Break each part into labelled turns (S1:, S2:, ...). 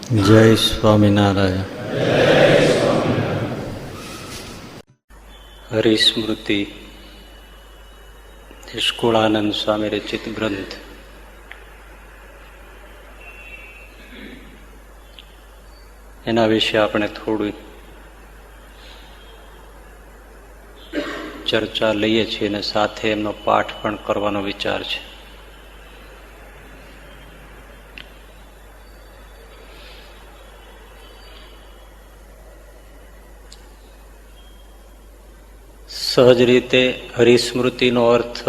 S1: જય સ્વામિનારાયણ. હરિસ્મૃતિ નિષ્કુળાનંદ સ્વામી રચિત ગ્રંથ. એના વિશે આપણે થોડી ચર્ચા લઈએ છીએ અને સાથે એમનો પાઠ પણ કરવાનો વિચાર છે. સહજ રીતે હરિસ્મૃતિનો અર્થ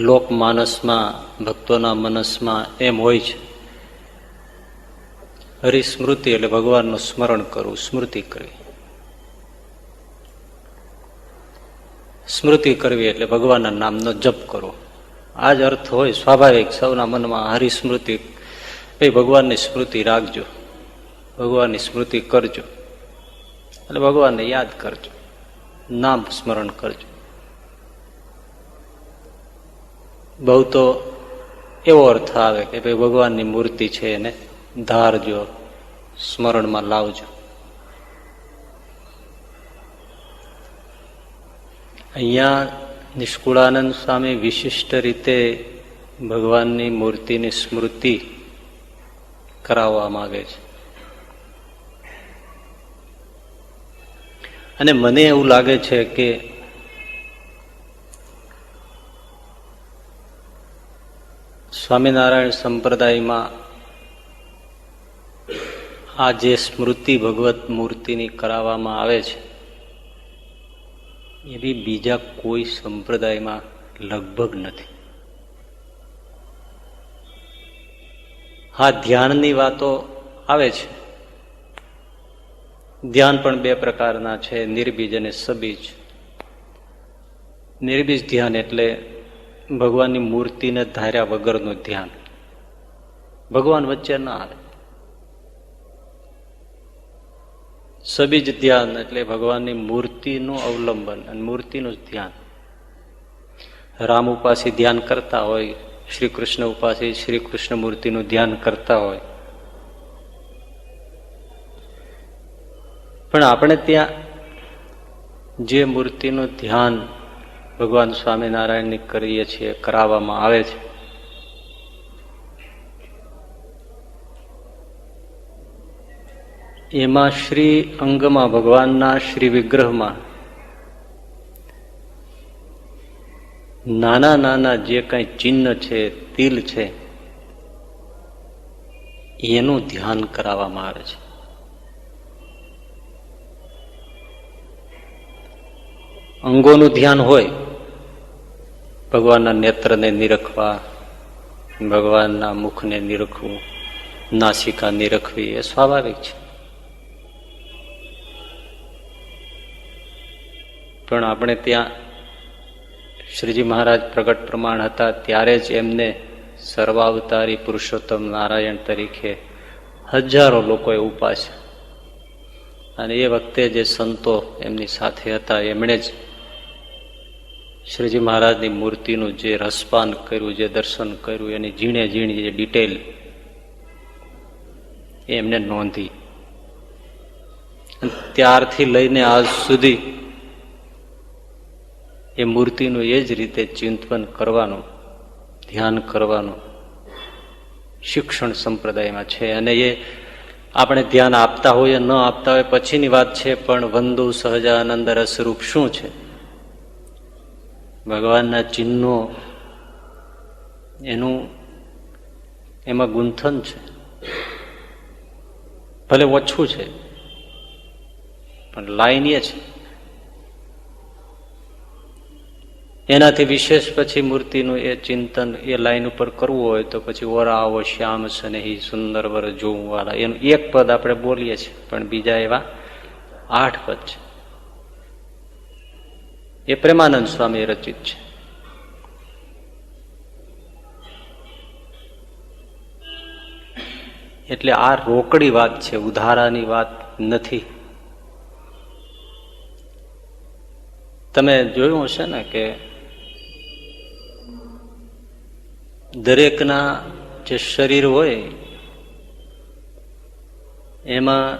S1: લોકમાનસમાં, ભક્તોના મનસમાં એમ હોય છે. હરિસ્મૃતિ એટલે ભગવાનનું સ્મરણ કરવું, સ્મૃતિ કરવી. સ્મૃતિ કરવી એટલે ભગવાનના નામનો જપ કરવો. આ જ અર્થ હોય સ્વાભાવિક સૌના મનમાં. હરિસ્મૃતિ એ ભગવાનની સ્મૃતિ રાખજો, ભગવાનની સ્મૃતિ કરજો એટલે ભગવાનને યાદ કરજો, નામ સ્મરણ કરજો. બહુ તો એવો અર્થ આવે કે ભાઈ ભગવાનની મૂર્તિ છે એને ધારજો, સ્મરણમાં લાવજો. અહીંયા નિષ્કુળાનંદ સ્વામી વિશિષ્ટ રીતે ભગવાનની મૂર્તિની સ્મૃતિ કરાવવા માંગે છે. અને મને એવું લાગે છે કે સ્વામિનારાયણ સંપ્રદાયમાં આ જે સ્મૃતિ ભગવત મૂર્તિની કરાવવામાં આવે છે એવી બીજા કોઈ સંપ્રદાયમાં લગભગ નથી. હા, ધ્યાનની વાતો આવે છે. ધ્યાન પણ બે પ્રકારના છે, નિર્બીજ અને સબીજ. નિર્બીજ ધ્યાન એટલે ભગવાનની મૂર્તિને ધાર્યા વગરનું ધ્યાન, ભગવાન વચ્ચે ના આવે. સબીજ ધ્યાન એટલે ભગવાનની મૂર્તિનું અવલંબન અને મૂર્તિનું જ ધ્યાન. રામ ઉપાસી ધ્યાન કરતા હોય, શ્રી કૃષ્ણ ઉપાસી શ્રી કૃષ્ણ મૂર્તિનું ધ્યાન કરતા હોય, પણ આપણે ત્યાં જે મૂર્તિનું ધ્યાન ભગવાન સ્વામિનારાયણની કરીએ છીએ, કરાવવામાં આવે છે, એમાં શ્રી અંગમાં, ભગવાનના શ્રી વિગ્રહમાં નાના નાના જે કઈ ચિહ્ન છે, તિલ છે, એનું ધ્યાન કરાવવામાં આવે છે. અંગોનું ધ્યાન હોય, ભગવાનના નેત્રને નિરખવા, ભગવાનના મુખને નિરખવું, નાસિકા નિરખવી, એ સ્વાભાવિક છે. પણ આપણે ત્યાં શ્રીજી મહારાજ પ્રગટ પ્રમાણ હતા ત્યારે જ એમને સર્વાવતારી પુરુષોત્તમ નારાયણ તરીકે હજારો લોકોએ ઉપાસ્યા. અને એ વખતે જે સંતો એમની સાથે હતા એમણે જ શ્રીજી મહારાજની મૂર્તિનું જે રસપાન કર્યું, જે દર્શન કર્યું, એની ઝીણે ઝીણી જે ડિટેલ એમને નોંધી. ત્યારથી લઈને આજ સુધી એ મૂર્તિનું એ જ રીતે ચિંતન કરવાનું, ધ્યાન કરવાનું શિક્ષણ સંપ્રદાયમાં છે. અને એ આપણે ધ્યાન આપતા હોઈએ ન આપતા હોય પછીની વાત છે, પણ વંદુ સહજાનંદ રસરૂપ શું છે? ભગવાનના ચિહ્નો, એનું એમાં ગુંથન છે. ભલે ઓછું છે પણ લાઈન એ છે. એનાથી વિશેષ પછી મૂર્તિનું એ ચિંતન એ લાઈન ઉપર કરવું હોય તો પછી ઓરા આવો શ્યામ સ્નેહી સુંદર વર જોવું વાળા, એનું એક પદ આપણે બોલીએ છીએ, પણ બીજા એવા 8 પદ છે. એ પ્રેમાનંદ સ્વામી રચિત છે. એટલે આ રોકડી વાત છે, ઉધારાની વાત નથી. તમે જોયું હશે ને કે દરેકના જે શરીર હોય એમાં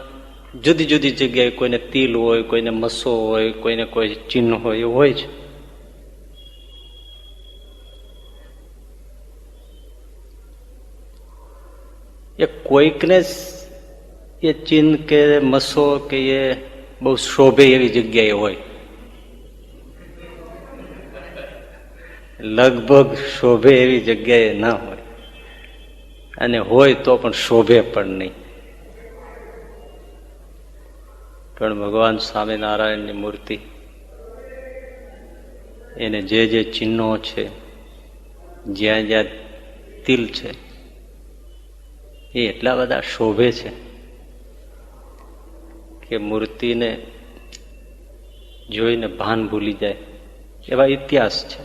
S1: જુદી જુદી જગ્યાએ કોઈને તિલ હોય, કોઈને મસો હોય, કોઈને કોઈ ચિહ્ન હોય, એવું હોય છે. એ કોઈકને એ ચિહ્ન કે મસો કે એ બહુ શોભે એવી જગ્યાએ હોય, લગભગ શોભે એવી જગ્યાએ ના હોય, અને હોય તો પણ શોભે પણ નહીં. પણ ભગવાન સ્વામિનારાયણની મૂર્તિ, એને જે જે ચિહ્નો છે, જ્યાં જ્યાં તિલ છે, એ એટલા બધા શોભે છે કે મૂર્તિને જોઈને ભાન ભૂલી જાય એવા ઇતિહાસ છે.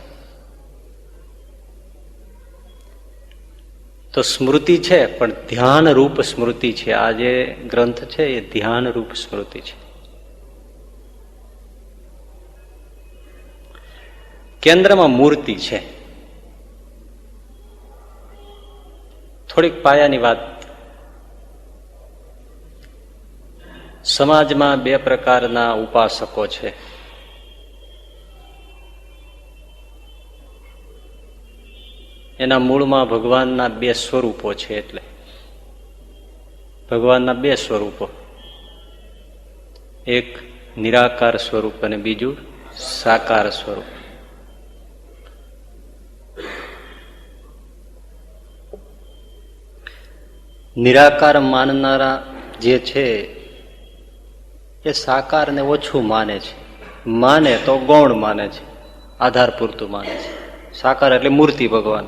S1: તો સ્મૃતિ છે, પણ ધ્યાન રૂપ સ્મૃતિ છે. આ જે ગ્રંથ છે એ ધ્યાન રૂપ સ્મૃતિ છે. કેન્દ્રમાં મૂર્તિ છે. થોડીક પાયાની વાત. સમાજમાં બે પ્રકારના ઉપાસકો છે. એના મૂળમાં ભગવાનના બે સ્વરૂપો છે. એટલે ભગવાનના બે સ્વરૂપો, એક નિરાકાર સ્વરૂપ અને બીજું સાકાર સ્વરૂપ. નિરાકાર માનનારા જે છે એ સાકારને ઓછું માને છે. માને તો ગૌણ માને છે, આધાર પૂરતું માને છે. સાકાર એટલે મૂર્તિ ભગવાન.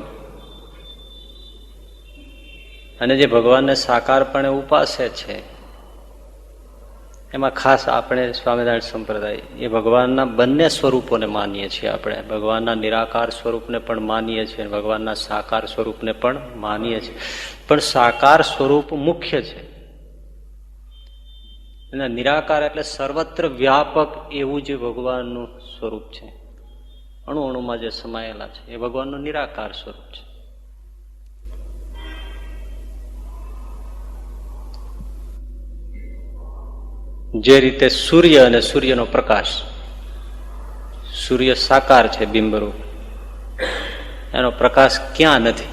S1: અને જે ભગવાનને સાકારપણે ઉપાસે છે, એમાં ખાસ આપણે સ્વામિનારાયણ સંપ્રદાય એ ભગવાનના બંને સ્વરૂપોને માનીએ છીએ. આપણે ભગવાનના નિરાકાર સ્વરૂપને પણ માનીએ છીએ, ભગવાનના સાકાર સ્વરૂપને પણ માનીએ છીએ. પણ સાકાર સ્વરૂપ મુખ્ય છે. અને નિરાકાર એટલે સર્વત્ર વ્યાપક એવું જે ભગવાનનું સ્વરૂપ છે, અણુ અણુમાં જે સમાયેલા છે, એ ભગવાનનું નિરાકાર સ્વરૂપ છે. જે રીતે સૂર્ય અને સૂર્યનો પ્રકાશ, સૂર્ય સાકાર છે બિંબરૂપ, એનો પ્રકાશ ક્યાં નથી.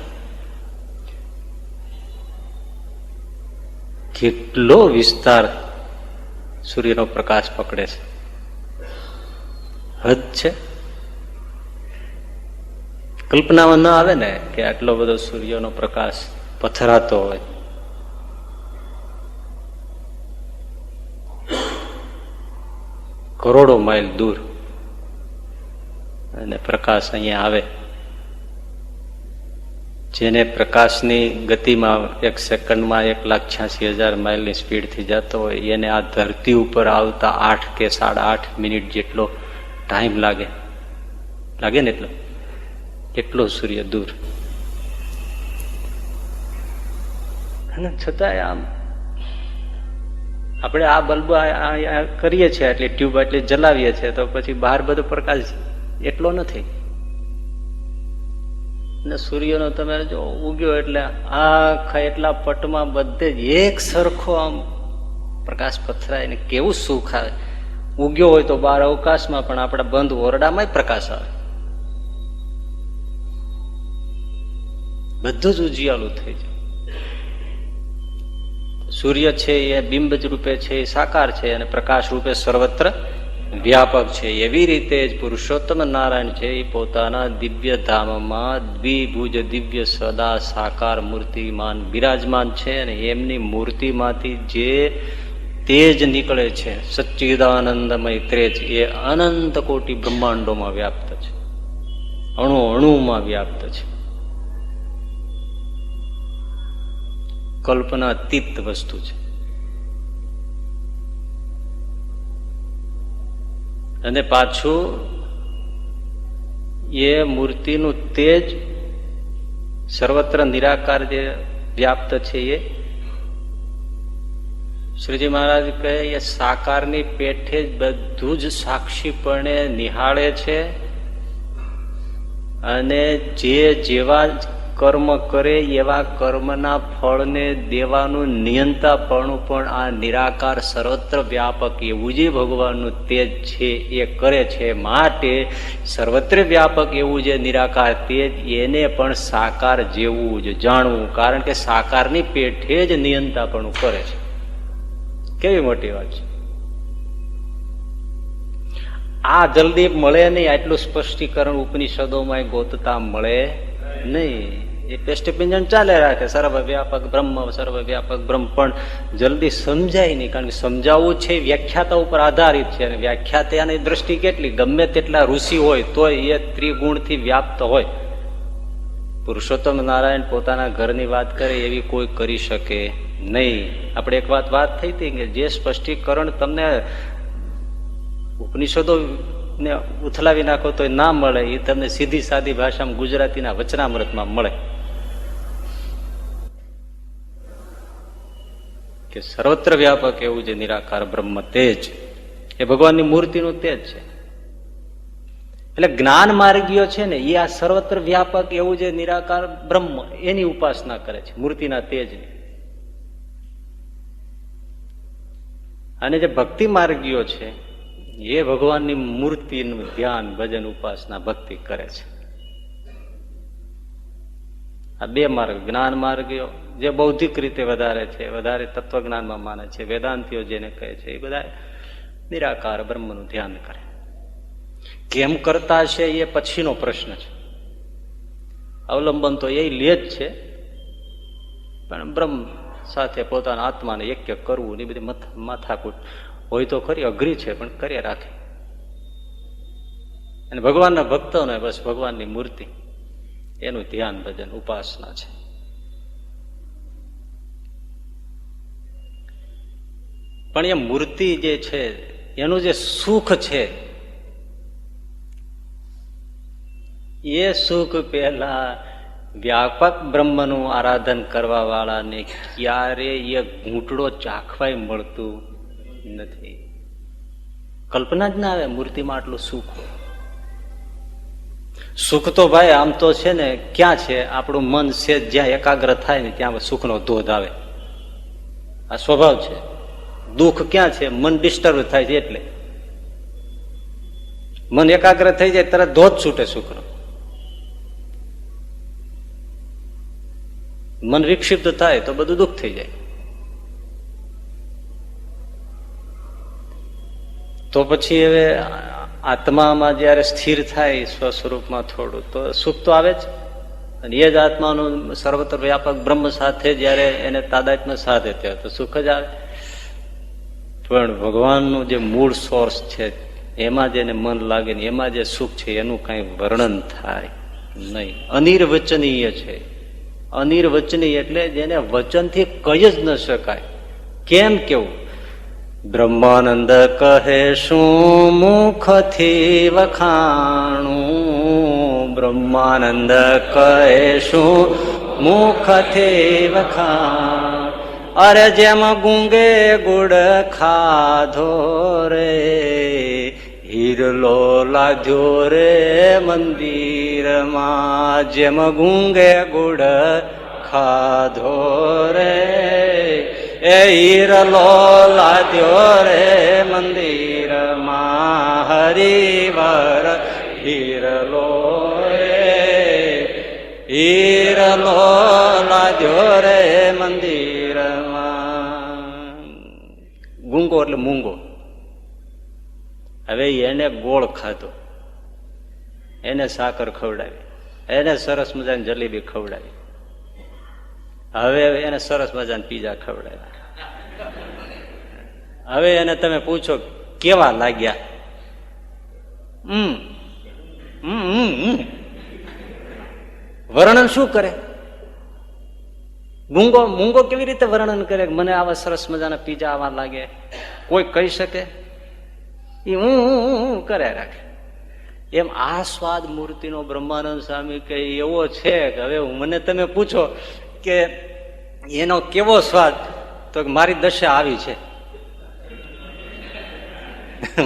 S1: કેટલો વિસ્તાર સૂર્યનો પ્રકાશ પકડે છે, હદ છે. કલ્પનામાં ના આવે ને કે આટલો બધો સૂર્યનો પ્રકાશ પથરાતો હોય. કરોડો માઇલ દૂર અને પ્રકાશ અહીંયા આવે. જેને પ્રકાશની ગતિમાં 1 સેકન્ડમાં 1,86,000 માઇલની સ્પીડથી જતો હોય, એને આ ધરતી ઉપર આવતા 8 કે 8.5 મિનિટ જેટલો ટાઈમ લાગે ને એટલો સૂર્ય દૂર. અને છતાંય આમ આપણે આ બલ્બ કરીએ છીએ, એટલે ટ્યુબ એટલી જલાવીએ છીએ, તો પછી બહાર બધો પ્રકાશ એટલો નથી. ને સૂર્યનો તમે જો ઉગ્યો એટલે આખા એટલા પટમાં બધે જ એક સરખો આમ પ્રકાશ પથરાય ને કેવું સુખ આવે. ઉગ્યો હોય તો બહાર અવકાશમાં, પણ આપણા બંધ ઓરડામાં પ્રકાશ આવે. બધું જ ઉજિયાલું થઈ જાય. સૂર્ય છે એ બિંબ જ રૂપે છે, એ સાકાર છે, અને પ્રકાશ રૂપે સર્વત્ર વ્યાપક છે. એવી રીતે જ પુરુષોત્તમ નારાયણ છે એ પોતાના દિવ્ય ધામમાં દ્વિભુજ દિવ્ય સદા સાકાર મૂર્તિમાન બિરાજમાન છે. અને એમની મૂર્તિમાંથી જે તેજ નીકળે છે, સચ્ચિદાનંદમય તેજ, એ અનંત કોટી બ્રહ્માંડોમાં વ્યાપ્ત છે, અણુ અણુમાં વ્યાપ્ત છે. કલ્પનાતીત વસ્તુ છે. અને પાછું એ મૂર્તિનું તેજ સર્વત્ર નિરાકાર જે વ્યાપ્ત છે, એ શ્રીજી મહારાજ કહે એ સાકારની પેઠે જ બધું જ સાક્ષીપણે નિહાળે છે. અને જે જેવા કર્મ કરે એવા કર્મના ફળને દેવાનું નિયંતાપણું પણ આ નિરાકાર સર્વત્ર વ્યાપક એવું જે ભગવાનનું તેજ છે એ કરે છે. માટે સર્વત્ર વ્યાપક એવું જે નિરાકાર તેજ એને પણ સાકાર જેવું જ જાણવું, કારણ કે સાકારની પેઠે જ નિયંતાપણું કરે છે. કેવી મોટી વાત છે! આ જલ્દી મળે નહીં, આટલું સ્પષ્ટીકરણ ઉપનિષદોમાં ગોતતા મળે નહીં. એ પેસ્ટપિંજન ચાલે રાખે, સર્વવ્યાપક બ્રહ્મ, સર્વવ્યાપક બ્રહ્મ, પણ જલ્દી સમજાય નહીં. કારણ કે સમજાવવું છે વ્યાખ્યાતા ઉપર આધારિત છે, અને વ્યાખ્યાતાની દ્રષ્ટિ કેટલી, ગમે તેટલા ઋષિ હોય તોય એ ત્રિગુણથી વ્યાપ્ત હોય. પુરુષોત્તમ નારાયણ પોતાના ઘરની વાત કરે એવી કોઈ કરી શકે નહીં. આપણે એક વાત થઈ હતી કે જે સ્પષ્ટીકરણ તમને ઉપનિષદો ને ઉથલાવી નાખો તો ના મળે, એ તમને સીધી સાદી ભાષામાં ગુજરાતીના વચનામૃતમાં મળે. કે સર્વત્ર વ્યાપક એવું જે નિરાકાર બ્રહ્મ તેજ એ ભગવાનની મૂર્તિનું તેજ છે. એટલે જ્ઞાન માર્ગીઓ છે ને એ આ સર્વત્ર વ્યાપક એવું જે નિરાકાર બ્રહ્મ એની ઉપાસના કરે છે, મૂર્તિના તેજની. અને જે ભક્તિ માર્ગીઓ છે એ ભગવાનની મૂર્તિનું ધ્યાન, ભજન, ઉપાસના, ભક્તિ કરે છે. આ બે માર્ગ, જ્ઞાન માર્ગીઓ જે બૌદ્ધિક રીતે વધારે છે, વધારે તત્વજ્ઞાનમાં માને છે, વેદાંતિઓ જેને કહે છે, એ બધા નિરાકાર બ્રહ્મનું ધ્યાન કરે. કેમ કરતા છે એ પછીનો પ્રશ્ન છે. અવલંબન તો એ લે જ છે, પણ બ્રહ્મ સાથે પોતાના આત્માને એક્ય કરવું એ બધી માથાકૂટ હોય તો ખરી, અઘરી છે, પણ કરી રાખે. અને ભગવાનના ભક્તોને બસ ભગવાનની મૂર્તિ એનું ધ્યાન, ભજન, ઉપાસના છે. પણ એ મૂર્તિ જે છે એનું જે સુખ છે એ સુખ પહેલા વ્યાપક બ્રહ્મનું આરાધન કરવા વાળાને ક્યારે એ ઘૂંટડો ચાખવાય મળતું નથી. કલ્પના જ ના આવે મૂર્તિમાં આટલું સુખ હોય. સુખ તો ભાઈ આમ તો છે ને ક્યાં છે, આપણું મન છે જ્યાં એકાગ્ર થાય ને ત્યાં સુખનો ધોધ આવે, આ સ્વભાવ છે. દુઃખ ક્યાં છે, મન ડિસ્ટર્બ થાય છે, એટલે મન એકાગ્ર થઈ જાય તરત ધોધ છૂટે સુખનો. મન વિક્ષિપ્ત થાય તો બધું દુઃખ થઈ જાય. તો પછી હવે આત્મામાં જયારે સ્થિર થાય સ્વ સ્વરૂપમાં થોડું તો સુખ તો આવે જ. અને એ જ આત્માનું સર્વત્ર વ્યાપક બ્રહ્મ સાથે જયારે એને તાદાત્મ્ય સાધે ત્યારે તો સુખ જ આવે. પણ ભગવાનનું જે મૂળ સોર્સ છે એમાં જેને મન લાગે ને એમાં જે સુખ છે એનું કઈ વર્ણન થાય નહીં. અનિર્વચનીય છે. અનિર્વચનીય એટલે જેને વચનથી કહી જ ન શકાય. કેમ કેવું? બ્રહ્માનંદ કહે શું મુખથી વખાણું, બ્રહ્માનંદ કહે શું મુખથી વખાણ. અરે જેમ ગુંગે ગુડ ખાધો રે, હીરલો લાધ્યો રે મંદિરમાં. જેમ ગુંગે ગુડ ખાધો રે, એ હીરલો લાદ્યો રે મંદિરમાં. હરિવર હીરલો રે, હીરલો લાદ્યો રે મંદિરમાં. ગુંગો એટલે મૂંગો. હવે એને ગોળ ખાધો, એને સાકર ખવડાવી, એને સરસ મજાની જલેબી ખવડાવી, હવે એને સરસ મજાની પીઝા ખવડાવ્યા. હવે એને તમે પૂછો કેવા લાગ્યા, વર્ણન શું કરે? મૂંગો કેવી રીતે વર્ણન કરે? મને આવા સરસ મજાના પીઝા આવા લાગે, કોઈ કહી શકે? એ હું કરે રાખે. એમ આ સ્વાદ મૂર્તિનો બ્રહ્માનંદ સ્વામી કે એવો છે કે હવે મને તમે પૂછો કે એનો કેવો સ્વાદ, તો મારી દશા આવી છે.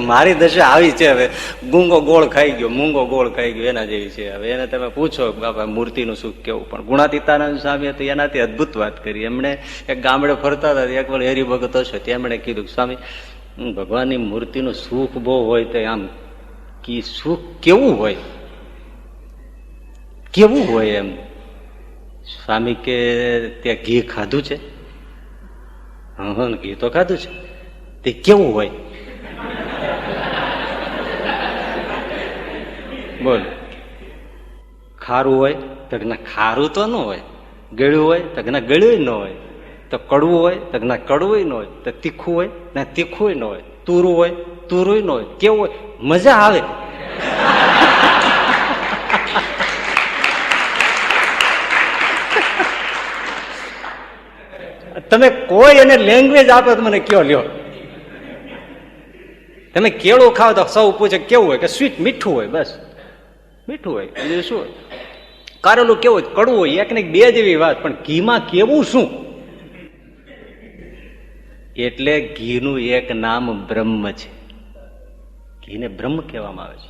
S1: મારી દશા આવી છે હવે. ગુંગો ગોળ ખાઈ ગયો, મૂંગો ગોળ ખાઈ ગયો, એના જેવી છે હવે. એને તમે પૂછો બાપા મૂર્તિનું સુખ કેવું, પણ ગુણાતીતાનંદ સ્વામી તો એનાથી અદભુત વાત કરી. એમણે એક ગામડે ફરતા હતા, એક વાર હરિભગત હશે, તેમણે કીધું સ્વામી ભગવાનની મૂર્તિનું સુખ બહુ હોય તો આમ કી સુખ કેવું હોય, કેવું હોય એમ. સ્વામી કે ત્યાં ઘી ખાધું છે? હા, ઘી તો ખાધું છે. તે કેવું હોય બોલ? ખારું હોય તો ના ખારું તો ન હોય. ગળ્યું હોય તો ના ગળ્યું ન હોય. તો કડવું હોય તો ના કડવું ન હોય. તો તીખું હોય ના તીખું ન હોય. તુરું હોય તુરું ન હોય. કેવું હોય? મજા આવે. તમે કોઈ એને લેંગ્વેજ આપો તો મને કયો લ્યો. તમે કેળું ખાવ તો સૌ પૂછે કેવું હોય, કે સ્વીટ મીઠું હોય, બસ મીઠું હોય. બીજું શું હોય? કારેલું કેવું હોય? કડવું હોય. એક ને બે જેવી વાત, પણ ઘીમાં કેવું શું? એટલે ઘીનું એક નામ બ્રહ્મ છે. ઘીને બ્રહ્મ કહેવામાં આવે છે.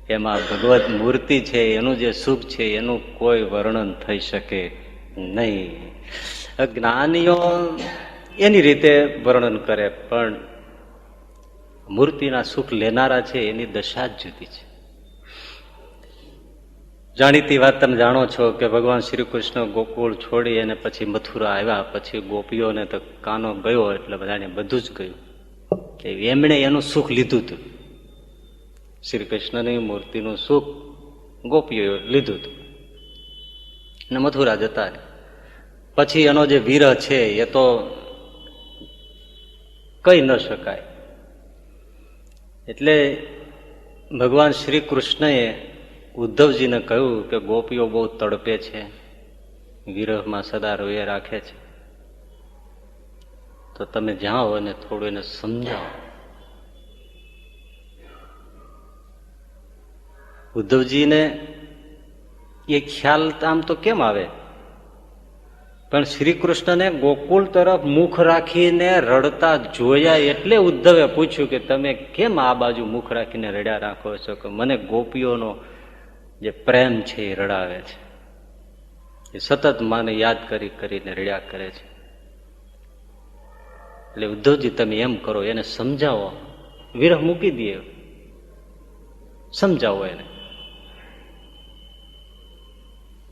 S1: એમાં ભગવત મૂર્તિ છે, એનું જે સુખ છે એનું કોઈ વર્ણન થઈ શકે નહીં. જ્ઞાનીઓ એની રીતે વર્ણન કરે, પણ મૂર્તિના સુખ લેનારા છે એની દશા જ જુદી છે. જાણીતી વાત તમે જાણો છો કે ભગવાન શ્રી કૃષ્ણ ગોકુળ છોડી અને પછી મથુરા આવ્યા, પછી ગોપીઓને તો કાનો ગયો એટલે બધાને બધું જ ગયું. એમણે એનું સુખ લીધું હતું. શ્રી કૃષ્ણની મૂર્તિનું સુખ ગોપીઓએ લીધું હતું અને મથુરા જતા. પછી એનો જે વિરહ છે એ તો કહી ન શકાય. એટલે ભગવાન શ્રી કૃષ્ણએ ઉદ્ધવજીને કહ્યું કે ગોપીઓ બહુ તડપે છે, વિરહમાં સદા રોયે રાખે છે, તો તમે જાઓ અને થોડું એને સમજાવો. ઉદ્ધવજીને એ ખ્યાલ આમ તો કેમ આવે, પણ શ્રી કૃષ્ણને ગોકુળ તરફ મુખ રાખીને રડતા જોયા એટલે ઉદ્ધવે પૂછ્યું કે તમે કેમ આ બાજુ મુખ રાખીને રડ્યા રાખો છો? કે મને ગોપીઓનો જે પ્રેમ છે એ રડાવે છે, એ સતત માને યાદ કરી કરીને રડ્યા કરે છે. એટલે ઉદ્ધવજી તમે એમ કરો, એને સમજાવો, વિરહ મૂકી દે, સમજાવો એને.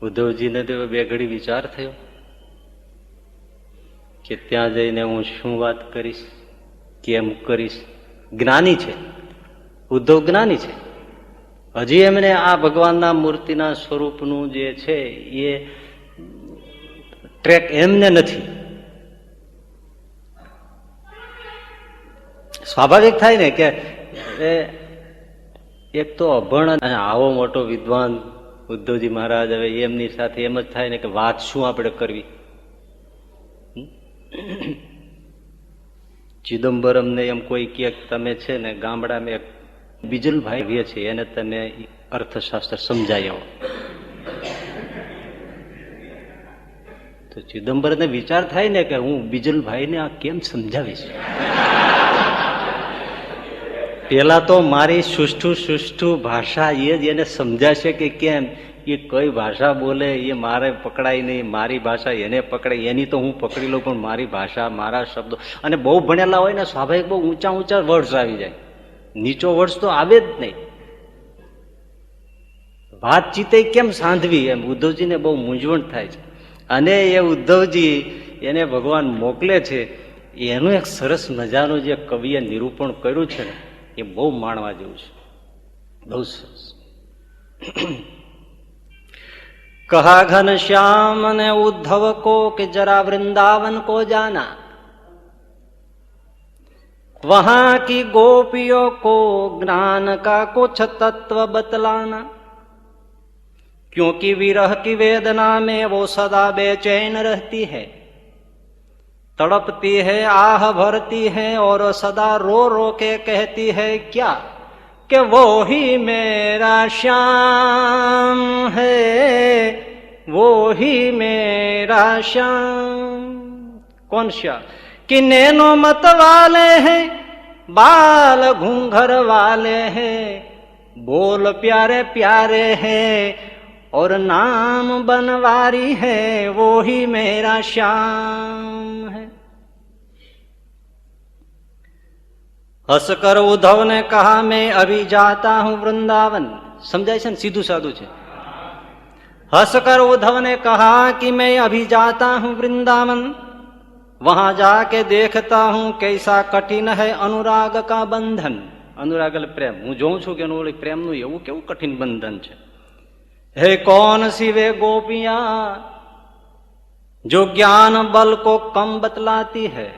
S1: ઉદ્ધવજીને તો બે ઘડી વિચાર થયો કે ત્યાં જઈને હું શું વાત કરીશ, કેમ કરીશ. જ્ઞાની છે ઉદ્ધવ, જ્ઞાની છે. હજી એમને આ ભગવાનના મૂર્તિના સ્વરૂપનું જે છે એ ટ્રેક એમને નથી. સ્વાભાવિક થાય ને કે એક તો અભણ અને આવો મોટો વિદ્વાન ઉદ્ધવજી મહારાજ, હવે એમની સાથે એમ જ થાય ને કે વાત શું આપણે કરવી. ચિદમ્બરમ ને એમ કોઈ કે તમે છે ને ગામડામાં એક બીજલભાઈ રહે છે, એને તમે અર્થશાસ્ત્ર સમજાય આવો. તો ચિદમ્બરને વિચાર થાય ને કે હું બીજલભાઈને આ કેમ સમજાવીશ. પેલા તો મારી સુષ્ઠુ ભાષા એ જ એને સમજાશે કે કેમ, એ કઈ ભાષા બોલે એ મારે પકડાય નહીં, મારી ભાષા એને પકડાય, એની તો હું પકડી લઉં, પણ મારી ભાષા, મારા શબ્દો. અને બહુ ભણેલા હોય ને સ્વાભાવિક બહુ ઊંચા ઊંચા વર્ડ્સ આવી જાય, નીચો વર્ડ્સ તો આવે જ નહીં. વાતચીતે કેમ સાંધવી એમ ઉદ્ધવજીને બહુ મૂંઝવણ થાય છે. અને એ ઉદ્ધવજી એને ભગવાન મોકલે છે, એનું એક સરસ મજાનું જે કવિએ નિરૂપણ કર્યું છે ને એ બહુ માણવા જેવું છે, બહુ સરસ. કહા ઘનશ્યામ ને ઉદ્ધવ કો કે જરા વૃંદાવન કો જાના, वहां की गोपियों को ज्ञान का कुछ तत्व बतलाना, क्योंकि विरह की वेदना में वो सदा बेचैन रहती है, तड़पती है, आह भरती है और सदा रो रो के कहती है क्या कि वो ही मेरा श्याम है, वो ही मेरा श्याम. कौन श्याम? कि नैनो मत वाले हैं, बाल घूंघर वाले हैं, बोल प्यारे प्यारे हैं, और नाम बनवारी है, वो ही मेरा श्याम है। हंसकर उद्धव ने कहा, मैं अभी जाता हूं वृंदावन। समझाय છે ને, सीधू साधु છે। हंसकर उद्धव ने कहा कि मैं अभी जाता हूं वृंदावन, वहां जाके देखता हूं कैसा कठिन है अनुराग का बंधन। अनुराग प्रेम, હું જોઉં છું કે એનું પ્રેમનું એવું કેવું કઠિન બંધન છે। है कौन सी वे गोपियां जो ज्ञान बल को कम बतलाती है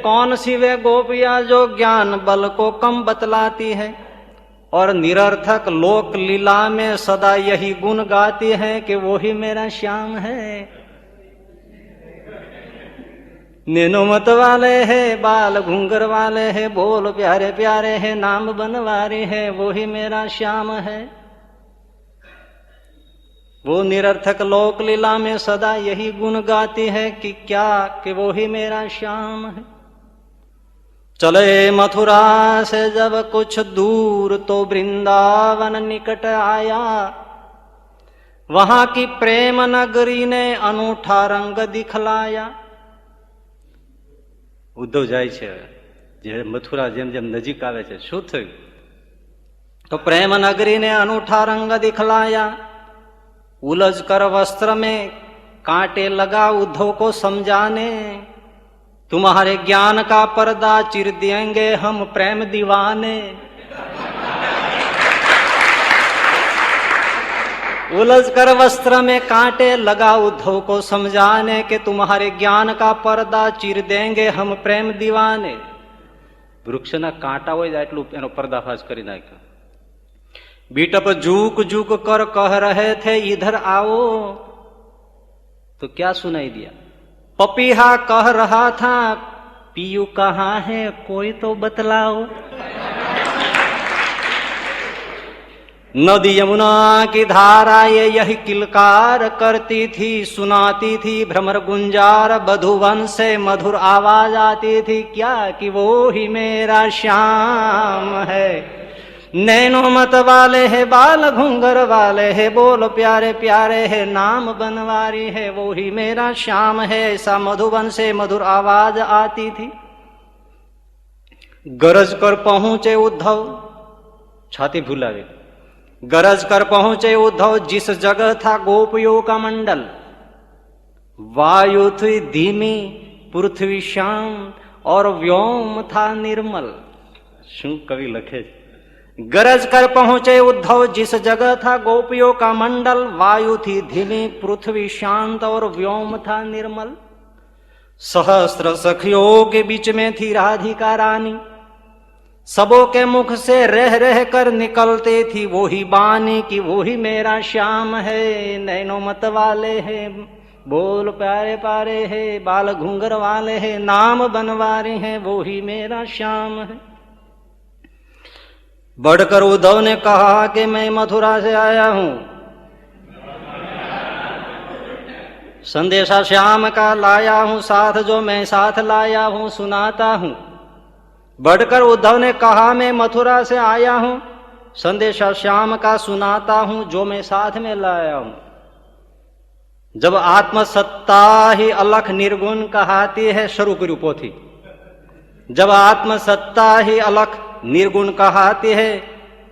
S1: कौन सी वे गोपियां जो ज्ञान बल को कम बतलाती है, और निरर्थक लोक लीला में सदा यही गुण गाती है कि वो ही मेरा श्याम है। नैनो मत वाले है, बाल घूंघर वाले है, बोल प्यारे प्यारे है, नाम बनवारी है, वो ही मेरा श्याम है। वो निरर्थक लोक लीला में सदा यही गुण गाती है कि क्या, कि वो ही मेरा श्याम है। चले मथुरा से जब कुछ दूर तो वृंदावन निकट आया, वहां की प्रेम नगरी ने अनूठा रंग दिखलाया। उद्धव जाय છે, જે મથુરા જેમ જેમ નજીક આવે છે, શું થયું? तो प्रेम नगरी ने अनूठा रंग दिखलाया, उलझ कर वस्त्र में कांटे लगा उद्धव को समझाने, तुम्हारे ज्ञान का पर्दा चिर देंगे हम प्रेम दीवाने। उलझ कर वस्त्र में कांटे लगा उद्धव को समझाने के तुम्हारे ज्ञान का पर्दा चीर देंगे हम प्रेम दीवाने। वृक्षना कांटा हो एटलू एनो पर्दाफाश करी नाख्यो। बीटप झूक झूक कर कह रहे थे इधर आओ, तो क्या सुनाई दिया? पपीहा कह रहा था पीयू कहाँ है कोई तो बतलाओ। नदी यमुना की धारा ये यही किलकार करती थी, सुनाती थी भ्रमर गुंजार, बधुवन से मधुर आवाज आती थी, क्या कि वो ही मेरा श्याम है। नैनो मत वाले है, बाल घूंघर वाले है, बोल प्यारे प्यारे है, नाम बनवारी है, वो ही मेरा श्याम है। ऐसा मधुवन से मधुर आवाज आती थी। गरज कर पहुंचे उद्धव, छाती भुलावे, गरज कर पहुंचे उद्धव जिस जगह था गोपियों का मंडल। वायु थी धीमी, पृथ्वी शांत और व्योम था निर्मल। शू कवि लखे, गरज कर पहुंचे उद्धव जिस जगह था गोपियों का मंडल। वायु थी धीमी, पृथ्वी शांत और व्योम था निर्मल। सहस्त्र सखियों के बीच में थी राधिका रानी, सबों के मुख से रह रह कर निकलते थी वो ही बानी कि वो ही मेरा श्याम है। नैनो मत वाले है, बोल प्यारे प्यारे है, बाल घूंघर वाले है, नाम बनवारे हैं, वो ही मेरा श्याम है। बढ़कर उद्धव ने कहा कि मैं मथुरा से आया हूं, संदेशा श्याम का लाया हूं साथ, जो मैं साथ लाया हूं सुनाता हूं। बढ़कर उद्धव ने कहा मैं मथुरा से आया हूं, संदेशा श्याम का सुनाता हूं, जो मैं साथ में लाया हूं। जब आत्मसत्ता ही अलख निर्गुण कहाती है, शुरू की रूपोथी, जब आत्मसत्ता ही अलख निर्गुण कहाती है,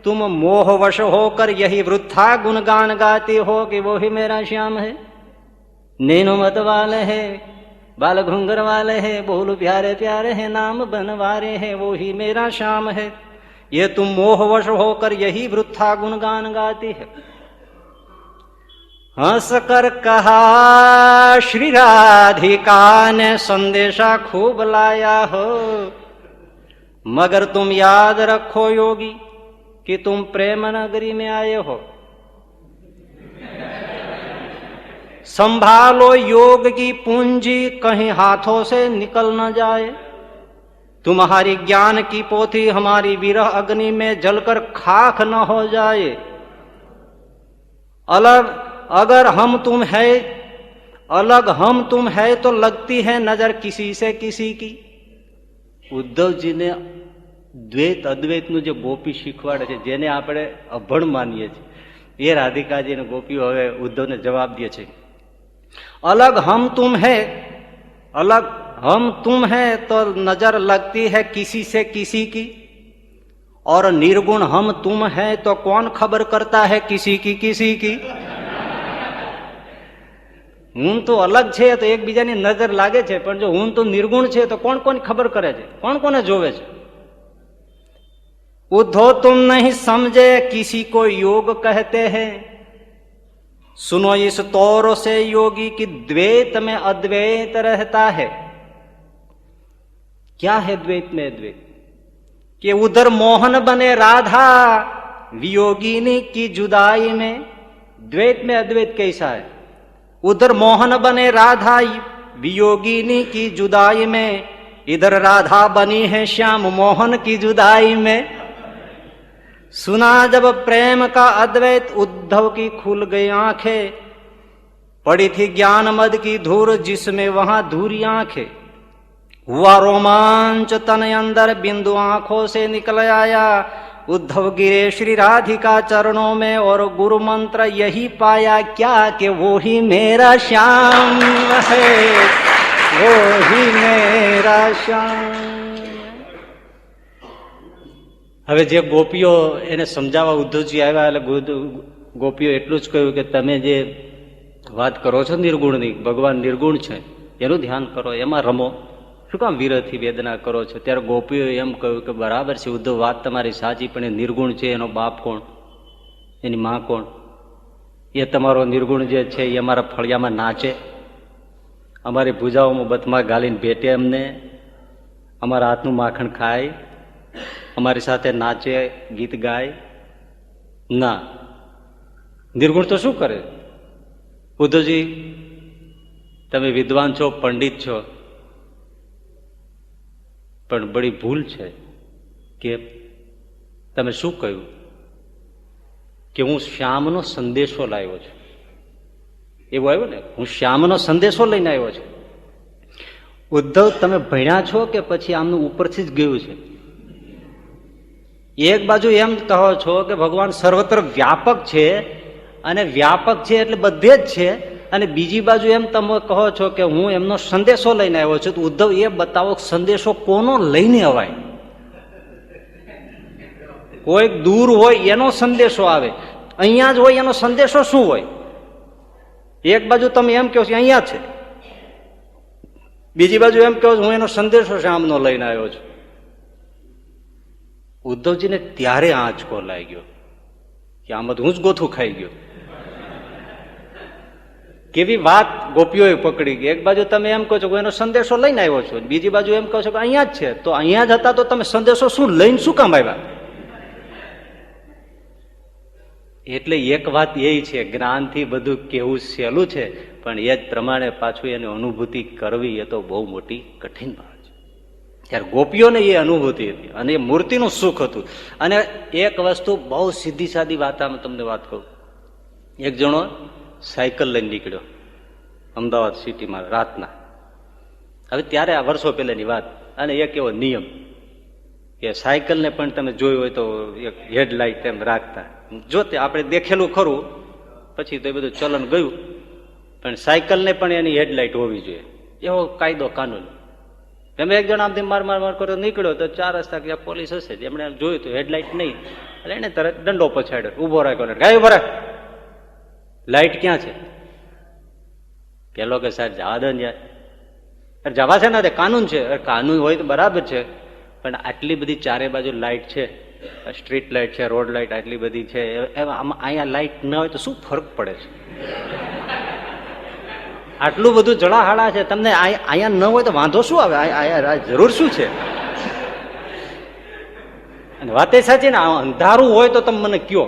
S1: तुम मोहवश होकर यही वृथा गुणगान गाती हो कि वो ही मेरा श्याम है। नैनो मत वाले है, बाल घूंघर वाले है, बोल प्यारे प्यारे है, नाम बनवारे है, वो ही मेरा श्याम है। ये तुम मोहवश होकर यही वृथा गुणगान गाती है। हंस कर कहा श्री राधिका ने संदेशा खूब लाया हो, मगर तुम याद रखो योगी कि तुम प्रेम नगरी में आए हो। संभालो योग की पूंजी कहीं हाथों से निकल न जाए। तुम्हारी ज्ञान की पोथी हमारी विरह अग्नि में जलकर खाक न हो जाए। अलग अगर हम तुम है, अलग हम तुम है तो लगती है नजर किसी से किसी की. ઉદ્ધવજીને દ્વૈત અદ્વૈતનું જે ગોપી શીખવાડે છે, જેને આપણે અભણ માનીએ છીએ, એ રાધિકાજી અને ગોપીઓ હવે ઉદ્ધવને જવાબ દે છે. અલગ હમ તુમ હૈ, અલગ હમ તુમ હૈ તો નજર લગતી है किसी से किसी की, और निर्गुण हम तुम है तो कौन खबर करता है किसी की. હું તો અલગ છે તો એકબીજાની નજર લાગે છે, પણ જો હું તો નિર્ગુણ છે તો કોણ કોની ખબર કરે છે, કોણ કોને જોવે છે. उद्धव तुम नहीं समझे किसी को योग कहते हैं, सुनो इस तौर से योगी की द्वैत में अद्वैत रहता है. क्या है द्वैत में अद्वैत? कि उधर मोहन बने राधा वियोगिनी की जुदाई में. द्वैत में अद्वैत कैसा है? उधर मोहन बने राधा वियोगिनी की जुदाई में, इधर राधा बनी है श्याम मोहन की जुदाई में. सुना जब प्रेम का अद्वैत उद्धव की खुल गई आंखें, पड़ी थी ज्ञान मद की धूर जिसमें वहां धूरी आंखें. हुआ रोमांच तन अंदर बिंदु आंखों से निकल आया, उद्धव गिरे श्री राधिका चरणों में और गुरु मंत्र यही पाया क्या कि वो ही मेरा श्याम है, वो ही मेरा श्याम. હવે જે ગોપીઓ એને સમજાવવા ઉદ્ધવજી આવ્યા, એટલે ગોપીઓ એટલું જ કહ્યું કે તમે જે વાત કરો છો નિર્ગુણની, ભગવાન નિર્ગુણ છે, એનું ધ્યાન કરો, એમાં રમો, શું કામ વિરહથી વેદના કરો છો. ત્યારે ગોપીઓ એમ કહ્યું કે બરાબર છે ઉદ્ધવ, વાત તમારી સાચી, પણ એ નિર્ગુણ છે, એનો બાપ કોણ, એની માં કોણ? એ તમારો નિર્ગુણ જે છે એ અમારા ફળિયામાં નાચે, અમારી ભૂજાઓમાં બથમાં ગાલીને ભેટે, અમને અમારા હાથનું માખણ ખાય, અમારી સાથે નાચે, ગીત ગાય? ના, નિર્ગુણ તો શું કરે? ઉદ્ધવજી તમે વિદ્વાન છો, પંડિત છો, પણ બડી ભૂલ છે કે તમે શું કહ્યું કે હું શ્યામનો સંદેશો લાવ્યો છું. એવું આવ્યું ને, હું શ્યામનો સંદેશો લઈને આવ્યો છું. ઉદ્ધવ તમે ભણ્યા છો કે પછી આમનું ઉપરથી જ ગયું છે? એક બાજુ એમ કહો છો કે ભગવાન સર્વત્ર વ્યાપક છે, અને વ્યાપક છે એટલે બધે જ છે, અને બીજી બાજુ એમ તમે કહો છો કે હું એમનો સંદેશો લઈને આવ્યો છું. તો ઉદ્ધવ એ બતાવો, સંદેશો કોનો લઈને અવાય? કોઈક દૂર હોય એનો સંદેશો આવે, અહીંયા જ હોય એનો સંદેશો શું હોય? એક બાજુ તમે એમ કહો છો અહીંયા છે, બીજી બાજુ એમ કહો છો હું એનો સંદેશો શામનો લઈને આવ્યો છું. ઉદ્ધવજીને ત્યારે આંચકો લાગ્યો કે આમાં તો હું જ ગોથું ખાઈ ગયો. કેવી વાત ગોપીઓએ પકડી ગઈ. એક બાજુ તમે એમ કહો છો કે એનો સંદેશો લઈને આવ્યો છો, બીજી બાજુ એમ કહો છો કે અહીંયા જ છે, તો અહીંયા જ હતા તો તમે સંદેશો શું લઈને શું કામ આવ્યા? એટલે એક વાત એ છે, જ્ઞાનથી બધું કેવું સહેલું છે, પણ એ જ પ્રમાણે પાછું એની અનુભૂતિ કરવી એ તો બહુ મોટી કઠિન વાત છે. ત્યારે ગોપીઓને એ અનુભૂતિ હતી અને એ મૂર્તિનું સુખ હતું. અને એક વસ્તુ બહુ સીધી સાદી વાત, આમ તમને વાત કહું. એક જણો સાયકલ લઈને નીકળ્યો અમદાવાદ સિટીમાં રાતના. હવે ત્યારે આ વર્ષો પહેલાની વાત, અને એક એવો નિયમ કે સાયકલને પણ તમે જોયું હોય તો એક હેડલાઇટ એમ રાખતા. જોતે આપણે દેખેલું ખરું, પછી તો એ બધું ચલન ગયું, પણ સાયકલને પણ એની હેડલાઇટ હોવી જોઈએ, એવો કાયદો કાનૂન. એમ એક જણ આમથી માર કર્યો નીકળ્યો તો 4 રસ્તા ક્યાં પોલીસ હશે, એમણે જોયું તો હેડલાઇટ નહીં, એટલે એને તરત દંડો પછાડ્યો, ઉભો રાખ્યો, ગાય ઉભો રાખ, લાઇટ ક્યાં છે? પેલો કે સાહેબ જવા દો ને યાર, જવા છે ને, કાનૂન છે. કાનૂન હોય તો બરાબર છે, પણ આટલી બધી ચારે બાજુ લાઇટ છે, સ્ટ્રીટ લાઇટ છે, રોડ લાઇટ આટલી બધી છે, અહીંયા લાઇટ ન હોય તો શું ફરક પડે છે? આટલું બધું જળાહાળા છે, તમને અહીંયા ન હોય તો વાંધો શું આવે? અહીંયા જરૂર શું છે? અને વાત એ સાચી ને, અંધારું હોય તો તમે મને કયો,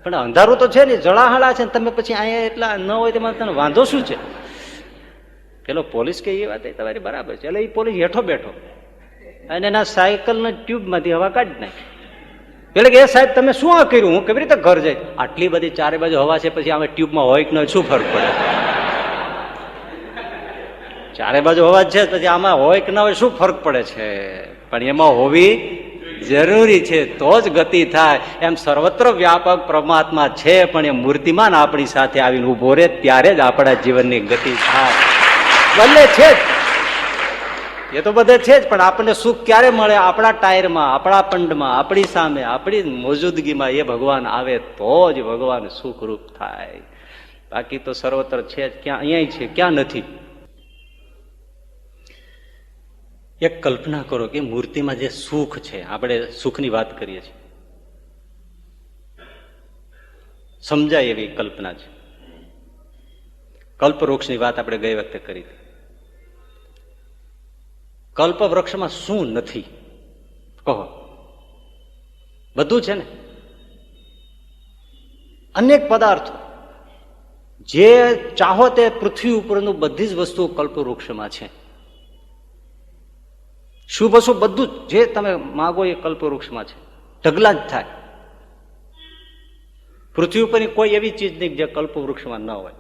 S1: પણ અંધારું તો છે ને, જળાહાળા છે, તમે પછી અહીંયા એટલા ન હોય તેમાં તને વાંધો શું છે? પેલો પોલીસ કે એ વાત તમારી બરાબર છે, એટલે એ પોલીસ હેઠો બેઠો અને એના સાયકલના ટ્યુબમાંથી હવા કાઢી નાખી. પેલે કે એ સાહેબ તમે શું આ કર્યું? હું કેવી રીતે ઘર જાય? આટલી બધી ચારે બાજુ હવા છે, પછી આમે ટ્યુબમાં હોય કે ન હોય શું ફરક પડે? ચારે બાજુ હોવા જ છે, પછી આમાં હોય કે ના હોય શું ફરક પડે છે? પણ એમાં હોવી જરૂરી છે, તો જ ગતિ થાય. એમ સર્વત્ર વ્યાપક પરમાત્મા છે, પણ એ મૂર્તિમાન આપણી સાથે આવીને ઉભો રહે ત્યારે જ આપણા જીવનની ગતિ થાય. ભલે છે જ, એ તો બધે છે જ, પણ આપણને સુખ ક્યારે મળે? આપણા ટાયરમાં, આપણા પંડમાં, આપણી સામે, આપણી મોજૂદગીમાં એ ભગવાન આવે તો જ ભગવાન સુખરૂપ થાય. બાકી તો સર્વત્ર છે જ ક્યાં? અહીંયા છે, ક્યાં નથી? એક કલ્પના કરો કે મૂર્તિમાં જે સુખ છે, આપણે સુખની વાત કરીએ છીએ, સમજાય એવી કલ્પના છે. કલ્પવૃક્ષની વાત આપણે ગઈ વખતે કરી હતી. કલ્પવૃક્ષમાં શું નથી કહો? બધું છે ને. અનેક પદાર્થો જે ચાહો તે પૃથ્વી ઉપરનું બધી જ વસ્તુઓ કલ્પવૃક્ષમાં છે. શુભ અશુભ બધું જે તમે માગો એ કલ્પવૃક્ષમાં છે, ઢગલા જ થાય. પૃથ્વી ઉપરની કોઈ એવી ચીજ નહીં જે કલ્પવૃક્ષમાં ન હોય.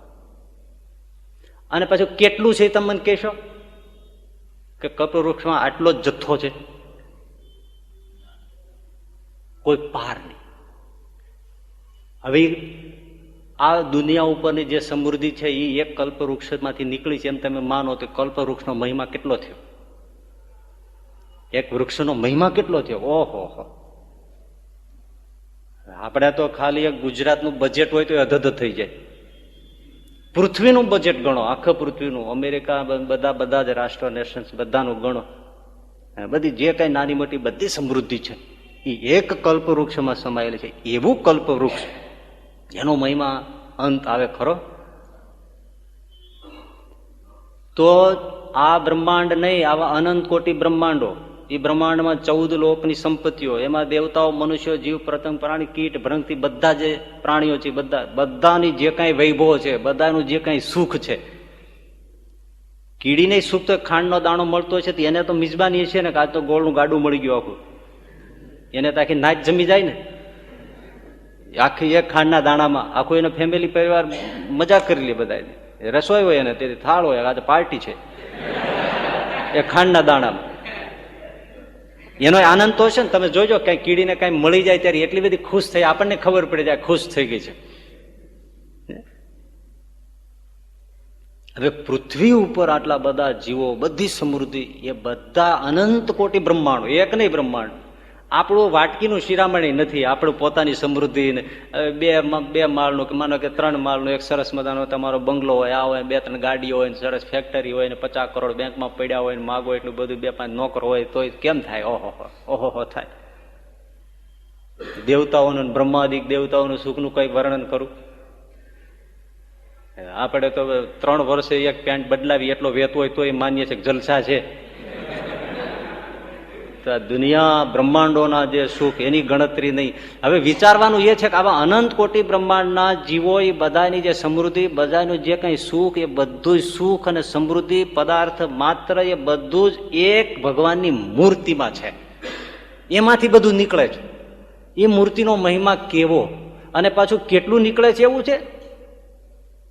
S1: અને પાછું કેટલું છે તમે મને કહેશો કે કલ્પવૃક્ષમાં આટલો જ જથ્થો છે? કોઈ પાર નહીં. હવે આ દુનિયા ઉપરની જે સમૃદ્ધિ છે એ એક કલ્પવૃક્ષમાંથી નીકળી છે એમ તમે માનો તો કલ્પવૃક્ષનો મહિમા કેટલો થયો? એક વૃક્ષનો મહિમા કેટલો થયો? ઓહો, આપણે તો ખાલી એક ગુજરાતનું બજેટ હોય તો અધધ થઈ જાય. પૃથ્વીનું બજેટ ગણો, આખા પૃથ્વીનું, અમેરિકા, બધા જ રાષ્ટ્ર, નેશન્સ બધાનું ગણો, બધી જે કઈ નાની મોટી બધી સમૃદ્ધિ છે એ એક કલ્પવૃક્ષમાં સમાયેલી છે. એવું કલ્પવૃક્ષ એનો મહિમા અંત આવે ખરો? તો આ બ્રહ્માંડ નહીં, આવા અનંત કોટી બ્રહ્માંડો, એ બ્રહ્માંડમાં 14 લોકની સંપત્તિઓ, એમાં દેવતાઓ, મનુષ્યો, જીવ, પતંગ, પ્રાણી, કીટ, ભ્રંગથી બધા જે પ્રાણીઓ છે, બધાની જે કાંઈ વૈભવ છે, બધાનું જે કાંઈ સુખ છે. કીડીને સુખ તો ખાંડનો દાણો મળતો છે, એને તો મિજબાની છે ને કે આજ તો ગોળનું ગાડું મળી ગયું આખું, એને તો આખી નાચ જમી જાય ને. આખી એક ખાંડના દાણામાં આખું એનો ફેમિલી પરિવાર મજા કરી લે. બધા રસોઈ હોય એને તેથી થાળ હોય, આજે પાર્ટી છે એ ખાંડના દાણામાં. એનો આનંદ તો છે ને. તમે જોજો કઈ કીડીને કઈ મળી જાય ત્યારે એટલી બધી ખુશ થઈ, આપણને ખબર પડી જાય ખુશ થઈ ગઈ છે. હવે પૃથ્વી ઉપર આટલા બધા જીવો, બધી સમૃદ્ધિ, એ બધા અનંત કોટી બ્રહ્માંડો, એક નહીં બ્રહ્માંડ. આપણું વાટકીનું શિરામણી નથી, આપણું પોતાની સમૃદ્ધિ. બે માળનું કે માનો કે 3 માળનું એક સરસ મજાનો તમારો બંગલો હોય, આ હોય, 2-3 ગાડીઓ હોય, સરસ ફેક્ટરી હોય, ને 50 કરોડ બેંકમાં પડ્યા હોય, ને માગો એટલું બધું, 2-5 નોકર હોય, તો કેમ થાય? ઓહો થાય. દેવતાઓનું, બ્રહ્માદિક દેવતાઓનું સુખનું કઈ વર્ણન કરું? આપણે તો 3 વર્ષે એક પેન્ટ બદલાવી એટલો વેત હોય તો એ માનીએ છીએ કે જલસા છે. દુનિયા બ્રહ્માંડોના જે સુખ એની ગણતરી નહીં. હવે વિચારવાનું એ છે કે આવા અનંત કોટી બ્રહ્માંડના જીવો, એ બધાની જે સમૃદ્ધિ, બધાનું જે કઈ સુખ, એ બધું સુખ અને સમૃદ્ધિ પદાર્થ માત્ર એ બધું જ એક ભગવાનની મૂર્તિમાં છે. એમાંથી બધું નીકળે છે. એ મૂર્તિનો મહિમા કેવો અને પાછું કેટલું નીકળે છે એવું છે,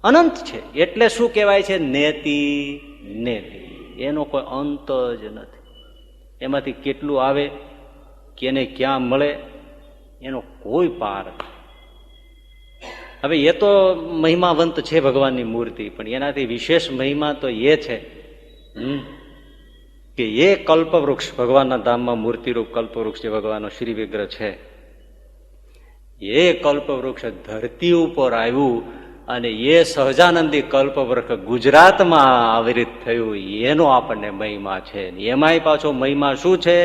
S1: અનંત છે. એટલે શું કહેવાય છે? નેતિ. એનો કોઈ અંત જ નથી. એમાંથી કેટલું આવે, કેને ક્યાં મળે, એનો કોઈ પાર નથી. હવે એ તો મહિમાવંત છે ભગવાનની મૂર્તિ, પણ એનાથી વિશેષ મહિમા તો એ છે કે એ કલ્પવૃક્ષ, ભગવાનના ધામમાં મૂર્તિરૂપ કલ્પવૃક્ષ જે ભગવાનનો શ્રી વિગ્રહ છે, એ કલ્પવૃક્ષ ધરતી ઉપર આવ્યું અને એ સહજાનંદી કલ્પવૃક્ષ ગુજરાતમાં આવરિત થયું, એનો આપણને મહિમા છે. એમાંય પાછો મહિમા શું છે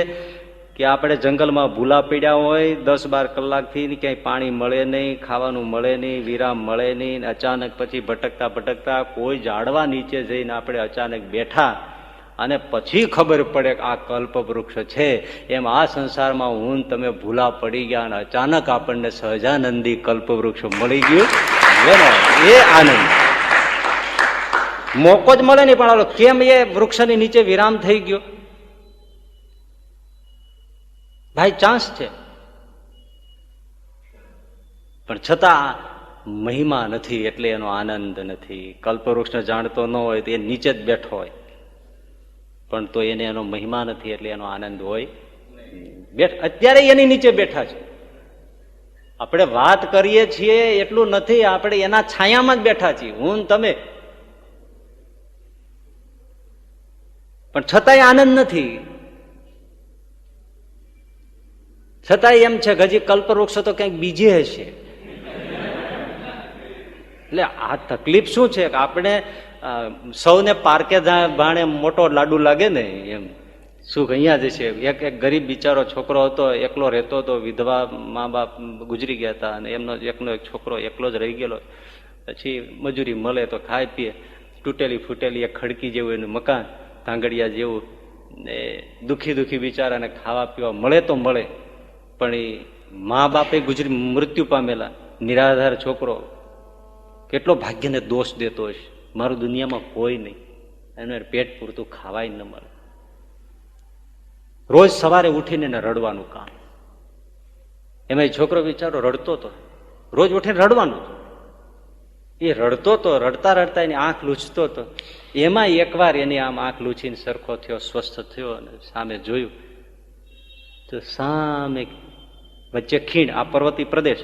S1: કે આપણે જંગલમાં ભૂલા પડ્યા હોય, 10-12 કલાકથી ક્યાંય પાણી મળે નહીં, ખાવાનું મળે નહીં, વિરામ મળે નહીં, અચાનક પછી ભટકતા ભટકતા કોઈ ઝાડવા નીચે જઈને આપણે અચાનક બેઠા અને પછી ખબર પડે કે આ કલ્પવૃક્ષ છે. એમ આ સંસારમાં હું તમે ભૂલા પડી ગયા અને અચાનક આપણને સહજાનંદી કલ્પવૃક્ષ મળી ગયું. એ આનંદ મોકો જ મળે નહીં. પણ કેમ એ વૃક્ષની નીચે વિરામ થઈ ગયો? ભાઈ ચાન્સ છે, પણ છતાં મહિમા નથી એટલે એનો આનંદ નથી. કલ્પવૃક્ષને જાણતો ન હોય તો એ નીચે જ બેઠો હોય, પણ તો એને એનો મહિમા નથી એટલે એનો આનંદ હોય. અત્યારે એની નીચે બેઠા છે, આપણે વાત કરીએ છીએ એટલું નથી, આપણે એના છાયામાં જ બેઠા છીએ, હું તમે, પણ છતાંય આનંદ નથી. છતાંય એમ છે કે હજી કલ્પવૃક્ષ તો ક્યાંક બીજે હશે. એટલે આ તકલીફ શું છે કે આપણે સૌને પારકે ભાણે મોટો લાડુ લાગે ને એમ સુખ અહીંયા જ છે. એક ગરીબ બિચારો છોકરો હતો, એકલો રહેતો હતો, વિધવા મા બાપ ગુજરી ગયા હતા, અને એમનો એકનો એક છોકરો એકલો જ રહી ગયેલો. પછી મજૂરી મળે તો ખાય પીએ, તૂટેલી ફૂટેલી એક ખડકી જેવું એનું મકાન, ધાંગડિયા જેવું, ને દુઃખી દુઃખી બિચારાને ખાવા પીવા મળે તો મળે, પણ એ મા બાપે મૃત્યુ પામેલા, નિરાધાર છોકરો કેટલો ભાગ્યને દોષ દેતો હશે, મારું દુનિયામાં કોઈ નહીં, એનું પેટ પૂરતું ખાવાય ન મળે. રોજ સવારે ઉઠીને એને રડવાનું કામ. એમાં છોકરો બિચારો રડતો હતો, રોજ ઉઠીને રડવાનું. એ રડતો હતો, રડતા રડતા એની આંખ લૂછતો હતો. એમાં એકવાર એની આમ આંખ લૂછીને સરખો થયો, સ્વસ્થ થયો, અને સામે જોયું તો સામે વચ્ચે ખીણ, આ પર્વતીય પ્રદેશ,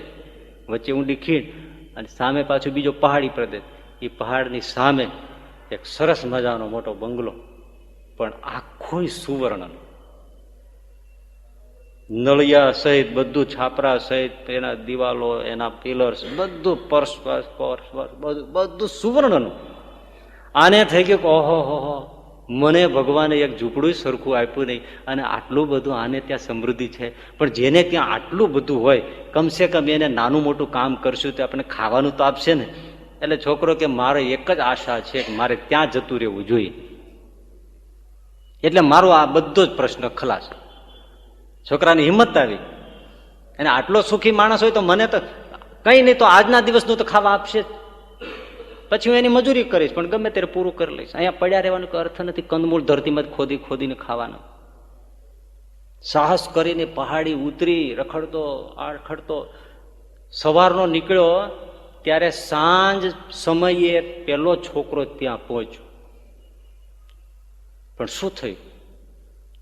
S1: વચ્ચે ઊંડી ખીણ, અને સામે પાછું બીજો પહાડી પ્રદેશ. એ પહાડની સામે એક સરસ મજાનો મોટો બંગલો, પણ આખો સુવર્ણ, નળિયા સહિત બધું, છાપરા સહિત, એના દિવાલો, એના પિલર્સ, બધું પર્સ બધું સુવર્ણનું. આને થઈ ગયું કે ઓહો હો, મને ભગવાને એક ઝૂંપડું સરખું આપ્યું નહીં, અને આટલું બધું આને ત્યાં સમૃદ્ધિ છે. પણ જેને ત્યાં આટલું બધું હોય, કમસે કમ એને નાનું મોટું કામ કરશું તો આપણે ખાવાનું તો આપશે ને. એટલે છોકરો કે મારે એક જ આશા છે કે મારે ત્યાં જતું રહેવું જોઈએ, એટલે મારો આ બધો જ પ્રશ્ન ખલાસ. છોકરાની હિંમત આવી, અને આટલો સુખી માણસ હોય તો મને તો કઈ નહીં, તો આજના દિવસનું તો ખાવા આપશે જ, પછી હું એની મજૂરી કરીશ, પણ ગમે ત્યારે પૂરું કરી લઈશ. અહીંયા પડ્યા રહેવાનો કોઈ અર્થ નથી, કંદમૂળ ધરતીમાં ખોદી ખોદીને ખાવાનો. સાહસ કરીને પહાડી ઉતરી, રખડતો સવારનો નીકળ્યો, ત્યારે સાંજ સમયે પેલો છોકરો ત્યાં પહોંચ્યો. પણ શું થયું,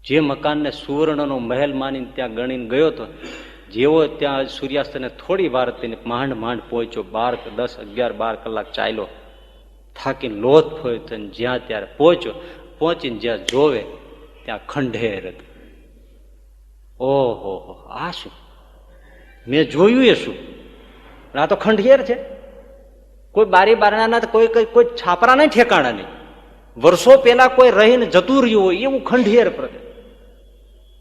S1: જે મકાનને સુવર્ણનો મહેલ માનીને ત્યાં ગણીને ગયો હતો, જેવો ત્યાં સૂર્યાસ્તને થોડી વાર તેને માંડ માંડ પહોંચ્યો, 12, 10, 11, 12 કલાક ચાલ્યો, થાકીને લોથ ફોયો થઈને જ્યાં ત્યારે પહોંચીને જ્યાં જોવે ત્યાં ખંડેર હતું. ઓહો, આ શું મેં જોયું, એ શું? આ તો ખંડેર છે, કોઈ બારી બારણાના કોઈ છાપરા નહીં, ઠેકાણા નહીં, વર્ષો પહેલા કોઈ રહીને જતું રહ્યું હોય એવું ખંડેર પ્રદેશ.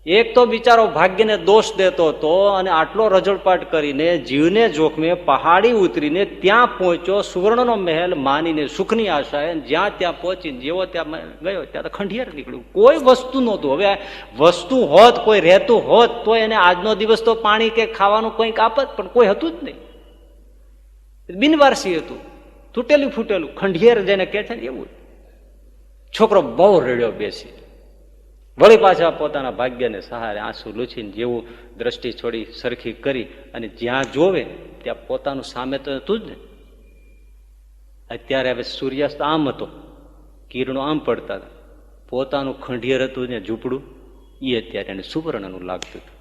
S1: એક તો બિચારો ભાગ્યને દોષ દેતો હતો, અને આટલો રજળપાટ કરીને જીવને જોખમે પહાડી ઉતરીને ત્યાં પહોંચ્યો, સુવર્ણનો મહેલ માનીને સુખની આશાએ, જ્યાં ત્યાં પહોંચીને જેવો ત્યાં ગયો ત્યાં તો ખંડિયાર નીકળ્યું. કોઈ વસ્તુ નહોતું. હવે વસ્તુ હોત, કોઈ રહેતું હોત તો એને આજનો દિવસ તો પાણી કે ખાવાનું કંઈક આપત, પણ કોઈ હતું જ નહીં. બિનવારસી હતું, તૂટેલું ફૂટેલું ખંડિયાર જેને કહે છે ને એવું. છોકરો બહુ રડ્યો બેસી, વળી પાછા પોતાના ભાગ્યને સહારે આંસુ લૂછીને જેવું દ્રષ્ટિ છોડી સરખી કરી, અને જ્યાં જોવે ત્યાં પોતાનું સામે તો હતું જ ને. અત્યારે હવે સૂર્યાસ્ત આમ હતો, કિરણો આમ પડતા હતા, પોતાનું ખંડિયર હતું ને ઝૂંપડું, એ અત્યારે એને સુવર્ણનું લાગતું હતું.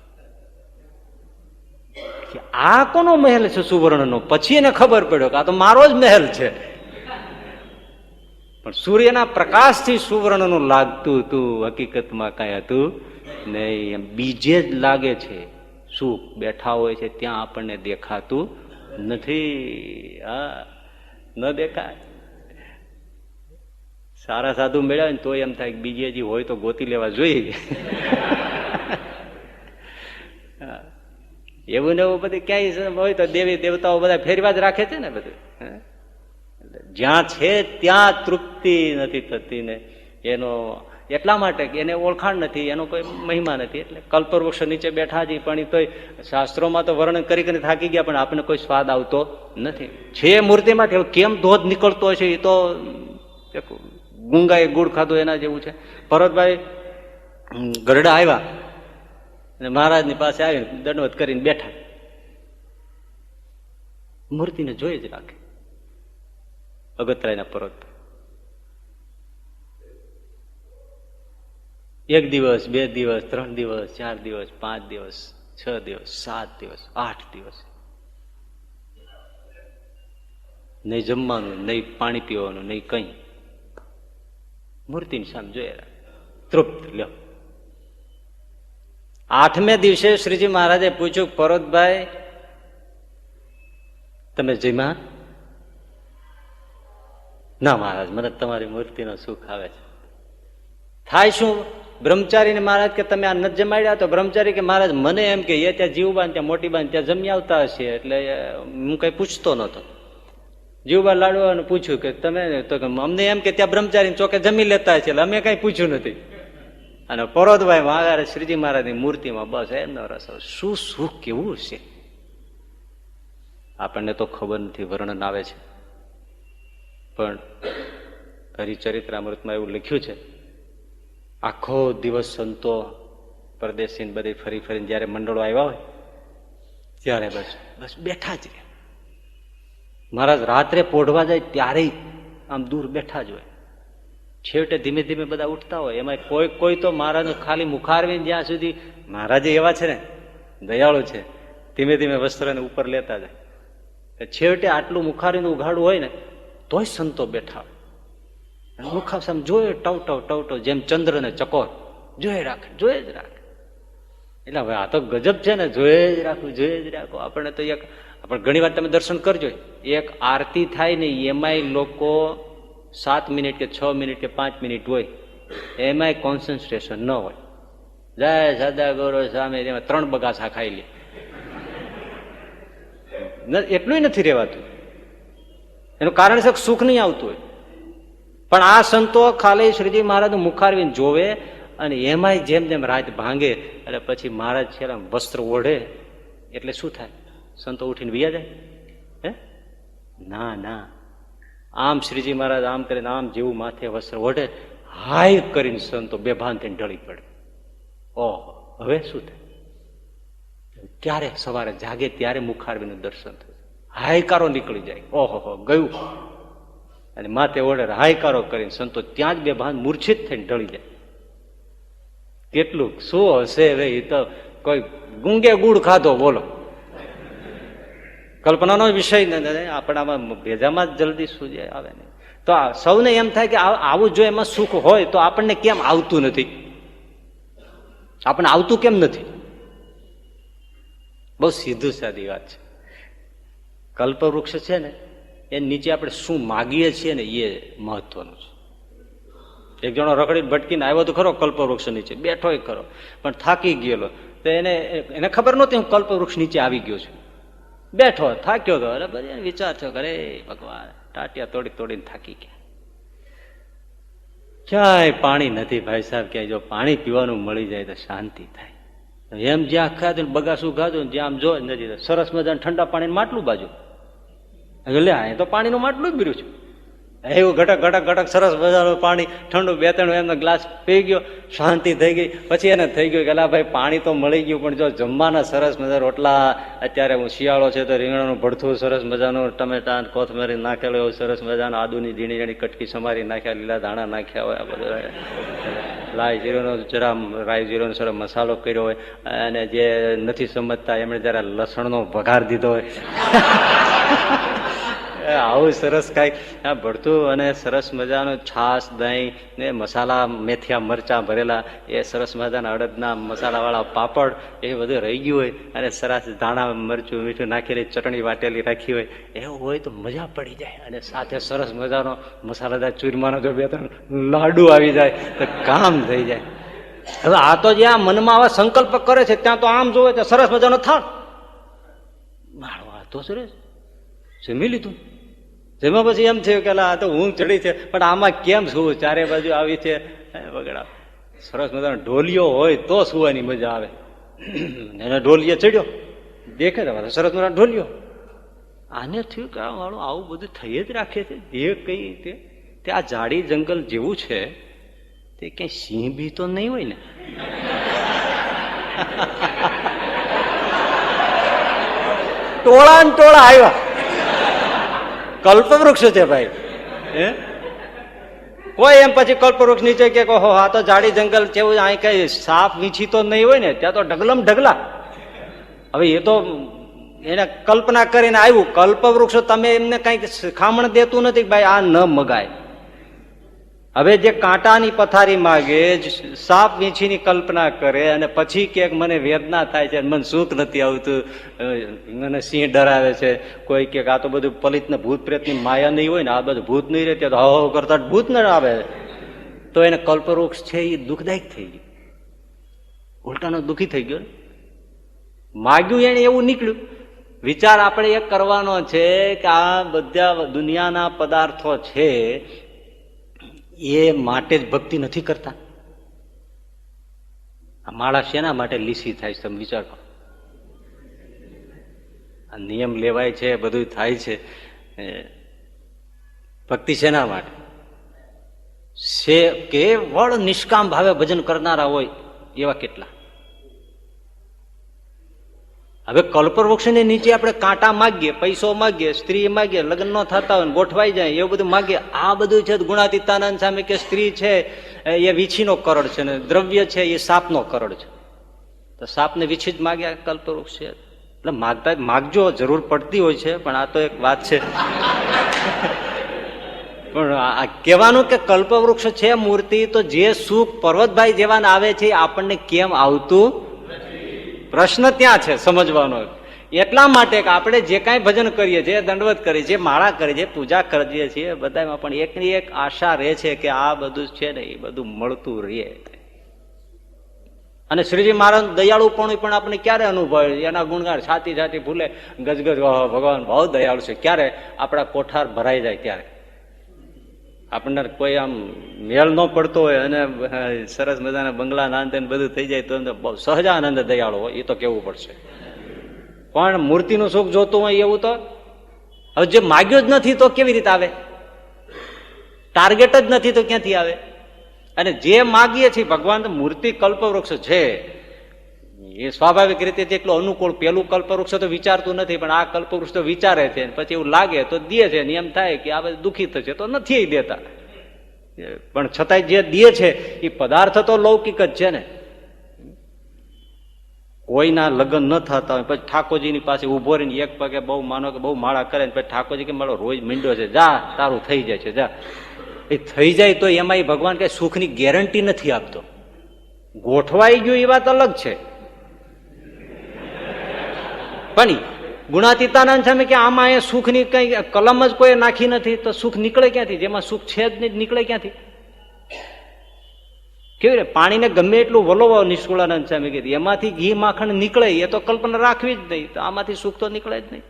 S1: આ કોનો મહેલ છે સુવર્ણનો? પછી એને ખબર પડ્યો કે આ તો મારો જ મહેલ છે. પણ સૂર્યના પ્રકાશથી સુવર્ણનું લાગતું હતું, હકીકતમાં કઈ હતું નહીં. એમ બીજે જ લાગે છે. સુખ બેઠા હોય છે ત્યાં આપણને દેખાતું નથી. હા, ન દેખાય. સારા સાધુ મળ્યા ને તો એમ થાય કે બીજે જે હોય તો ગોતી લેવા જોઈએ. એવું ને એવું બધું ક્યાંય હોય તો દેવી દેવતાઓ બધા ફેરવા જ રાખે છે ને બધું. જ્યાં છે ત્યાં તૃપ્તિ નથી થતી ને એનો એટલા માટે કે એને ઓળખાણ નથી, એનો કોઈ મહિમા નથી. એટલે કલ્પવૃક્ષ નીચે બેઠા છે પણ તોય શાસ્ત્રોમાં તો વર્ણન કરી કરીને થાકી ગયા, પણ આપણને કોઈ સ્વાદ આવતો નથી. છે મૂર્તિમાંથી કેમ ધોધ નીકળતો હશે એ તો ગુંગાએ ગુડ ખાધું એના જેવું છે. ભરતભાઈ ગરડા આવ્યા અને મહારાજની પાસે આવીને દંડવત કરીને બેઠા, મૂર્તિને જોઈ જ રાખે. અગતરાયના પર્વત 1 દિવસ 2 દિવસ 3 દિવસ 4 દિવસ 5 દિવસ 6 દિવસ 7 દિવસ 8 દિવસ નહીં જમવાનું, નહીં પાણી પીવાનું, નહીં કંઈ, મૂર્તિની સામે જોયા તૃપ્ત. લ્યો, 8મે દિવસે શ્રીજી મહારાજે પૂછ્યું, પરોતભાઈ તમે જમ્યા? ના મહારાજ, મને તમારી મૂર્તિનો સુખ આવે છે. થાય શું? બ્રહ્મચારીને મહારાજ કે તમે આ નથી જમાડ્યા? તો બ્રહ્મચારી કે મહારાજ મને એમ કે એ ત્યાં જીવબાન ત્યાં મોટી બાન ત્યાં જમી આવતા હશે એટલે હું કઈ પૂછતો નતો. જીવબા લાડવાને પૂછ્યું કે તમે, તો અમને એમ કે ત્યાં બ્રહ્મચારી ચોકે જમી લેતા છે એટલે અમે કઈ પૂછ્યું નથી. અને પરોતભાઈ મહારાજ શ્રીજી મહારાજની મૂર્તિમાં બસ એમનો રસ. શું સુખ કેવું છે આપણને તો ખબર નથી, વર્ણન આવે છે. પણ હરિચરિત્રામૃતમાં એવું લખ્યું છે, આખો દિવસ સંતો પરદેશી બધી ફરી ફરીને જયારે મંડળો આવ્યા હોય ત્યારે બસ બસ બેઠા જ રહે. મહારાજ રાત્રે પોઢવા જાય ત્યારે આમ દૂર બેઠા જ હોય. છેવટે ધીમે ધીમે બધા ઉઠતા હોય. એમાં કોઈ કોઈ તો મહારાજ ખાલી મુખારવીને જ્યાં સુધી, મહારાજે એવા છે ને, દયાળુ છે, ધીમે ધીમે વસ્ત્રને ઉપર લેતા જાય. છેવટે આટલું મુખારીનું ઉઘાડું હોય ને તોય સંતો બેઠા હોય. મુખા સામે જોયે ટવ ટવ ટવ ટવ, જેમ ચંદ્ર ને ચકોર જોયે રાખે, જોયે જ રાખે. એટલે હવે આ તો ગજબ છે ને, જોયે જ રાખવું, જોયે જ રાખવું. આપણને તો એક, આપણે ઘણી વાર તમે દર્શન કરજો, એક આરતી થાય ને એમાંય લોકો 7 મિનિટ કે 6 મિનિટ કે 5 મિનિટ હોય, એમાંય કોન્સન્ટ્રેશન ન હોય. જય સદા ગૌરવ સામે એમાં 3 બગાસા ખાઈ લે, એટલું નથી રહેવાતું. એનું કારણ છે સુખ નહીં આવતું હોય. પણ આ સંતો ખાલી શ્રીજી મહારાજ મુખારવીને જોવે અને એમાંય જેમ જેમ રાત ભાંગે એટલે પછી મહારાજ છેલ્લા વસ્ત્ર ઓઢે એટલે શું થાય? સંતો ઉઠીને વિયા જાય? હે ના ના, આમ શ્રીજી મહારાજ આમ કરીને આમ જેવું માથે વસ્ત્ર ઓઢે, હાય કરીને સંતો બેભાન થઈને ઢળી પડે. ઓહો, હવે શું થાય? ત્યારે સવારે જાગે ત્યારે મુખારવીનું દર્શન થયું, હાયકારો નીકળી જાય. ઓહો ગયું. અને માથે ઓઢે હાયકારો કરીને સંતો ત્યાં જ બેભાન મૂર્છિત થઈને ઢળી જાય. કેટલું શું હશે હવે? એ તો કોઈ ગુંગે ગુડ ખાધો, બોલો. કલ્પનાનો વિષય આપણામાં ભેજામાં જ જલ્દી સૂજે આવે નહીં. તો સૌને એમ થાય કે આવું જો એમાં સુખ હોય તો આપણને કેમ આવતું નથી? આપણને આવતું કેમ નથી? બહુ સીધું સાદી વાત છે. કલ્પવૃક્ષ છે ને એ નીચે આપણે શું માગીએ છીએ ને એ મહત્વનું છે. એક જણો રખડીને ભટકીને આવ્યો તો ખરો કલ્પવૃક્ષ નીચે, બેઠો ખરો, પણ થાકી ગયેલો. તો એને ખબર નહોતી હું કલ્પવૃક્ષ નીચે આવી ગયો છું. બેઠો થાક્યો હતો, એટલે પછી વિચાર થયો, અરે ભગવાન, ટાટિયા તોડી તોડીને થાકી ગયા. ક્યાંય પાણી નથી ભાઈ સાહેબ, ક્યાંય જો પાણી પીવાનું મળી જાય તો શાંતિ થાય. એમ જ્યાં ખાધું બગાસું ખાધું જ્યાં આમ જો નથી, સરસ મજાનું ઠંડા પાણી માટલું બાજુ, લે આ તો પાણીનું માટલું જ પીર્યું છું. એવું ઘટક ઘટક ઘટક સરસ મજાનું પાણી ઠંડુ, 2-3 એમનો ગ્લાસ પી ગયો, શાંતિ થઈ ગઈ. પછી એને થઈ ગયું કે અલા ભાઈ પાણી તો મળી ગયું, પણ જો જમવાના સરસ મજા રોટલા, અત્યારે હું શિયાળો છે તો રીંગણાનું ભરથું સરસ મજાનું, ટમેટા કોથમરી નાખેલો એવું સરસ મજાનું, આદુની ઝીણી ઝીણી કટકી સમારી નાખ્યા, લીલા ધાણા નાખ્યા હોય, આ બધું લાઈ જીરોનો જરા રાઈ જીરોનો સરસ મસાલો કર્યો હોય, અને જે નથી સમજતા એમણે જરા લસણનો વઘાર દીધો હોય. આવું સરસ કાંઈક ભરતું અને સરસ મજાનું છાશ, દહીં ને મસાલા, મેથિયા મરચાં ભરેલા, એ સરસ મજાના અડદના મસાલાવાળા પાપડ, એ બધું રહી ગયું હોય, અને સરસ ધાણા મરચું મીઠું નાખેલી ચટણી વાટેલી રાખી હોય, એવું હોય તો મજા પડી જાય. અને સાથે સરસ મજાનો મસાલાદાર ચૂરમાનો જો 2-3 લાડુ આવી જાય તો કામ થઈ જાય. હવે આ તો જ્યાં મનમાં આવા સંકલ્પ કરે છે ત્યાં તો આમ જોવે તો સરસ મજાનો થાળ આ તો સરસ જમી લીધું. જેમાં પછી એમ થયું કે આ તો ઊંઘ ચડી છે, પણ આમાં કેમ શું? ચારે બાજુ આવી છે વગડા, સરસ મજાનો ઢોલિયો હોય તો સુવાની મજા આવે. એને ઢોલિયો ચડ્યો, દેખે તો સરસ મજાનો ઢોલિયો. આને થયું કે વાળું આવું બધું થઈ જ રાખે છે. એ કઈ તે આ ઝાડી જંગલ જેવું છે, તે ક્યાંય સિંહ બી તો નહીં હોય ને? ટોળા ને ટોળા આવ્યા. કલ્પવૃક્ષ છે ભાઈ, કોઈ એમ પછી કલ્પવૃક્ષ નીચે કે ઓહો આ તો જાડી જંગલ જેવું, અહીં કઈ સાપ વીછી તો નહીં હોય ને, ત્યાં તો ઢગલમ ઢગલા. હવે એ તો એને કલ્પના કરીને આવ્યું. કલ્પવૃક્ષ તમે એમને કઈક શિખામણ દેતું નથી કે ભાઈ આ ન મગાય. હવે જે કાંટાની પથારી માગે, સાપ વીંછીની કલ્પના કરે અને પછી કે મને વેદના થાય છે, મને સુખ નથી આવતું, મને સિંહ ડરાવે છે, કોઈ કે આ તો બધું પલિત ને ભૂત પ્રેતની માયા નહીં હોય ને, આ બધું ભૂત નહીં રહે તો હો કરતા ભૂત ન આવે, તો એને કલ્પવૃક્ષ છે એ દુઃખદાયક થઈ ગયું, ઉલટાનો દુઃખી થઈ ગયો. માગ્યું એને એવું નીકળ્યું. વિચાર આપણે એક કરવાનો છે કે આ બધા દુનિયાના પદાર્થો છે એ માટે જ ભક્તિ નથી કરતા. આ માળા શેના માટે લીસી થાય છે તમે વિચાર કરો. આ નિયમ લેવાય છે, બધું થાય છે, ભક્તિ શેના માટે છે? કેવળ નિષ્કામ ભાવે ભજન કરનારા હોય એવા કેટલા. હવે કલ્પવૃક્ષની નીચે આપણે કાંટા માગીએ, પૈસો માગીએ, સ્ત્રી માગીએ, લગ્ન ન થતા હોય ગોઠવાઈ જાય એવું બધું માગીએ. આ બધું છે ગુણાતીતાનંદ સામે કે સ્ત્રી છે એ વીછીનો કરોડ છે ને દ્રવ્ય છે એ સાપનો કરોડ છે, તો સાપને વીછી જ માગ્યા કલ્પવૃક્ષ છે. એટલે માગતા માગજો, જરૂર પડતી હોય છે, પણ આ તો એક વાત છે. પણ આ કહેવાનું કે કલ્પવૃક્ષ છે મૂર્તિ, તો જે સુખ પર્વતભાઈ જેવાને આવે છે આપણને કેમ આવતું? પ્રશ્ન ત્યાં છે સમજવાનો. એટલા માટે કે આપણે જે કાંઈ ભજન કરીએ છીએ, દંડવત કરીએ છીએ, માળા કરીએ છીએ, પૂજા કરીએ છીએ, બધામાં પણ એકની એક આશા રહે છે કે આ બધું છે ને એ બધું મળતું રહે. અને શ્રીજી મહારાજ દયાળુપણું પણ આપણે ક્યારે અનુભવે? એના ગુણગાન છાતી છાતી ભૂલે, ગજગજ ભગવાન બહુ દયાળુ છે. ક્યારે? આપણા કોઠાર ભરાઈ જાય ત્યારે. આપણને કોઈ આમ મેળ ન પડતો હોય અને સરસ મજાના બંગલા નાંદ બધું થઈ જાય તો બહુ સહજાનંદ દયાળુ હોય, એ તો કેવું પડશે. પણ મૂર્તિનું સુખ જોતું હોય એવું તો હવે જે માગ્યો જ નથી તો કેવી રીતે આવે? ટાર્ગેટ જ નથી તો ક્યાંથી આવે? અને જે માગીએ છીએ ભગવાન તો મૂર્તિ કલ્પવૃક્ષ છે એ સ્વાભાવિક રીતે જેટલું અનુકૂળ, પેલું કલ્પવૃક્ષ તો વિચારતું નથી પણ આ કલ્પવૃક્ષ તો વિચારે છે, પછી એવું લાગે તો દે છે, એમ થાય કે આ બધું દુઃખી થશે તો નથી દેતા, પણ છતાંય જે દે છે એ પદાર્થ તો લૌકિક જ છે ને. કોઈના લગ્ન ન થતા હોય પછી ઠાકોરજીની પાસે ઉભો રહીને એક પગે બહુ માનો કે બહુ માળા કરે પછી ઠાકોરજી કે મારો રોજ મીંડો છે, જા તારું થઈ જાય છે, જા. એ થઈ જાય તો એમાં ભગવાન કઈ સુખની ગેરંટી નથી આપતો. ગોઠવાઈ ગયું એ વાત અલગ છે, પણ ગુણાતીતાનંદ સામે કે આમાં એ સુખની કઈ કલમ જ કોઈ નાખી નથી તો સુખ નીકળે ક્યાંથી? જેમાં સુખ છે જ નહીં, નીકળે ક્યાંથી? કેવી રીતે પાણીને ગમે એટલું વલોવો, નિષ્કુળાનંદ સામે કીધું એમાંથી ઘી માખણ નીકળે એ તો કલ્પના રાખવી જ નહીં, તો આમાંથી સુખ તો નીકળે જ નહીં.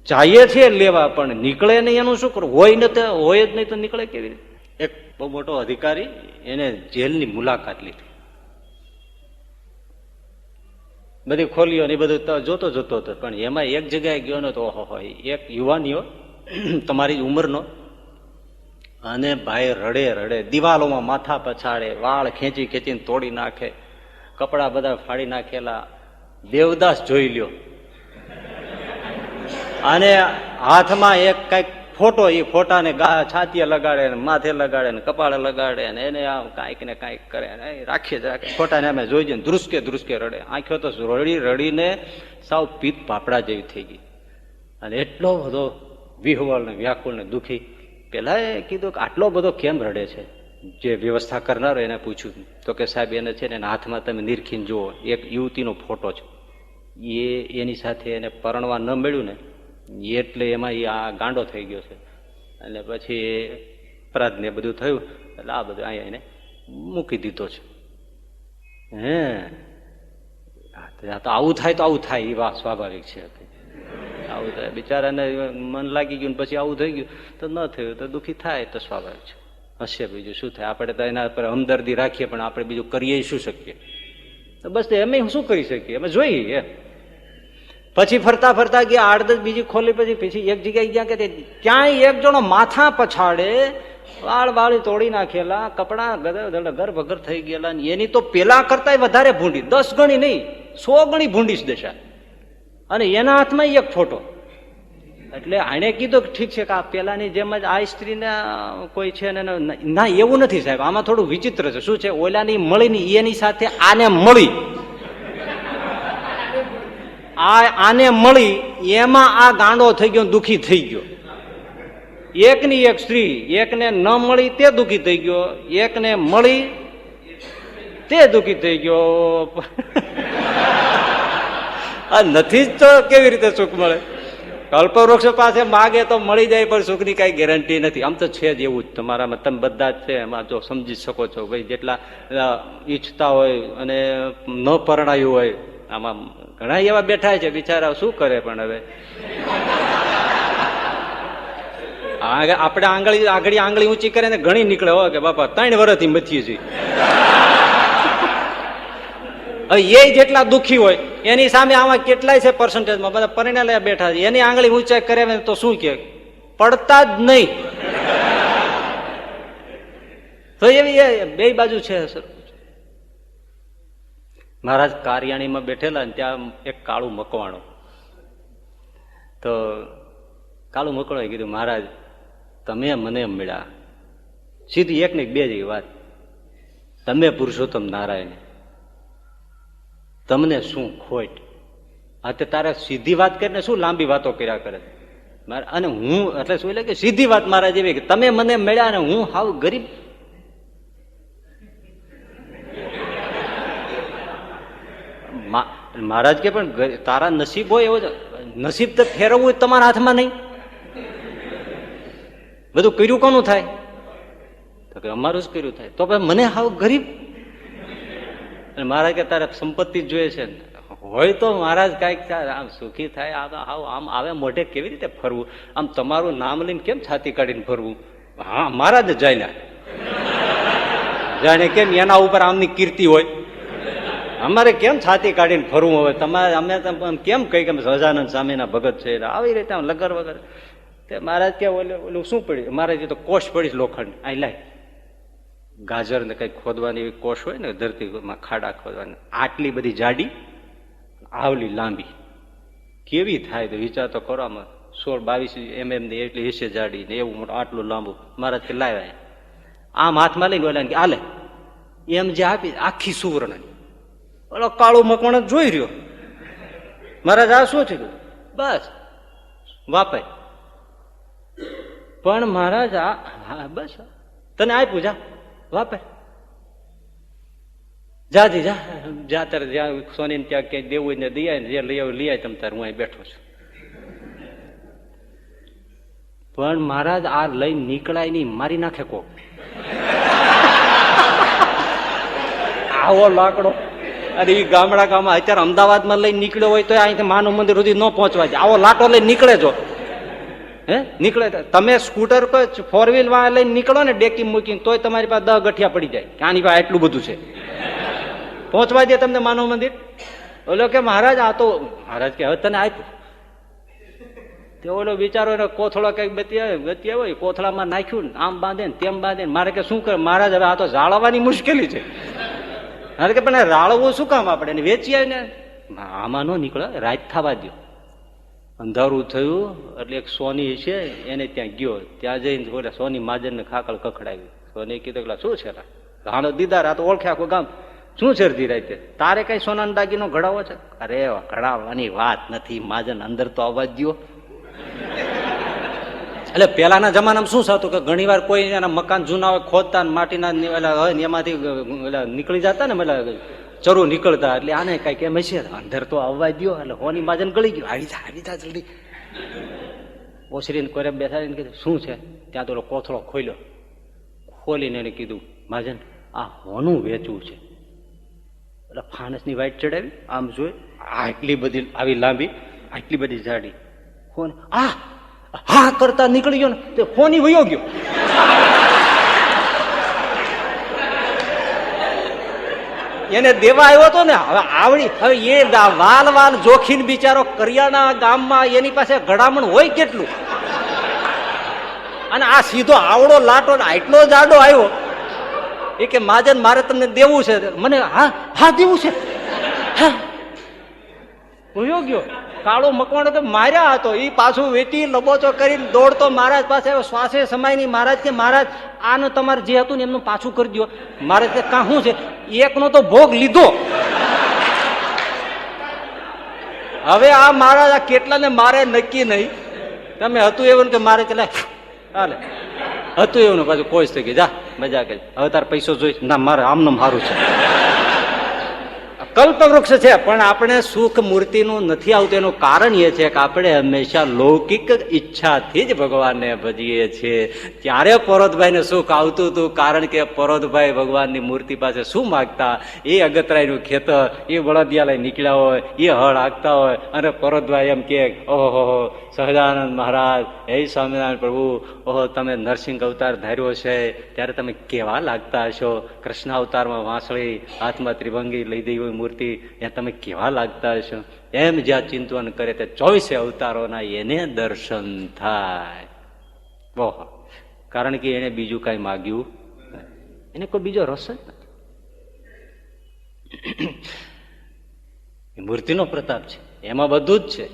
S1: ચાહીએ છીએ લેવા પણ નીકળે નહીં, એનું શું કરવું? હોય ને તો હોય જ નહીં તો નીકળે કેવી રીતે? એક બહુ મોટો અધિકારી એને જેલની મુલાકાત લીધી, બધી ખોલીઓ ને બધું જોતો જોતો હતો, પણ એમાં એક જગ્યાએ ગયો ને તો ઓહો એક યુવાનીઓ તમારી જ ઉંમરનો, અને ભાઈ રડે રડે, દિવાલોમાં માથા પછાડે, વાળ ખેંચી ખેંચીને તોડી નાખે, કપડા બધા ફાડી નાખેલા, દેવદાસ જોઈ લ્યો. અને હાથમાં એક કઈક ફોટો, એ ફોટાને છાતીએ લગાડે ને માથે લગાડે ને કપાળે લગાડે ને એને આમ કાંઈક ને કાંઈક કરે ને રાખીએ જ રાખે. ફોટાને અમે જોઈ જઈને ધ્રુસકે ધ્રુસકે રડે, આંખો તો રડી રડીને સાવ પીત પાપડા જેવી થઈ ગઈ. અને એટલો બધો વિહવળ ને વ્યાકુળ ને દુઃખી. પેલા એ કીધું કે આટલો બધો કેમ રડે છે? જે વ્યવસ્થા કરનારો એને પૂછ્યું તો કે સાહેબ એને છે ને એના હાથમાં તમે નિરખીને જુઓ, એક યુવતીનો ફોટો છે, એની સાથે એને પરણવા ન મળ્યું ને એટલે એમાં એ આ ગાંડો થઈ ગયો છે. અને પછી અપરાધ ને બધું થયું એટલે આ બધું અહીંયા એને મૂકી દીધો છે. હે તો આવું થાય તો આવું થાય, એ વાત સ્વાભાવિક છે. આવું થાય બિચારાને મન લાગી ગયું પછી આવું થઈ ગયું તો ન થયું તો દુઃખી થાય તો સ્વાભાવિક છે. હશે બીજું શું થાય? આપણે તો એના પર હમદર્દી રાખીએ પણ આપણે બીજું કરીએ શું શકીએ? તો બસ એમ શું કરી શકીએ? અમે જોઈએ એમ. પછી ફરતા ફરતા ગયા, 8-10 બીજી ખોલી, પછી એક જગ્યાએ ગયા કે ક્યાંય એક જણો માથા પછાડે, વાળ વાળી તોડી નાખેલા, કપડા ગર્ભ વગર થઈ ગયેલા, એની તો પેલા કરતા વધારે ભૂંડી, 10 ગણી નહીં 100 ગણી ભૂંડીશ દશા. અને એના હાથમાં એક ફોટો. એટલે આને કીધું કે ઠીક છે કે આ પેલાની જેમ જ આ સ્ત્રીને કોઈ છે ને ના, એવું નથી સાહેબ, આમાં થોડું વિચિત્ર છે. શું છે, ઓલાની મળી ને એની સાથે આને મળી, આને મળી એમાં આ ગાંડો થઈ ગયો, દુખી થઈ ગયો. એકની એક સ્ત્રી, એકને ન મળી તે દુખી થઈ ગયો, એકને મળી તે દુખી થઈ ગયો. આ નથી જ તો કેવી રીતે સુખ મળે? કલ્પવૃક્ષ પાસે માગે તો મળી જાય, પણ સુખની કઈ ગેરંટી નથી. આમ તો છે જ એવું જ, તમારામાં તમે બધા જ છે એમાં, જો સમજી શકો છો ભાઈ. જેટલા ઈચ્છતા હોય અને ન પરણાયું હોય, આમાં ઘણા એવા બેઠા છે બિચારા, શું કરે પણ હવે. આપણે આંગળી ઊંચી કરે ને ઘણી નીકળે હોય કે બાપા 3 વર્ષથી મથીએ છીએ. હવે એ જેટલા દુઃખી હોય એની સામે આમાં કેટલાય છે પર્સન્ટેજમાં બધા પરિણામ બેઠા છે, એની આંગળી ઊંચાઈ કરે તો શું કે પડતા જ નહીં. તો એવી બે બાજુ છે. મહારાજ કારિયાણીમાં બેઠેલા ને ત્યાં એક કાળું મકવાણું. તો કાળું મકવાણે કીધું, મહારાજ તમે મને મળ્યા, સીધી એક ને બે જેવી વાત, તમે પુરુષોત્તમ નારાયણ, તમને શું ખોટ? હા તે તારે સીધી વાત કરીને શું લાંબી વાતો કર્યા કરે? અને હું એટલે શું, એટલે કે સીધી વાત મારા જેવી કે તમે મને મળ્યા ને હું હાવ ગરીબ. મહારાજ કે પણ તારા નસીબ હોય એવો, નસીબ તો ફેરવવું તમારા હાથમાં નહીં. બધું કર્યું કોનું થાય? તો કે અમારું જ કર્યું થાય. તો ભાઈ મને હાવ ગરીબ. અને મહારાજ કે તારે સંપત્તિ જ જોઈએ છે ને? હોય તો મહારાજ કઈક આમ સુખી થાય. આમ આવે મોઢે કેવી રીતે ફરવું? આમ તમારું નામ લઈને કેમ છાતી કાઢીને ફરવું? હા મહારાજ જ જાય જાણે કેમ એના ઉપર આમની કીર્તિ હોય. અમારે કેમ છાતી કાઢીને ફરવું હોય? તમારે અમે કેમ કઈ કે સહજાનંદ સ્વામીના ભગત છે આવી રીતે લગર વગર. તે મહારાજ કે ઓલું શું પડ્યું? મહારાજ તો કોષ પડી લોખંડ આ લાય. ગાજર ને કઈ ખોદવાની એવી કોષ હોય ને ધરતીમાં, ખાડા ખોદવાની, આટલી બધી જાડી આવલી લાંબી કેવી થાય? તો વિચાર તો કરો, આમાં 16-22 mm ની એટલી હિસ્સે જાડી ને એવું મોટું આટલું લાંબુ. મહારાજ કે લાવ્યા, આમ હાથમાં લઈને ઓલા કે આલે એમ જે આપી આખી સુવર્ણ. ઓલો કાળું મકવાણ જોઈ રહ્યો. મહારાજ આ શું થયું? બસ વાપાય. પણ મહારાજ આ બસ તને આપ્યું, જા વાપર, જાજી જા જા તારે જ્યાં સોની ત્યાં ક્યાંય દેવું ને દઈ ને જે લઈ આવ લઈ આય, તમ તારે હું અહીં બેઠો છું. પણ મહારાજ આ લઈ નીકળાય નહીં, મારી નાખે કોક. આવો લાકડો. અને એ ગામમાં અત્યારે અમદાવાદમાં લઈને નીકળ્યો હોય તો અહીંથી માનવ મંદિર સુધી ન પહોંચવા જાય. આવો લાટો લઈને નીકળે જો, હે નીકળે. તમે સ્કૂટર 4 વ્હીલ લઈને નીકળો ને ડેકી મૂકીને, તોય તમારી પાસે 10 ગઠિયા પડી જાય કે આની પાસે આટલું બધું છે. પહોંચવા દે તમને માનવ મંદિર? ઓલો કે મહારાજ આ તો, મહારાજ કે હવે તને આપ્યું. તે ઓલો બિચારો એને કોથળો કઈક ગતિયા હોય કોથળામાં નાખ્યું ને આમ બાંધે ને તેમ બાંધે ને. મારે કે શું કરે મહારાજ? હવે આ તો જાળવવાની મુશ્કેલી છે. મારે કે પણ રાળવું શું કામ આપણે વેચી આવીને? આમાં ન નીકળે, રાત થવા દો. અંધારું થયું એટલે એક સોની છે એને ત્યાં ગયો. ત્યાં જઈને સોની માજર ને ખાકળ કખડાવી. સોની કીધું કે શું છે? રાણો દીદાર, આ તો ઓળખે આખું ગામ. શું છે અડધી રાતે? તારે કઈ સોનાનો દાગીનો ઘડાવો છે? અરે ઘડાવવાની વાત નથી, માજન અંદર તો આવવા જ દો. એટલે પેલાના જમાનામાં શું થતું કે ઘણી વાર કોઈ એના મકાન જૂના હોય ખોદતા માટીના હોય ને એમાંથી નીકળી જતા ને ચરુ નીકળતા. એટલે આને કઈ કેમ હશે, અંદર તો આવવા દો. એટલે હોની માજન ગળી ગયો, આવી જા જલ્દી. ઓસરીને કોરે બેસાડીને કીધું શું છે? ત્યાં તો કોથળો ખોલ્યો. ખોલીને એને કીધું મહાજન આ હોનું વેચવું છે. એટલે ફાનસની વાઈટ ચડાવી, આમ જોઈ આટલી બધી આવી લાંબી, આટલી બધી જાડી. ફોન હા કરતા નીકળી ગયો ને તે ફોની વયો ગયો. એને દેવા આવ્યો હતો ને. હવે આવડી હવે એ વાલ જોખીને બિચારો કરિયાણા ગામમાં એની પાસે ઘડામણ હોય કેટલું. અને આ સીધો આવડો લાટો આટલો જાડો આવ્યો. એ કે મહાજન મારે તમને દેવું છે. મને હા દેવું છે. ભૂયો ગયો. કાળો મકવાણો તો માર્યા હતો, એ પાછું વેટી લબોચો કરીને દોડતો મહારાજ પાસે આવ્યો. શ્વાસે સમાય નહીં. મહારાજ કે મહારાજ આનું તમારે જે હતું ને એમનું પાછું કરી દો. મહારાજ કે કાં શું છે? એકનો તો ભોગ લીધો, હવે આ મહારાજ આ કેટલાને મારે નક્કી નહીં. તમે હતું એવું કે મારે કે હાલે હતું એવું ને પાછું કોઈ થઈ ગઈ જા મજા કરી, હવે તાર પૈસો જોઈ ના મારે આમનું સારું છે. કલ્પવૃક્ષ છે પણ આપણે સુખ મૂર્તિનું નથી આવતું. એનું કારણ એ છે કે આપણે હંમેશા લૌકિક ઈચ્છાથી જ ભગવાનને ભજીએ છીએ. ત્યારે પરોતભાઈને સુખ આવતું હતું, કારણ કે પરોતભાઈ ભગવાનની મૂર્તિ પાસે શું માગતા? એ અગતરાયનું ખેતર, એ બળદિયા લઈ નીકળ્યા હોય, એ હળ હાંકતા હોય અને પરોતભાઈ એમ કે ઓહો સહજાનંદ મહારાજ, હે સ્વામિનારાયણ પ્રભુ, ઓહો તમે નરસિંહ અવતાર ધાર્યો છે ત્યારે તમે કેવા લાગતા હશો? કૃષ્ણ અવતારમાં વાંસળી, હાથમાં ત્રિભંગી લઈ દઈ હોય મૂર્તિ, એ તમે કેવા લાગતા હશો? એમ જ્યાં ચિંતન કરે તે 24 અવતારોના એને દર્શન થાય. ઓહો, કારણ કે એને બીજું કઈ માગ્યું, એને કોઈ બીજો રસ જ નથી. મૂર્તિનો પ્રતાપ છે, એમાં બધું જ છે.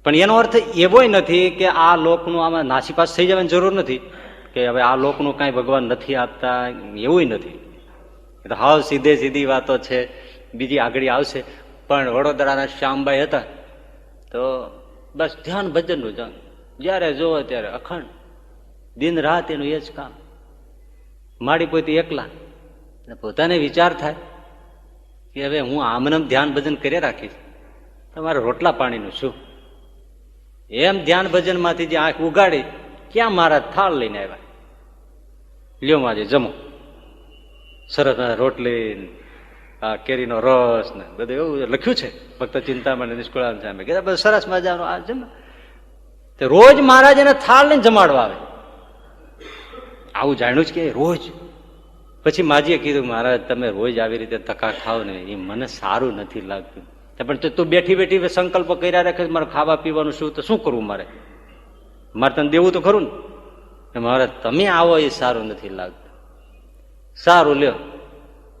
S1: પણ એનો અર્થ એવો નથી કે આ લોકનું આમાં નાસીપાસ થઈ જવાની જરૂર નથી, કે હવે આ લોકનું કાંઈ ભગવાન નથી આપતા, એવું નથી. એ તો હાવ સીધે સીધી વાતો છે, બીજી આગળ આવશે. પણ વડોદરાના શ્યામભાઈ હતા તો બસ ધ્યાન ભજનનું જાણ, જયારે જોવો ત્યારે અખંડ દિન રાત એનું એ જ કામ. માડી પોતે એકલા, પોતાને વિચાર થાય કે હવે હું આમનમ ધ્યાન ભજન કરી રાખીશ, તમારે રોટલા પાણીનું શું? એમ ધ્યાન ભજન માંથી જે આંખ ઉગાડી, ક્યાં મારા થાળ લઈને આવ્યા, લ્યો માજી જમો, સરસ રોટલી, આ કેરીનો રસ ને બધું એવું લખ્યું છે ભક્ત ચિંતામણી નિષ્કુળાનંદ સામે, કે બધું સરસ મજાનું આ જમ. રોજ મહારાજ એને થાળ લઈને જમાડવા આવે. આવું જાણ્યું છે કે રોજ. પછી માજીએ કીધું મહારાજ તમે રોજ આવી રીતે ધક્કા ખાવ ને એ મને સારું નથી લાગતું. પણ તું બેઠી બેઠી સંકલ્પ કર્યા રાખે મારે ખાવા પીવાનું શું, તો શું કરવું મારે તને દેવું તો ખરું ને. મહારાજ તમે આવો એ સારું નથી લાગતું. સારું લ્યો.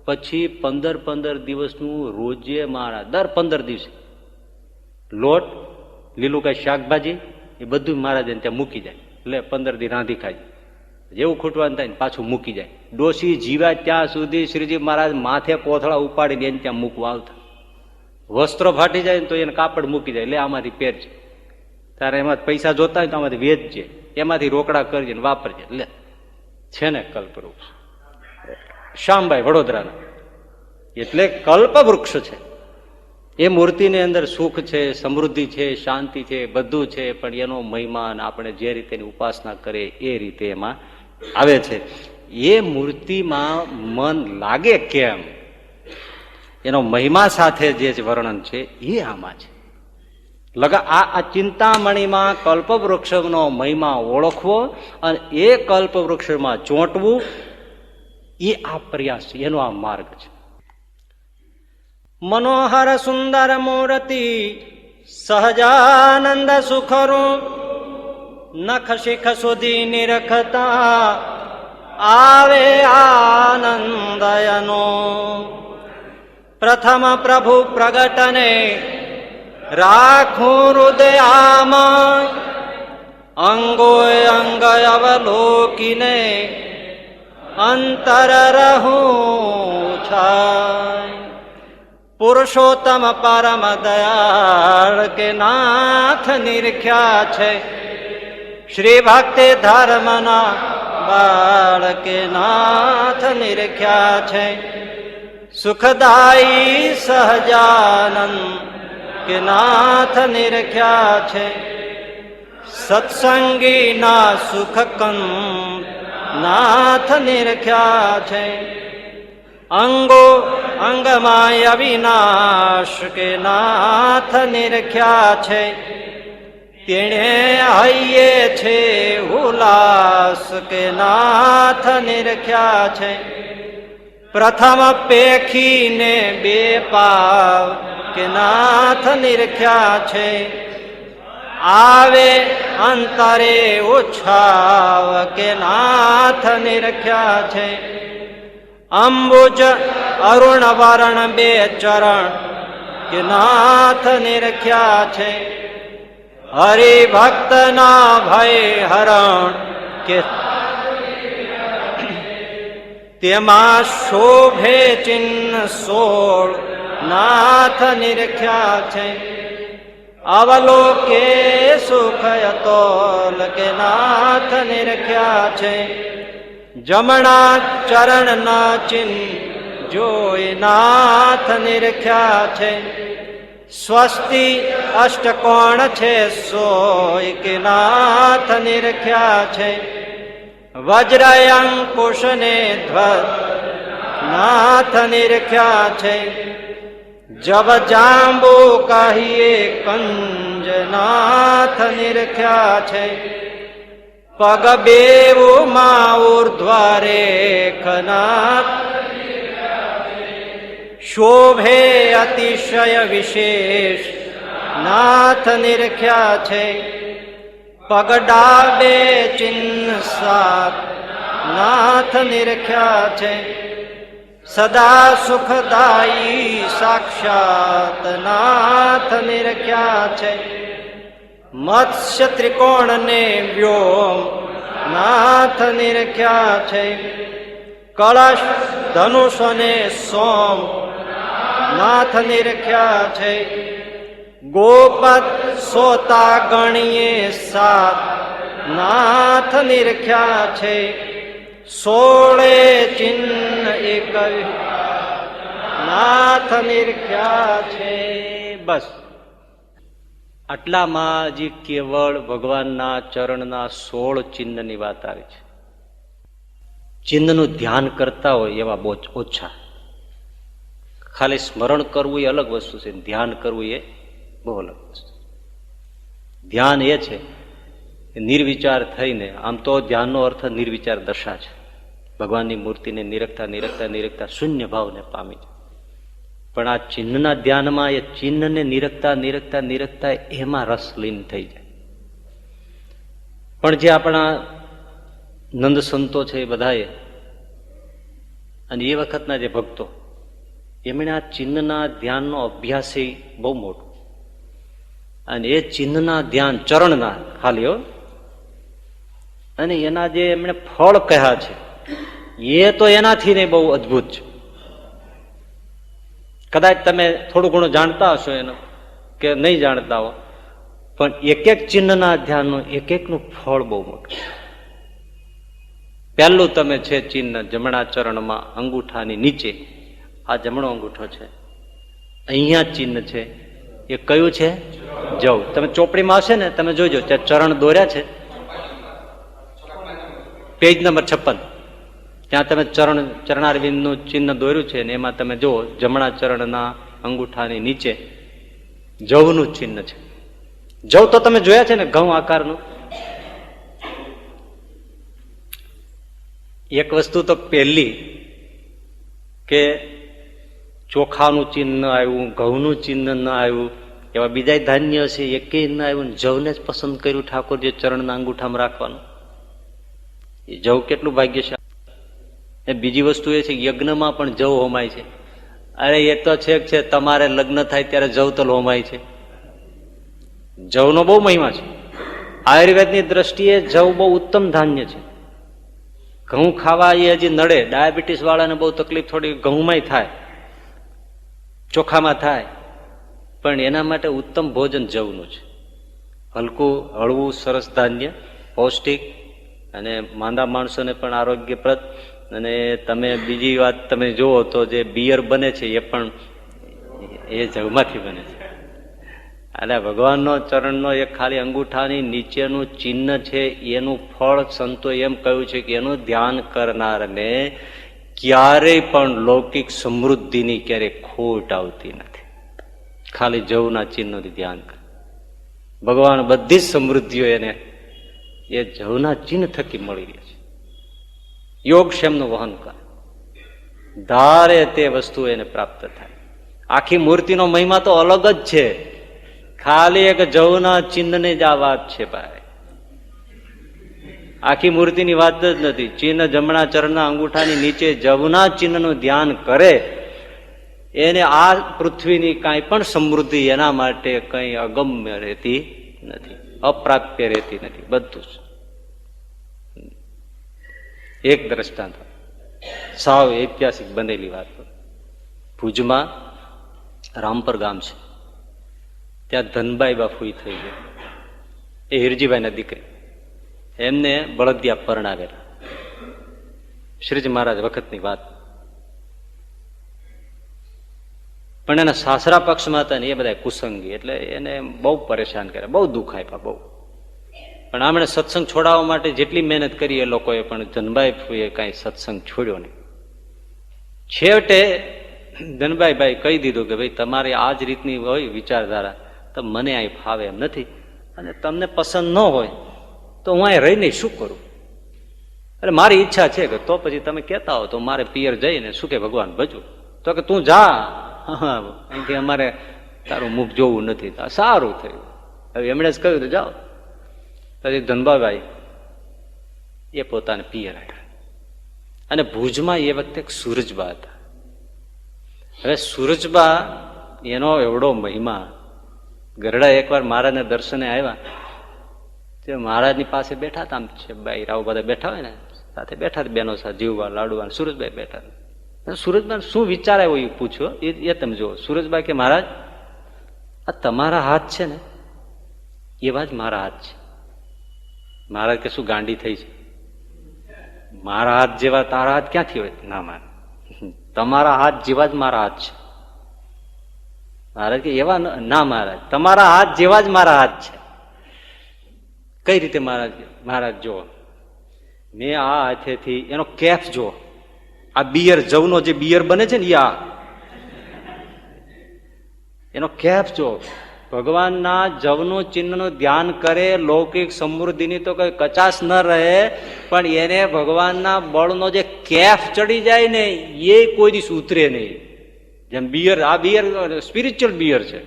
S1: પછી 15 દિવસનું રોજે મારા દર 15 દિવસે લોટ, લીલું કઈ શાકભાજી એ બધું મહારાજ ત્યાં મૂકી જાય. એટલે 15 દી રાંધી ખાય, જેવું ખૂટવાનું થાય ને પાછું મૂકી જાય. ડોસી જીવા ત્યાં સુધી શ્રીજી મહારાજ માથે કોથળા ઉપાડીને એને ત્યાં મૂકવા આવતા. વસ્ત્રો ફાટી જાય તો એને કાપડ મૂકી જાય, એટલે આમાંથી પહેરજે, તારે એમાં પૈસા જોતા હોય તો આમાંથી વેચજે, એમાંથી રોકડા કરજે ને વાપરજે. લે છે ને કલ્પવૃક્ષ શ્યામભાઈ વડોદરાના, એટલે કલ્પવૃક્ષ છે. એ મૂર્તિની અંદર સુખ છે, સમૃદ્ધિ છે, શાંતિ છે, બધું છે. પણ એનો મહિમા આપણે જે રીતેની ઉપાસના કરીએ એ રીતે એમાં આવે છે. એ મૂર્તિમાં મન લાગે કેમ, એનો મહિમા સાથે જે વર્ણન છે એ આમાં છે. આ ચિંતામણીમાં કલ્પવૃક્ષનો મહિમા ઓળખવો અને એ કલ્પવૃક્ષમાં ચોંટવું, એ આ પ્રયાસ છે, એનો આ માર્ગ છે. મનોહર સુંદર મૂર્તિ સહજાનંદ સુખરૂપ, નખ શિખ સુધી નિરખતા આવે આનંદયનો. પ્રથમ પ્રભુ પ્રગટને રાખું હૃદયામાં, અંગોય અંગ અવલોકીને અંતર રહું છાય. પુરુષોત્તમ પરમ દયાળ કે નાથ નિરખ્યા છે, શ્રી ભક્તિ ધર્મના બાળ કે નાથ નિરખ્યા છે. સુખદાયી સહજાનંદ કે નાથ નિરખ્યા છે, સત્સંગી ના સુખ કંદ નાથ નિરખ્યા છે. અંગો અંગમાં અવિનાશ કે નાથ નિરખ્યા છે, તેણે હૈયે છે ઉલ્લાસ કે નાથ નિરખ્યા છે. પ્રથમ પેખીને બે પાવ કે નાથ નિરખ્યા છે, આવે અંતરે ઉછાવ કે નાથ નિરખ્યા છે. અંબુજ અરુણ વરણ બે ચરણ
S2: કે નાથ નિરખ્યા છે. હરિભક્તના ભય હરણ કે તેમાં શોભે ચિહ્ન 16 નાથ નિરખ્યા છે. અવલોકે સુખ અતોલ કે નાથ નિરખ્યા છે. જમણા ચરણના ચિહ્ન જોઈ નાથ નિરખ્યા છે. સ્વસ્તિ અષ્ટકોણ છે સોય કે નાથ નિરખ્યા છે. વજ્ર અંકુશ ને ધ્વજ નાથ નિરખ્યા છે. જબ જાંબુ કહીએ કંજ નાથ નિરખ્યા છે. પગ બેવું માં ઉર્ધ્વરેખ નાથ શોભે અતિશય વિશેષ નાથ નિરખ્યા છે. પગ ડાબે ચિહ્ન 7 નાથ નિરખ્યા છે. સદા સુખદાયી સાક્ષાત નાથ નિરખ્યા છે. મત્સ્ય ત્રિકોણ ને વ્યોમ નાથ નિરખ્યા છે. કળશ ધનુષ ને સોમ નાથ નિરખ્યા છે. ગોપદ સોતા ગણીએ 7 નાથ નિરખ્યા છે. 16 ચિહ્ન 21 નાથ નિરખ્યા છે. બસ આટલામાં હજી કેવળ ભગવાનના ચરણના 16 ચિહ્નની વાત આવી છે. ચિહ્નનું ધ્યાન કરતા હોય એવા બહુ ઓછા. ખાલી સ્મરણ કરવું એ અલગ વસ્તુ છે, ધ્યાન કરવું એ બહુ અલગ વસ્તુ. ધ્યાન એ છે નિર્વિચાર થઈને, આમ તો ધ્યાનનો અર્થ નિર્વિચાર દશા છે. ભગવાનની મૂર્તિને નિરખતા નિરખતા નિરખતા શૂન્ય ભાવને પામી છે. પણ આ ચિહ્નના ધ્યાનમાં એ ચિહ્નને નિરખતા નિરખતા નિરખતા એમાં રસ લીન થઈ જાય. પણ જે આપણા નંદ સંતો છે એ બધાએ, અને એ વખતના જે ભક્તો, એમણે આ ચિહ્નના ધ્યાનનો અભ્યાસ બહુ મોટો. અને એ ચિહ્નના ધ્યાન ચરણના ખાલી અને એના જે એમણે ફળ કહ્યા છે એ તો એનાથી ને બહુ અદભુત છે. કદાચ તમે થોડું ઘણું જાણતા હશો એનું કે નહીં જાણતા હો, પણ એક એક ચિહ્નના ધ્યાનનું એક એકનું ફળ બહુ મોટું. પહેલું તમે છે ચિહ્ન જમણા ચરણમાં અંગૂઠાની નીચે, આ જમણો અંગૂઠો છે, અહીંયા ચિહ્ન છે એ કયું છે? જવ. તમે ચોપડીમાં હશે ને, તમે જોજો ત્યાં ચરણ દોર્યા છે, પેજ નંબર 56, ત્યાં તમે ચરણારવિંદનું ચિહ્ન દોર્યું છે ને એમાં તમે જુઓ જમણા ચરણના અંગૂઠાની નીચે જવનું ચિહ્ન છે. જવ તો તમે જોયા છે ને, ઘઉં આકારનું. એક વસ્તુ તો પહેલી કે ચોખાનું ચિહ્ન આવ્યું, ઘઉંનું ચિહ્ન ન આવ્યું, એવા બીજા ધાન્ય છે એકેય ન આવ્યું, જવને જ પસંદ કર્યું ઠાકોરજી ચરણના અંગૂઠામાં રાખવાનું. એ જવ કેટલું ભાગ્યશાળી. બીજી વસ્તુ એ છે યજ્ઞમાં પણ જવ હોમાય છે. અરે એ તો છે તમારે લગ્ન થાય ત્યારે જવતલ હોમાય છે. જવનો બહુ મહિમા છે. આયુર્વેદની દ્રષ્ટિએ જવ બહુ ઉત્તમ ધાન્ય છે. ઘઉં ખાવા એ હજી નડે, ડાયાબિટીસ વાળાને બહુ તકલીફ થોડી ઘઉંમાંય થાય, ચોખામાં થાય, પણ એના માટે ઉત્તમ ભોજન જવનું છે. હલકું હળવું સરસ ધાન્ય, પૌષ્ટિક, અને માંદા માણસોને પણ આરોગ્યપ્રદ. અને તમે બીજી વાત તમે જુઓ તો જે બિયર બને છે એ પણ એ જવમાંથી બને છે. અને ભગવાનનો ચરણનો એક ખાલી અંગૂઠાની નીચેનું ચિહ્ન છે એનું ફળ સંતો એમ કહ્યું છે કે એનું ધ્યાન કરનારને ક્યારેય પણ લૌકિક સમૃદ્ધિની ક્યારેય ખોટ આવતી નથી. ખાલી જવના ચિહ્નનું ધ્યાન કરે, ભગવાન બધી જ સમૃદ્ધિઓ એને એ જવના ચિહ્ન થકી મળી રહી છે. યોગક્ષેમનું વહન કરે, ધારે તે વસ્તુ એને પ્રાપ્ત થાય. આખી મૂર્તિનો મહિમા તો અલગ જ છે. ખાલી એક જવના ચિહ્નની જ આ વાત છે ભાઈ, આખી મૂર્તિની વાત જ નથી. ચિહ્ન જમણા ચરણના અંગૂઠાની નીચે જવના ચિહ્નનું ધ્યાન કરે એને આ પૃથ્વીની કાંઈ પણ સમૃદ્ધિ એના માટે કંઈ અગમ્ય રહેતી નથી, અપ્રાપ્ય રહેતી નથી, બધું જ. એક દ્રષ્ટાંત, સાવ ઐતિહાસિક બનેલી વાત. ભુજમાં રામપર ગામ છે, ત્યાં ધનબાઈ બાફુઈ થઈ ગયા. એ હિરજીભાઈના દીકરી, એમને બળદિયા પરણાવેલા. શ્રીજી મહારાજ વખતની વાત. પણ એના સાસરા પક્ષમાં હતા ને એ બધા કુસંગી, એટલે એને બહુ પરેશાન કર્યા, બહુ દુઃખ આપ્યા, બહુ. પણ આમણે સત્સંગ છોડાવવા માટે જેટલી મહેનત કરી એ લોકોએ, પણ ધનબાઈ કાંઈ સત્સંગ છોડ્યો નહીં. છેવટે ધનબાઈ કહી દીધું કે ભાઈ તમારી આ જ રીતની હોય વિચારધારા તો મને અહીં ફાવે એમ નથી, અને તમને પસંદ ન હોય તો હું અહીં રહીને શું કરું? એટલે મારી ઈચ્છા છે કે તો પછી તમે કહેતા હો તો મારે પિયર જઈને શું કે ભગવાન ભજવું. તો કે તું જા, એમ કે અમારે તારું મુખ જોવું નથી. સારું થયું, હવે એમણે જ કહ્યું તો જાઓ. પછી ધનબાભાઈ એ પોતાને પિયર આવ્યા. અને ભુજમાં એ વખતે સુરજબા હતા. હવે સુરજબા એનો એવડો મહિમા. ગરડા એકવાર મહારાજને દર્શને આવ્યા, તે મહારાજની પાસે બેઠા હતા, આમ છે બાઈ રાવ બધા બેઠા હોય ને, સાથે બેઠા બેનો સાથે જીવવા લાડવા. સુરજભાઈ બેઠા. સુરજભાઈ શું વિચાર આવ્યો એ પૂછ્યો, એ તમે જુઓ. સુરજભાઈ કે મહારાજ આ તમારા હાથ છે ને એવા જ મારા હાથ છે. મહારાજ કે શું ગાંડી થઈ છે? મારા હાથ જેવા તારા હાથ ક્યાંથી હોય? ના મારે, તમારા હાથ જેવા જ મારા હાથ છે. મહારાજ કે એવા ના મહારાજ, તમારા હાથ જેવા જ મારા હાથ છે. કઈ રીતે મહારાજ? મહારાજ જો મેં આ હાથેથી એનો કેફ જો, આ બિયર જવનો જે બિયર બને છે ને એનો કેફ જો. ભગવાનના જવનું ચિહ્નનું ધ્યાન કરે, લૌકિક સમૃદ્ધિની તો કઈ કચાશ ન રહે, પણ એને ભગવાનના બળનો જે કેફ ચડી જાય ને એ કોઈ દિવસ ઉતરે નહીં. જેમ બિયર, આ બિયર સ્પિરિચ્યુઅલ બિયર છે,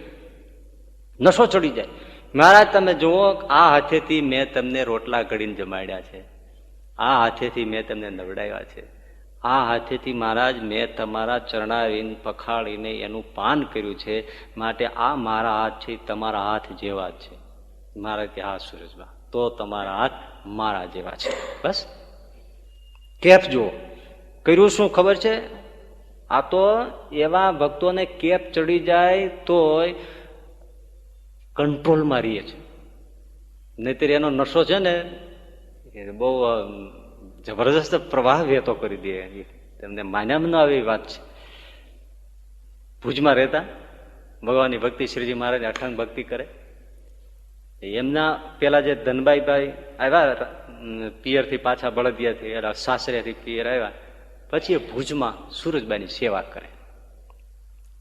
S2: નશો ચડી જાય. મહારાજ તમે જુઓ, આ હાથેથી મેં તમને રોટલા ઘડીને જમાડ્યા છે, આ હાથેથી મેં તમને નવડાવ્યા છે, આ હાથેથી મહારાજ મેં તમારા ચરણાવીને પખાડીને એનું પાન કર્યું છે, માટે આ મારા હાથ છે તમારા હાથ જેવા જ છે. મહારાજ કે હા સુરેશબા, તો તમારા હાથ મારા જેવા છે. બસ કેફ જુઓ કર્યું શું ખબર છે? આ તો એવા ભક્તોને કેફ ચડી જાય તો કંટ્રોલમાં રહીએ છે, નહીતર એનો નશો છે ને બહુ જબરજસ્ત પ્રવાહ વહેતો કરી દે. તેમને માન્યામાં ન આવી વાત છે. ભુજમાં રહેતા ભગવાનની ભક્તિ, શ્રીજી મહારાજ અઠંગ ભક્તિ કરે. એમના પેલા જે ધનબાઈભાઈ આવ્યા પિયરથી, પાછા બળદિયાથી, સાસરેથી પિયર આવ્યા, પછી એ ભુજમાં સુરજબાઈની સેવા કરે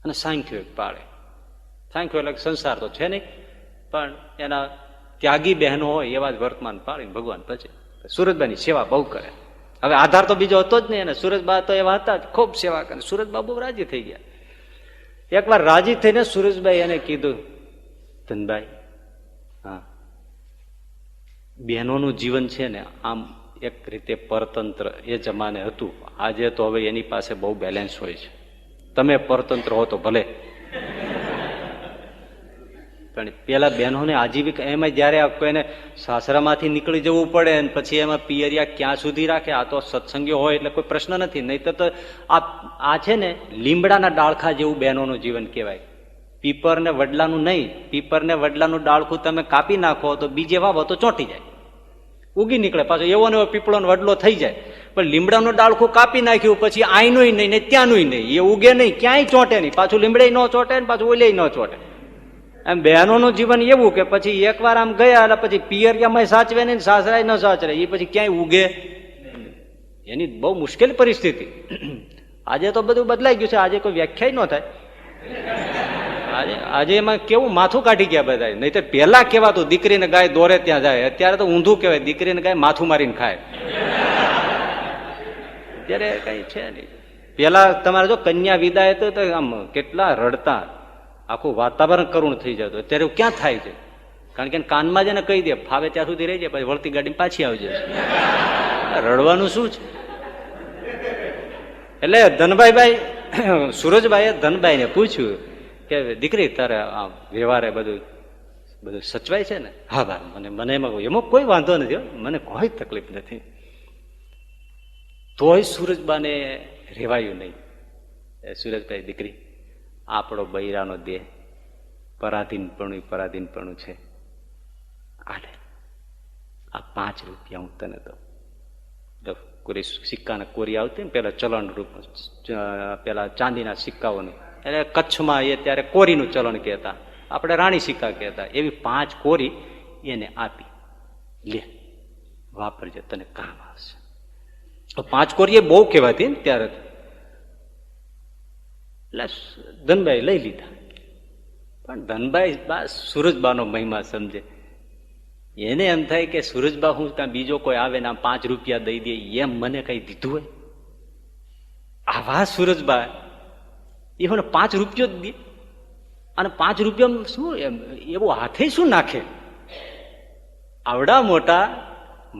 S2: અને સાંખ્યો પાળે. સાંખ્યો એટલે સંસાર તો છે નહીં, પણ એના ત્યાગી બહેનો હોય એવા જ વર્તમાન પાળીને ભગવાન પછી સુરજબાઈની સેવા બહુ કરે. હવે આધાર તો બીજો હતો જ નહીં, અને સુરજબા તો એવા હતા જ, ખૂબ સેવા કરે. સુરજબા બહુ રાજી થઈ ગયા. એકવાર રાજી થઈને સુરજબાઈ એને કીધું, ધનભાઈ હા, બહેનોનું જીવન છે ને આમ એક રીતે પરતંત્ર એ જમાને હતું, આજે તો હવે એની પાસે બહુ બેલેન્સ હોય છે. તમે પરતંત્ર હો તો ભલે, પણ પેલા બહેનોને આજીવિકા, એમાં જયારે કોઈને સાસરામાંથી નીકળી જવું પડે ને પછી એમાં પિયરિયા ક્યાં સુધી રાખે? આ તો સત્સંગીઓ હોય એટલે કોઈ પ્રશ્ન નથી. નહીં તો આ છે ને લીમડાના ડાળખા જેવું બહેનોનું જીવન કહેવાય. પીપર ને વડલાનું નહીં, પીપર ને વડલાનું ડાળખું તમે કાપી નાખો તો બીજે વાવો તો ચોંટી જાય, ઉગી નીકળે પાછો, એવો ને એવો પીપળો વડલો થઈ જાય. પણ લીમડાનું ડાળખું કાપી નાખ્યું પછી આયનું નહીં ને ત્યાંનું નહીં, એ ઉગે નહીં, ક્યાંય ચોંટે નહીં, પાછું લીમડે ન ચોંટે ને પાછું ઓલે ન ચોંટે. એમ બહેનોનું જીવન એવું કે પછી એકવાર આમ ગયા એટલે પછી પિયરિયામાં સાચવે નહીં, સાસરાય ન સાચવે, એ પછી ક્યાંય ઉગે. એની બહુ મુશ્કેલ પરિસ્થિતિ. આજે તો બધું બદલાઈ ગયું છે, આજે કોઈ વ્યાખ્યા ન થાય. આજે એમાં કેવું માથું કાઢી ગયા બધા. નહીં તો પેલા કેવાતું દીકરીને ગાય દોરે ત્યાં જાય, અત્યારે તો ઊંધું કહેવાય, દીકરીને ગાય માથું મારીને ખાય. અત્યારે કઈ છે નહીં. પેલા તમારે જો કન્યા વિદાય તો આમ કેટલા રડતા, આખું વાતાવરણ કરુણ થઈ જતું. અત્યારે ક્યાં થાય છે? કારણ કે કાનમાં જ એને કહી દે, ફાવે ત્યાં સુધી રહી જાય, પછી વળતી ગાડી પાછી આવી જાય. રડવાનું શું છે? એટલે ધનભાઈ સુરજબાઈએ ધનબાઈને પૂછ્યું કે દીકરી તારે આ વ્યવહારે બધું બધું સચવાય છે ને? હા બા, મને એમાં કોઈ વાંધો નથી, મને કોઈ તકલીફ નથી. તોય સુરજબાને રેવાયું નહીં. સુરજભાઈ, દીકરી આપણો બૈરાનો દેહ પરાધીનપણું છે. આલે આ 5 રૂપિયા હું તને દઉં. કોરી સિક્કાના કોરી આવતી ને પેલા ચલણ રૂપ, પેલા ચાંદીના સિક્કાઓની, એટલે કચ્છમાં એ ત્યારે કોરીનું ચલણ કહેતા, આપણે રાણી સિક્કા કહેતા. એવી 5 કોરી એને આપી, લે વાપરજે, તને કામ આવશે. 5 કોરી એ બહુ કહેવાતી ને ત્યારે. એટલે ધનબાઈ લઈ લીધા. પણ ધનબાઈ સુરજબાનો મહિમા સમજે. એને એમ થાય કે સુરજબા હું ત્યાં બીજો કોઈ આવે ને 5 રૂપિયા દઈ દે, એમ મને કઈ દીધું હોય? આવા સુરજબા એ મને 5 રૂપિયો જ દે, અને 5 રૂપિયા શું એવું હાથે શું નાખે? આવડા મોટા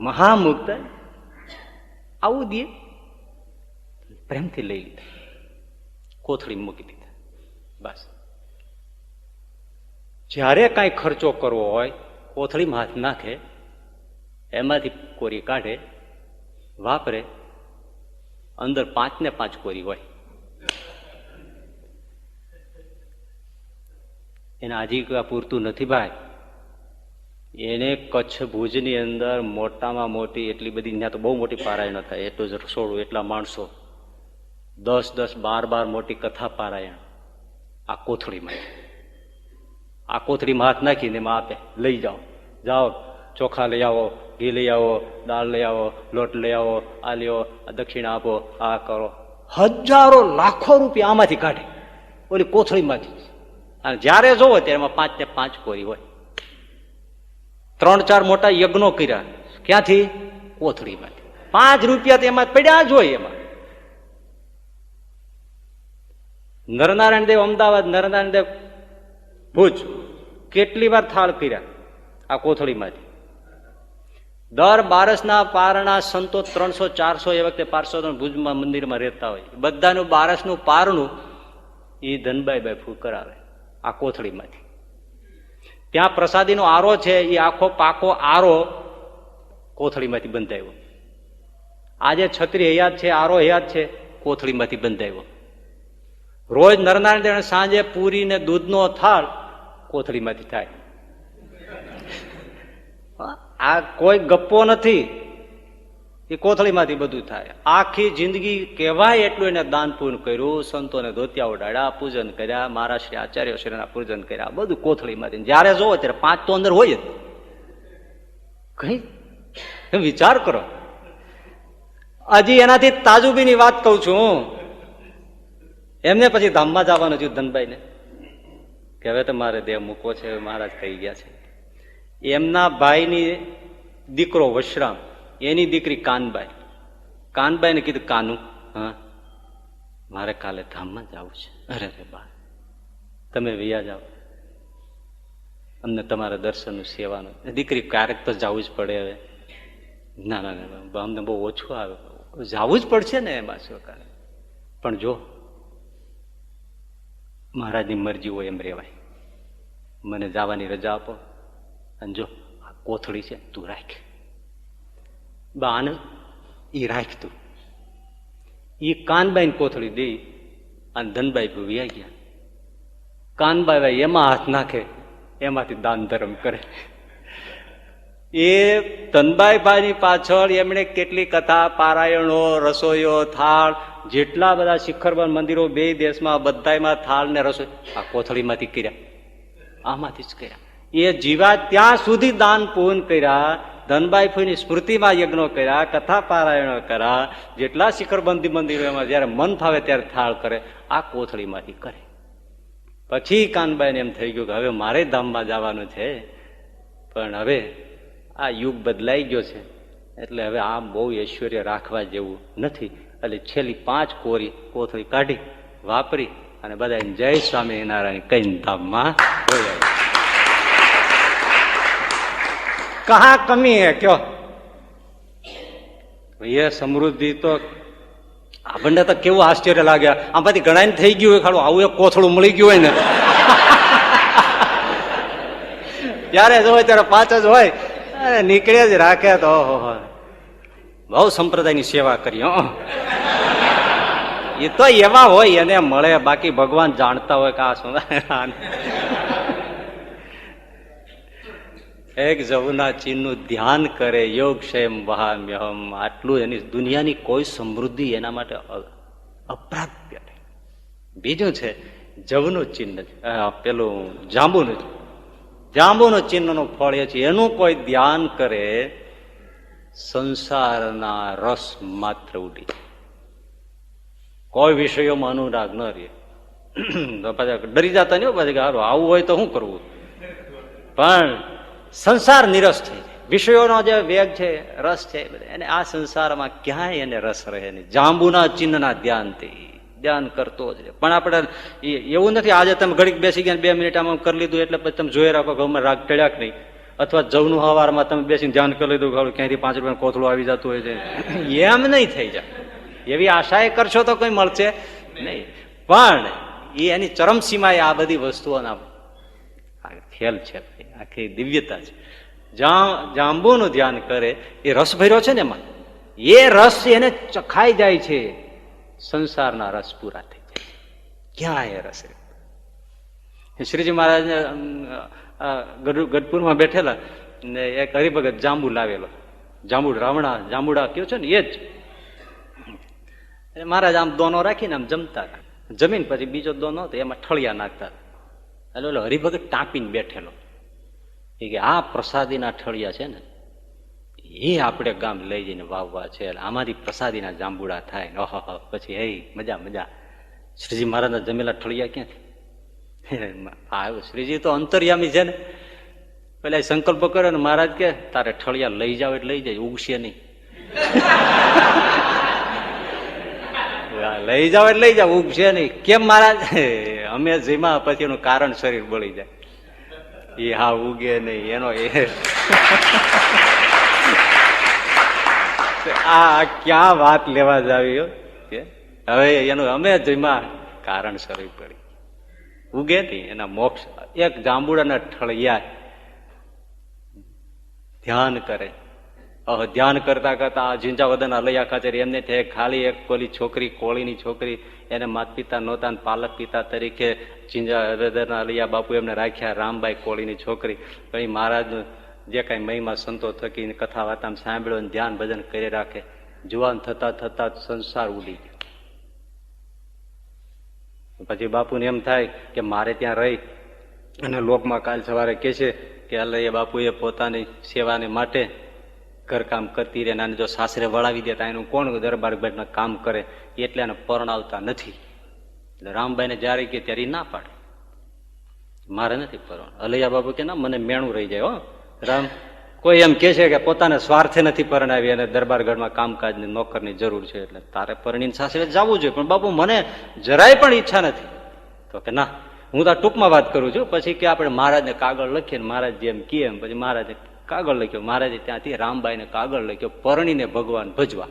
S2: મહામુક્ત આવું દે. પ્રેમથી લઈ લીધા, કોથળી મૂકી દીધા. બસ જ્યારે કાંઈ ખર્ચો કરવો હોય કોથળીમાં હાથ નાખે, એમાંથી કોરી કાઢે, વાપરે. અંદર 5 ને 5 કોરી હોય. એને આજીવિકા પૂરતું નથી ભાઈ. એને કચ્છ ભુજની અંદર મોટામાં મોટી એટલી બધી, ત્યાં તો બહુ મોટી પારાયણ થાય, એટલું જ રસોડું, એટલા માણસો, 10-10, 12 મોટી કથા પારાયણ આ કોથળીમાં. આ કોથળીમાં હાથ નાખીને એમાં આપે, લઈ જાઓ, ચોખા લઈ આવો, ઘી લઈ આવો, દાળ લઈ આવો, લોટ લઈ આવો, આ લ્યો, આ દક્ષિણા આપો, આ કરો. હજારો લાખો રૂપિયા આમાંથી કાઢે, ઓલી કોથળીમાંથી. અને જયારે જોવો ત્યારે એમાં 5 ને 5 કોરી હોય. 3-4 મોટા યજ્ઞો કર્યા, ક્યાંથી? કોથળીમાંથી. 5 રૂપિયા તો એમાં પડ્યા જ હોય. એમાં નરનારાયણ દેવ અમદાવાદ, નરનારાયણ દેવ ભુજ, કેટલી વાર થાળ કર્યા આ કોથળીમાંથી. દર બારસના પારણા સંતો 300-400 એ વખતે પાર્ષદો ભુજમાં મંદિરમાં રહેતા હોય, બધાનું બારસનું પારણું એ ધનબાઈ ફૂ કરાવે આ કોથળીમાંથી. ત્યાં પ્રસાદીનો આરો છે, એ આખો પાકો આરો કોથળીમાંથી બંધાયો. આજે છત્રી હયાત છે, આરો હયાત છે, કોથળીમાંથી બંધાયો. રોજ નરનારાયણ દેવ સાંજે પૂરી ને દૂધનો થાળ કોથળીમાંથી થાય. આ કોઈ ગપ્પો નથી, એ કોથળીમાંથી બધું થાય. આખી જિંદગી કહેવાય એટલું એને દાન પૂર્ણ કર્યું, સંતોને ધોતિયા ઉડાડ્યા, પૂજન કર્યા, મહારાજ શ્રી આચાર્ય શ્રીના પૂજન કર્યા, બધું કોથળીમાંથી. જયારે જોવો ત્યારે 5 તો અંદર હોય જ. કઈ વિચાર કરો. હજી એનાથી તાજુબીની વાત કઉ છું. એમને પછી ધામમાં જવાનું થયું ધનબાઈને, કે હવે તો મારે દેહ મૂકવો છે, મહારાજ કહી ગયા છે. એમના ભાઈની દીકરો વશરામ, એની દીકરી કાનબાઈને કીધું, કાનુ, હા મારે કાલે ધામમાં જવું છે. અરે રે બા, તમે વૈયા જાઓ, અમને તમારા દર્શનનું સેવાનું. દીકરી ક્યારેક તો જવું જ પડે. હવે ના ના ના, અમને બહુ ઓછું આવે, જવું જ પડશે ને એમાં શું કરે. પણ જો મહારાજની મરજી હોય એમ રેવાય. મને જવાની રજા આપો, અને જો આ કોથળી છે તું રાખ. બાન ઈ રાખ તું. ઈ કાનબાઈ કોથળી દઈ અને ધનબાઈ ભૂવ્યા ગયા. કાનબાઈ એમાં હાથ નાખે, એમાંથી દાન ધર્મ કરે. એ ધનબાઈભાઈની પાછળ એમણે કેટલી કથા, પારાયણો, રસોઈઓ, થાળ, જેટલા બધા શિખરબંધ મંદિરો 2 દેશમાં બધામાં થાળ ને રસોઈ આ કોથળીમાંથી કર્યા, આમાંથી જ કર્યા. એ જીવા ત્યાં સુધી દાન પૂન કર્યા, ધનબાઈ ફૂઈની સ્મૃતિમાં યજ્ઞો કર્યા, કથા પારાયણો કર્યા, જેટલા શિખરબંધી મંદિરોમાં જયારે મન ફાવે ત્યારે થાળ કરે, આ કોથળીમાંથી કરે. પછી કાનબાઈને એમ થઈ ગયું કે હવે મારે ધામમાં જવાનું છે, પણ હવે આ યુગ બદલાઈ ગયો છે, એટલે હવે આ બહુ ઐશ્વર્ય રાખવા જેવું નથી. એટલે છેલ્લી 5 કોરી કોથળી કાઢી, વાપરી, અને બધા જય સ્વામિનારાયણ કઈ ધામમાં હોય. કહા કમી હે ક્યો? એ સમૃદ્ધિ તો
S1: આપણને તો કેવું આશ્ચર્ય લાગે, આમાંથી ઘણા થઈ ગયું હોય, ખાડું આવું એક કોથળું મળી ગયું હોય ને ત્યારે જ હોય ત્યારે પાંચ જ હોય, નીકળે જ રાખે તો બહુ સંપ્રદાયની સેવા કરી. એ તો એવા હોય એને મળે, બાકી ભગવાન જાણતા હોય કે આ શું. એક જવુના ચિહ્નનું ધ્યાન કરે, યોગ ક્ષેમ વહામ્યહમ, આટલું એની દુનિયાની કોઈ સમૃદ્ધિ એના માટે અપ્રાપ્ય નહીં. બીજું છે જવનું ચિહ્ન, પેલું જાંબુનું, જાંબુનું ચિહ્નનું ફળ એ છે, એનું કોઈ ધ્યાન કરે, સંસારના રસ માત્ર ઉડી, કોઈ વિષયોમાં અનુરાગ ન રહે. પાછા ડરી જતા નહીં પાછા કે હારું આવું હોય તો શું કરવું, પણ સંસાર નિરસ થઈ જાય. વિષયોનો જે વેગ છે, રસ છે, એને આ સંસારમાં ક્યાંય એને રસ રહે નહીં. જાંબુના ચિહ્નના ધ્યાનથી ધ્યાન કરતો જ રહે. પણ આપણે એવું નથી આજે તમે ઘડીક બેસી ગયા 2 મિનિટ આમાં કરી લીધું એટલે પછી તમે જોઈ રાખો ઘરમાં રાગ ટળ્યા કે નહીં, અથવા જવનું હવારમાં તમે બેસીને ધ્યાન કરી લીધું, ક્યાંયથી 5 રૂપિયાનું કોથળું આવી જતું હોય છે, એમ નહીં થઈ જાય. એવી આશાએ કરશો તો કોઈ મળશે નહીં. પણ એની ચરમ સીમાએ આ બધી વસ્તુઓના ખેલ છે, આખી દિવ્યતા છે. જાંબુનું ધ્યાન કરે, એ રસ ભર્યો છે ને એમાં, એ રસ એને ચખાઈ જાય છે, સંસારના રસ પૂરા થઈ જાય. ક્યાં એ રસ? શ્રીજી મહારાજને ગઢપુરમાં બેઠેલા ને એક હરિભગત જાંબુ લાવેલો, જાંબુડા કયો છે ને એ જ. મહારાજ આમ દોનો રાખીને આમ જમતા હતા, જમીન પછી બીજો દોનો હતો એમાં ઠળિયા નાખતા હતા. એટલે ઓલો હરિભગત ટાંપીને બેઠેલો, એ કે આ પ્રસાદીના ઠળિયા છે ને એ આપણે ગામ લઈ જઈને વાવવા છે, આમાંથી પ્રસાદીના જાંબુડા થાય ને ઓહો. પછી હે મજા મજા. શ્રીજી મહારાજના જમેલા ઠળિયા ક્યાંથી આવ્યો? શ્રીજી તો અંતર્યામી છે ને, પેલા સંકલ્પ કર્યો ને મહારાજ કે તારે ઠળિયા લઈ જાવ એટલે લઈ જાય, ઉગશે નહીં. લઈ જાવ એટલે લઈ જાવ, ઉગશે નહીં. કેમ મહારાજ? અમે જેમાં પછી એનું કારણ શરીર બળી જાય, એ હા ઉગે નહીં એનો. આ ક્યાં વાત લેવા જ આવી? હવે એનું અમે જેમાં કારણ શરીર પડી, ઉગે નહીં એના મોક્ષ. એક જાંબુડાના ઠળિયા ધ્યાન કરે, ધ્યાન કરતા કરતા આ ઝીંઝાવદન અલૈયા ખાચર એમને ખાલી એક કોલી છોકરી, કોળીની છોકરી, એને માત પિતા નહોતા, પાલક પિતા તરીકે ઝીંઝાવદન અલૈયા બાપુ એમને રાખ્યા, રામબાઈ કોળીની છોકરી. પછી મહારાજ જે કાંઈ મહિમા સંતો થકી કથા વાર્તા સાંભળ્યો, ધ્યાન ભજન કરી રાખે. જુવાન થતા થતા સંસાર ઉડી ગયો. પછી બાપુને એમ થાય કે મારે ત્યાં રહી અને લોકમાં કાલ સવારે કહે છે કે અલૈયા બાપુએ પોતાની સેવાને માટે ઘરકામ કરતી રહે, અને જો સાસરે વળાવી દેતા એનું કોણ દરબાર બેઠના કામ કરે, એટલે એને પરણાવતા નથી. એટલે રામબાઈને જયારે કે ત્યારે ના પાડે, મારે નથી પરણ. અલૈયા બાપુ કે ના મને મેણું રહી જાય. હો રામ, કોઈ એમ કે છે કે પોતાના સ્વાર્થે નથી પરણાવી અને દરબારગઢમાં કામકાજની નોકરની જરૂર છે, એટલે તારે પરણીને સાસરે જવું જોઈએ. પણ બાપુ મને જરાય પણ ઈચ્છા નથી. તો કે ના, હું તો ટૂંકમાં વાત કરું છું. પછી કે આપણે મહારાજને કાગળ લખીએ, મહારાજ જેમ કહે એમ. પછી મહારાજે કાગળ લખ્યો, મહારાજે ત્યાંથી રામબાઈને કાગળ લખ્યો, પરણીને ભગવાન ભજવા.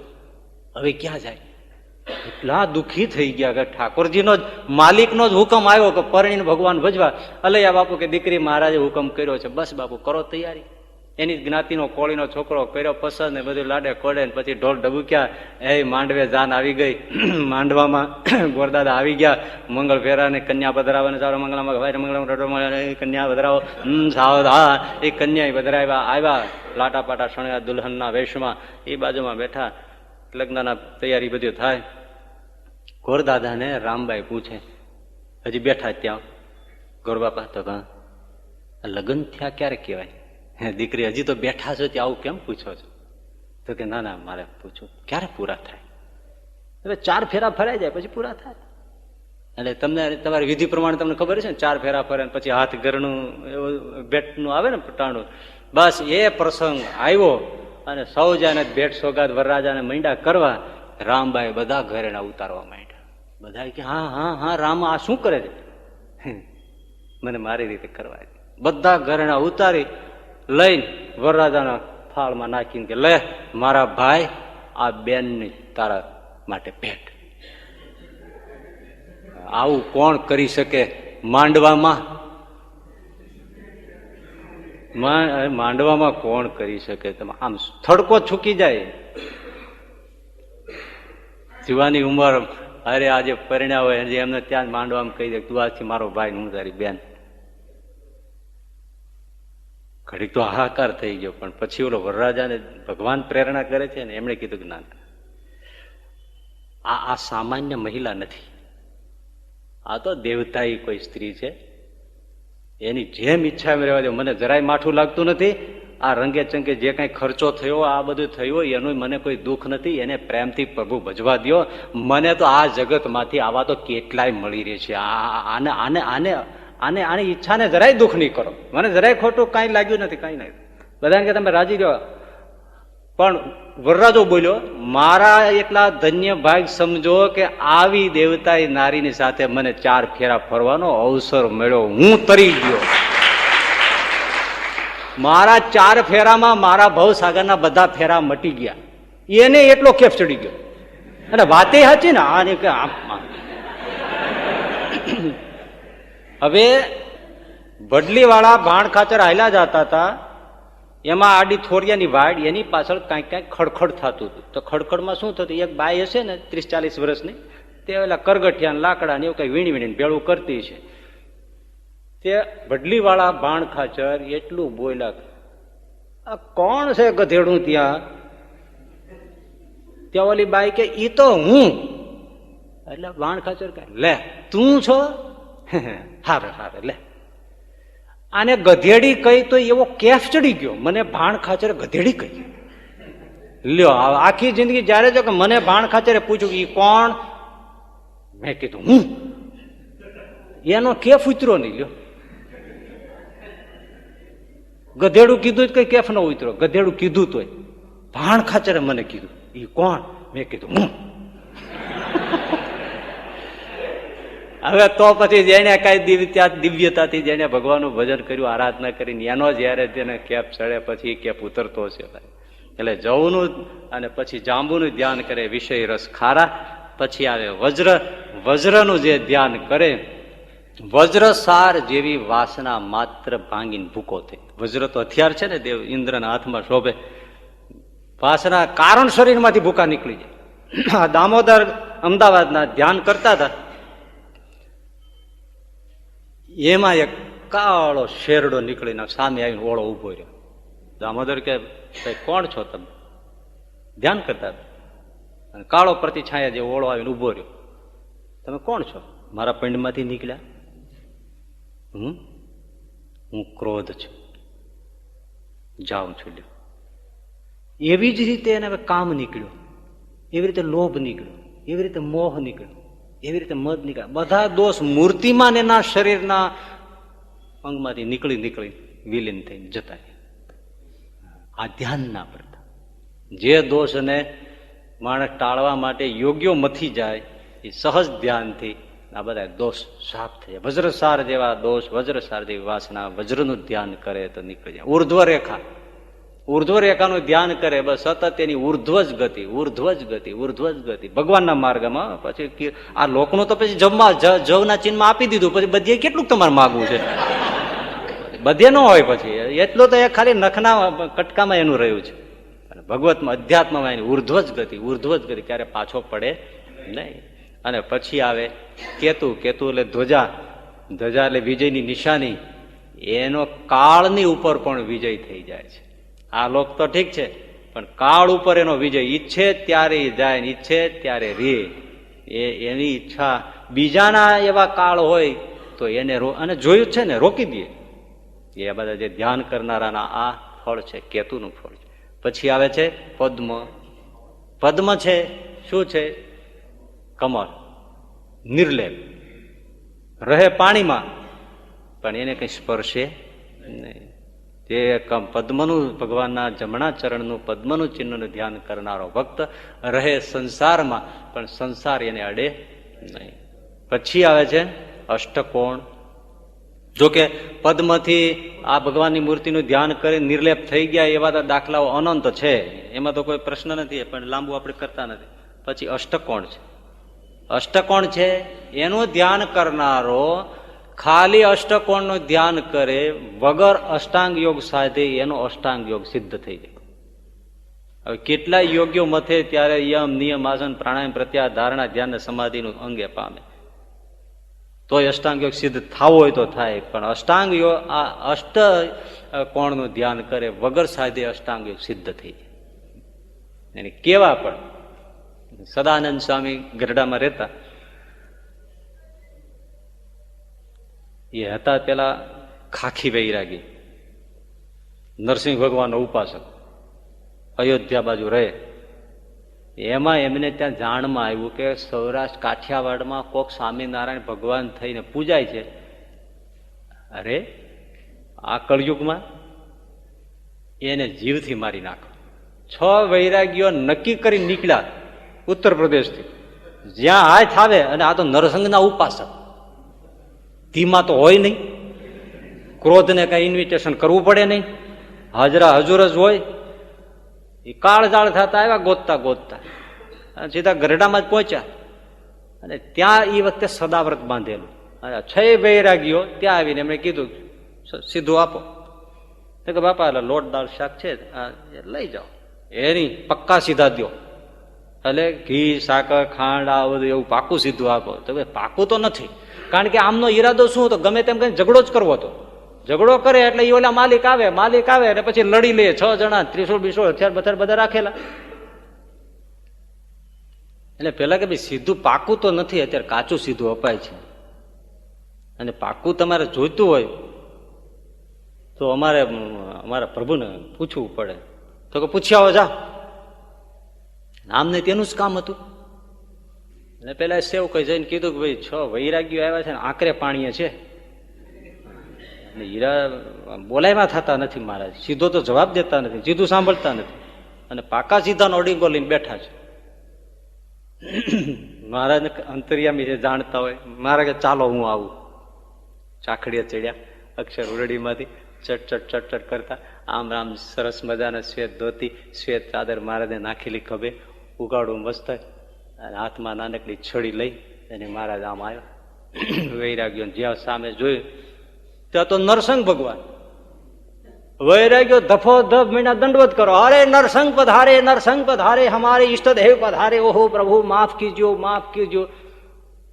S1: હવે ક્યાં જાય? એટલા દુઃખી થઈ ગયા કે ઠાકોરજીનો જ માલિકનો જ હુકમ આવ્યો કે પરણીને ભગવાન ભજવા. અલૈયા બાપુ કે દીકરી મહારાજે હુકમ કર્યો છે, બસ બાપુ કરો તૈયારી. એની જ્ઞાતિનો કોળીનો છોકરો કર્યો પસંદ ને બધું લાડે કોડે, પછી ઢોલ ડબુક્યા. એ માંડવે જાન આવી ગઈ. માંડવામાં ગોરદાદા આવી ગયા, મંગળ ફેરા ને કન્યા પધરાવવાને ચાલો મંગળામાં કન્યા પધરાવો. સાવધાન. એ કન્યા પધરાવ્યા, આવ્યા લાટા પાટા શણ્યા દુલ્હનના વેશમાં, એ બાજુમાં બેઠા. લગ્નના તૈયારી બધું થાય. ગોરદાદાને રામબાઈ પૂછે, હજી બેઠા ત્યાં ગોરબાપા, તો લગ્ન થયા ક્યારે કહેવાય? દીકરી હજી તો બેઠા છો ત્યાં આવું કેમ પૂછો છો? તો કે ના ના મારે પૂછું ક્યારે પૂરા થાય? હવે 4 ફેરા ફરાઈ જાય પછી પૂરા થાય. એટલે તમને તમારી વિધિ પ્રમાણે તમને ખબર છે ને, 4 ફેરા ફરે પછી હાથ ઘરનું એવું ભેટનું આવે ને પટાણું. બસ એ પ્રસંગ આવ્યો અને સૌ જાને ભેટ સોગાદ વરરાજાને માંડ્યા કરવા. રામબાઈ બધા ઘરેણા ઉતારવા માંડ્યા. બધા કે હા હા હા રામ આ શું કરે છે? મને મારી રીતે કરવા. બધા ઘરેણા ઉતારી લઈને વરરાજાના થાળમાં નાખીને કે લે મારા ભાઈ, આ બેનની તારા માટે ભેટ. આવું કોણ કરી શકે? માંડવામાં કોણ કરી શકે? તમે આમ થડકો છૂકી જાય. જુવાની ઉંમર, અરે આજે પરિણ્યા હોય એમને ત્યાં માંડવામાં કહી દે તું આજથી મારો ભાઈ, હું તારી બેન. ઘડીક તો હાહાકાર થઈ ગયો, પણ પછી ઓલો વરરાજાને ભગવાન પ્રેરણા કરે છે ને, એમણે કીધું કે ના, આ સામાન્ય મહિલા નથી, આ તો દેવતાઈ કોઈ સ્ત્રી છે. એની જેમ ઈચ્છા એમ રહેવા દે. મને જરાય માઠું લાગતું નથી. આ રંગે ચંગે જે કઈ ખર્ચો થયો, આ બધું થયું, એનું મને કોઈ દુઃખ નથી. એને પ્રેમથી પ્રભુ ભજવા દો. મને તો આ જગતમાંથી આવા તો કેટલાય મળી રહે છે. આની ઈચ્છાને જરાય દુઃખ નહીં કરો. મને જરાય ખોટું કાંઈ લાગ્યું નથી, કાંઈ નહીં. બધાને કે તમે રાજી રહો. પણ વરરાજો બોલ્યો, મારા એટલા ધન્ય ભાગ સમજો કે આવી દેવતાઈ નારીની સાથે મને 4 ફેરા ફરવાનો અવસર મળ્યો. હું તરી ગયો. મારા 4 ફેરામાં મારા ભવસાગરના બધા ફેરા મટી ગયા. એને એટલો કેફ ચડી ગયો. અને વાતે સાચી ને. આને કે હવે વડલી વાળા ભાણ ખાચર હાલ્યા જતા હતા. એમાં આડી થોરિયાની વાડ, એની પાછળ કાંઈક ખડખડ થતું હતું. તો ખડખડમાં શું થતું? એક બાઈ હશે ને 30-40 વર્ષની, તે ઓલા કરગઠિયા લાકડા ને એવું કઈ વીણી વીણીને ભેળું કરતી છે. તે વડલી વાળા ભાણ ખાચર એટલું બોલ્યા, આ કોણ છે ગધેડું ત્યાં? ત્યાં ઓલી બાઈ કે ઈ તો હું. એટલે ભાણ ખાચર કે લે તું છો? હારે હારે લે. આને ગધેડી કહી તો એવો કેફ ચડી ગયો. મને ભાણ ખાચરે ગધેડી કહી. લ્યો, આખી જિંદગી જયારે જો કે મને ભાણ ખાચરે પૂછ્યું ઈ કોણ, મેં કીધું હું. એનો કેફ ઉતરો નહીં. લ્યો, ગધેડું કીધું કઈ કેફ ન ઉતરો. ગધેડું કીધું તોય ભાણ ખાચરે મને કીધું ઈ કોણ, મેં કીધું હું. હવે તો પછી જેને કઈ દિવ્યતાથી જેને ભગવાનનું ભજન કર્યું, આરાધના કરીને, એનો જયારે તેને કેપ ચડે પછી કેપ ઉતરતો છે. એટલે જવનું અને પછી જાંબુનું ધ્યાન કરે, વિષય રસ ખારા. પછી આવે વજ્ર. વજ્રનું જે ધ્યાન કરે, વજ્રસાર જેવી વાસના માત્ર ભાંગીને ભૂકો થઈ. વજ્ર તો હથિયાર છે ને, દેવ ઇન્દ્રના હાથમાં શોભે. વાસના કારણ શરીરમાંથી ભૂકા નીકળી જાય. દામોદર અમદાવાદના ધ્યાન કરતા હતા. એમાં એક કાળો શેરડો નીકળીને સામે આવીને ઓળો ઉભો રહ્યો. દામોદર કે ભાઈ કોણ છો તમે? ધ્યાન કરતા હતા. અને કાળો પ્રતિછાયા જે ઓળો આવીને ઉભો રહ્યો. તમે કોણ છો? મારા પિંડમાંથી નીકળ્યા. હું ક્રોધ છું, જાઉં છું. લ્યો, એવી જ રીતે એને કામ નીકળ્યો, એવી રીતે લોભ નીકળ્યો, એવી રીતે મોહ નીકળ્યો, એવી રીતે મદ નીકળે. બધા દોષ મૂર્તિમાન એના શરીરના અંગમાંથી નીકળી વિલીન થઈને જતા. આ ધ્યાન ના પડતા. જે દોષને માણસ ટાળવા માટે યોગ્યો મથી જાય, એ સહજ ધ્યાનથી આ બધા દોષ સાફ થઈ જાય. વજ્રસાર જેવા દોષ, વજ્રસાર જેવી વાસના, વજ્રનું ધ્યાન કરે તો નીકળી જાય. ઉર્ધ્વ રેખા, ઉર્ધ્વ રેખાનું ધ્યાન કરે, બસ સતત એની ઉર્ધ્વ જ ગતિ, ઉર્ધ્વ જ ગતિ, ઉર્ધ્વ જ ગતિ ભગવાનના માર્ગમાં. પછી આ લોકનું તો પછી જવના ચિહ્નમાં આપી દીધું, પછી બધે કેટલું તમારે માગવું છે? બધે ન હોય. પછી એટલું તો એ ખાલી નખના કટકામાં એનું રહ્યું છે. ભગવતમાં, અધ્યાત્મમાં એની ઉર્ધ્વ જ ગતિ, ઉર્ધ્વ જ ગતિ, ક્યારે પાછો પડે નહીં. અને પછી આવે કેતુ. કેતુ એટલે ધ્વજા. ધ્વજા એટલે વિજયની નિશાની. એનો કાળની ઉપર પણ વિજય થઈ જાય છે. આ લોક તો ઠીક છે, પણ કાળ ઉપર એનો વિજય. ઈચ્છે ત્યારે જાય, ઈચ્છે ત્યારે રે. એની ઈચ્છા બીજાના એવા કાળ હોય તો એને અને જોયું છે ને, રોકી દે. એ બધા જે ધ્યાન કરનારાના આ ફળ છે, કેતુનું ફળ છે. પછી આવે છે પદ્મ. પદ્મ છે શું છે? કમળ. નિર્લેપ, રહે પાણીમાં પણ એને કઈ સ્પર્શે નહીં. જે પદ્મનું, ભગવાનના જમણા ચરણનું પદ્મનું ચિહ્નનું ધ્યાન કરનારો ભક્ત રહે સંસારમાં, પણ સંસાર એને અડે નહીં. પછી આવે છે અષ્ટકોણ. જોકે પદ્મથી આ ભગવાનની મૂર્તિનું ધ્યાન કરી નિર્લેપ થઈ ગયા એવા તો દાખલાઓ અનંત છે, એમાં તો કોઈ પ્રશ્ન નથી, પણ લાંબુ આપણે કરતા નથી. પછી અષ્ટકોણ છે. અષ્ટકોણ છે એનું ધ્યાન કરનારો ખાલી અષ્ટકોણનું ધ્યાન કરે વગર અષ્ટાંગ યોગ સાધે એનો અષ્ટાંગ યોગ સિદ્ધ થઈ જાય. હવે કેટલાય યોગ્યો મથે ત્યારે યમ નિયમ આસન પ્રાણાયામ પ્રત્યાહાર ધારણા ધ્યાન સમાધિનું અંગે પામે તોય અષ્ટાંગ યોગ સિદ્ધ થવો હોય તો થાય, પણ અષ્ટાંગ યોગ આ અષ્ટ કોણનું ધ્યાન કરે વગર સાધે અષ્ટાંગ યોગ સિદ્ધ થઈ જાય. એને કેવા પણ સદાનંદ સ્વામી ગરડામાં રહેતા, એ હતા પેલા ખાખી વૈરાગી, નરસિંહ ભગવાનનો ઉપાસક, અયોધ્યા બાજુ રહે. એમાં એમને ત્યાં જાણમાં આવ્યું કે સૌરાષ્ટ્ર કાઠિયાવાડમાં કોક સ્વામિનારાયણ ભગવાન થઈને પૂજાય છે. અરે આ કળયુગમાં એને જીવથી મારી નાખો. 6 વૈરાગીઓ નક્કી કરી નીકળ્યા ઉત્તર પ્રદેશથી, જ્યાં હાથ આવે, અને આ તો નરસંગના ઉપાસક, ધીમા તો હોય નહીં, ક્રોધને કઈ ઇન્વિટેશન કરવું પડે નહીં, હાજરા હજુર જ હોય. એ કાળજાળ થતા આવ્યા ગોતતા ગોતતા સીધા ગરડામાં જ પહોંચ્યા, અને ત્યાં એ વખતે સદાવ્રત બાંધેલું. 6 વૈરાગીઓ ત્યાં આવીને એમણે કીધું સીધું આપો. તો કે બાપા એટલે લોટ દાળ શાક છે લઈ જાઓ, એની પક્કા સીધા દો, એટલે ઘી સાકર ખાંડ આ બધું એવું પાકું સીધું આપો. તો ભાઈ પાકું તો નથી, કારણ કે આમનો ઈરાદો શું હતો, ગમે તેમ કઈ ઝઘડો જ કરવો હતો. ઝઘડો કરે એટલે એ ઓલા માલિક આવે અને પછી લડી લે. 6 જણા ત્રિશૂળ બિશૂળ હથિયાર બધા રાખેલા. એટલે પેલા કે ભાઈ સીધું પાકું તો નથી, અત્યારે કાચું સીધું અપાય છે, અને પાકું તમારે જોઈતું હોય તો અમારા પ્રભુને પૂછવું પડે. તો કે પૂછ્યા આવો જા. આમને તેનું જ કામ હતું. અને પેલા સેવ કઈ જઈને કીધું કે ભાઈ 6 વૈરાગીઓ આવ્યા છે ને આકરે પાણીએ છે, હીરા બોલાયમાં થતા નથી મહારાજ, સીધો તો જવાબ દેતા નથી, સીધું સાંભળતા નથી, અને પાકા સીધાનો ઓડિંગો લઈને બેઠા છે. મહારાજને અંતર્યામી જે જાણતા હોય, મહારાજ ચાલો હું આવું. ચાખડીએ ચડ્યા, અક્ષર ઉરડીમાંથી ચટ કરતા આમ રામ સરસ મજાના શ્વેત ધોતી શ્વેત ચાદર મહારાજને નાખેલી ખભે, ઉગાડું મસ્ત, અને હાથમાં નાનકડી છડી લઈ અને મહારાજ આમ આવ્યો. વૈરાગ્યો જ્યાં સામે જોયું ત્યાં તો નરસંગ ભગવાન. વૈરાગ્યો ધફો ધફ મીના દંડવત કરો, અરે નરસંગ પધારે હમારે ઈષ્ટદેવ પધારે, ઓહો પ્રભુ માફ કીજો.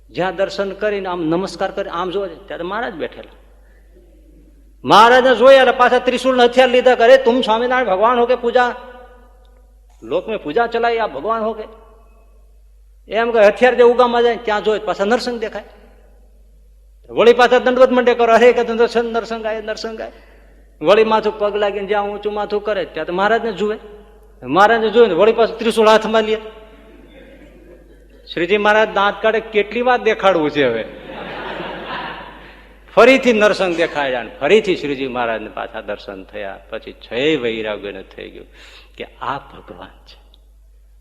S1: જ્યાં દર્શન કરીને આમ નમસ્કાર કરી આમ જોવે ત્યારે મહારાજ બેઠેલા. મહારાજને જોયા એટલે પાછા ત્રિશુળ હથિયાર લીધા, કરે તુમ સ્વામિનારાયણ ભગવાન હો કે પૂજા લોક મેં પૂજા ચલાઈ, આ ભગવાન હો કે એમ કે હથિયાર જે ઉગામાં જાય ત્યાં જોઈ પાછા નરસંગ દેખાય. વળી પાછા દંડવત મંડે કરો, હરે કે નરસંગ આય. વળી માથું પગ લાગીને જ્યાં ઊંચું માથું કરે ત્યાં તો મહારાજને જુએ. મહારાજને જોઈને વળી પાછું ત્રિશુળ હાથમાં લે. શ્રીજી મહારાજ દાંત કાઢે, કેટલી વાર દેખાડવું છે હવે. ફરીથી નરસંગ દેખાડ્યા, ફરીથી શ્રીજી મહારાજને પાછા દર્શન થયા. પછી 6 વૈરાગ્યોને થઈ ગયું કે આ ભગવાન છે,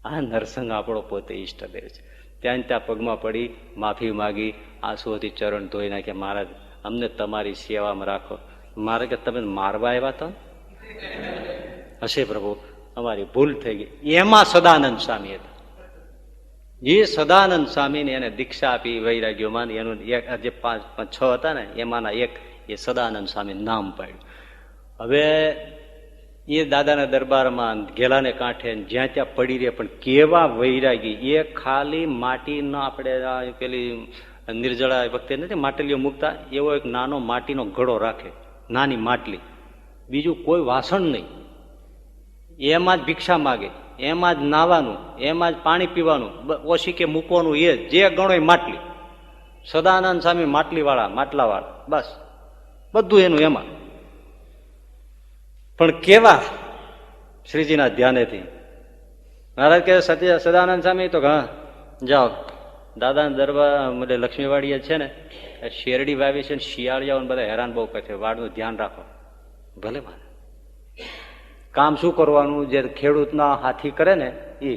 S1: આ નરસંગ આપણો પોતે ઈષ્ટદેવ છે. ત્યાં પગમાં પડી માફી માગી, આંસુઓથી ચરણ ધોઈ નાખ્યા. મહારાજ અમને તમારી સેવામાં રાખો. મારે કે તમે મારવા આવ્યા હતા? હશે પ્રભુ, અમારી ભૂલ થઈ ગઈ. એમાં સદાનંદ સ્વામી હતા. એ સદાનંદ સ્વામીને એને દીક્ષા આપી વૈરાગ્યોમાં, એનું જે 5-6 હતા ને એમાંના એક એ સદાનંદ સ્વામી નામ પાડ્યું. હવે એ દાદાના દરબારમાં ઘેલાને કાંઠે જ્યાં ત્યાં પડી રહે, પણ કેવા વૈરાગી. એ ખાલી માટીના આપણે પેલી નિર્જળા વખતે નથી માટલીઓ મૂકતા, એવો એક નાનો માટીનો ઘડો રાખે, નાની માટલી, બીજું કોઈ વાસણ નહીં. એમાં જ ભિક્ષા માગે, એમાં જ નાવાનું, એમાં જ પાણી પીવાનું, ઓશીકે મૂકવાનું, એ જે ગણો એ માટલી. સદાનંદ સ્વામી માટલાવાળા બસ બધું એનું એમાં. પણ કેવા શ્રીજીના ધ્યાનેથી. મહારાજ કે સદાનંદ સ્વામી તો હા જાઓ, દાદાના દરબાર એટલે લક્ષ્મીવાડીએ છે ને શેરડી વાવી છે, શિયાળિયાઓને બધા હેરાન બહુ કરે છે, વાડનું ધ્યાન રાખો. ભલે મારે કામ શું કરવાનું, જે ખેડૂતના હાથી કરે ને એ.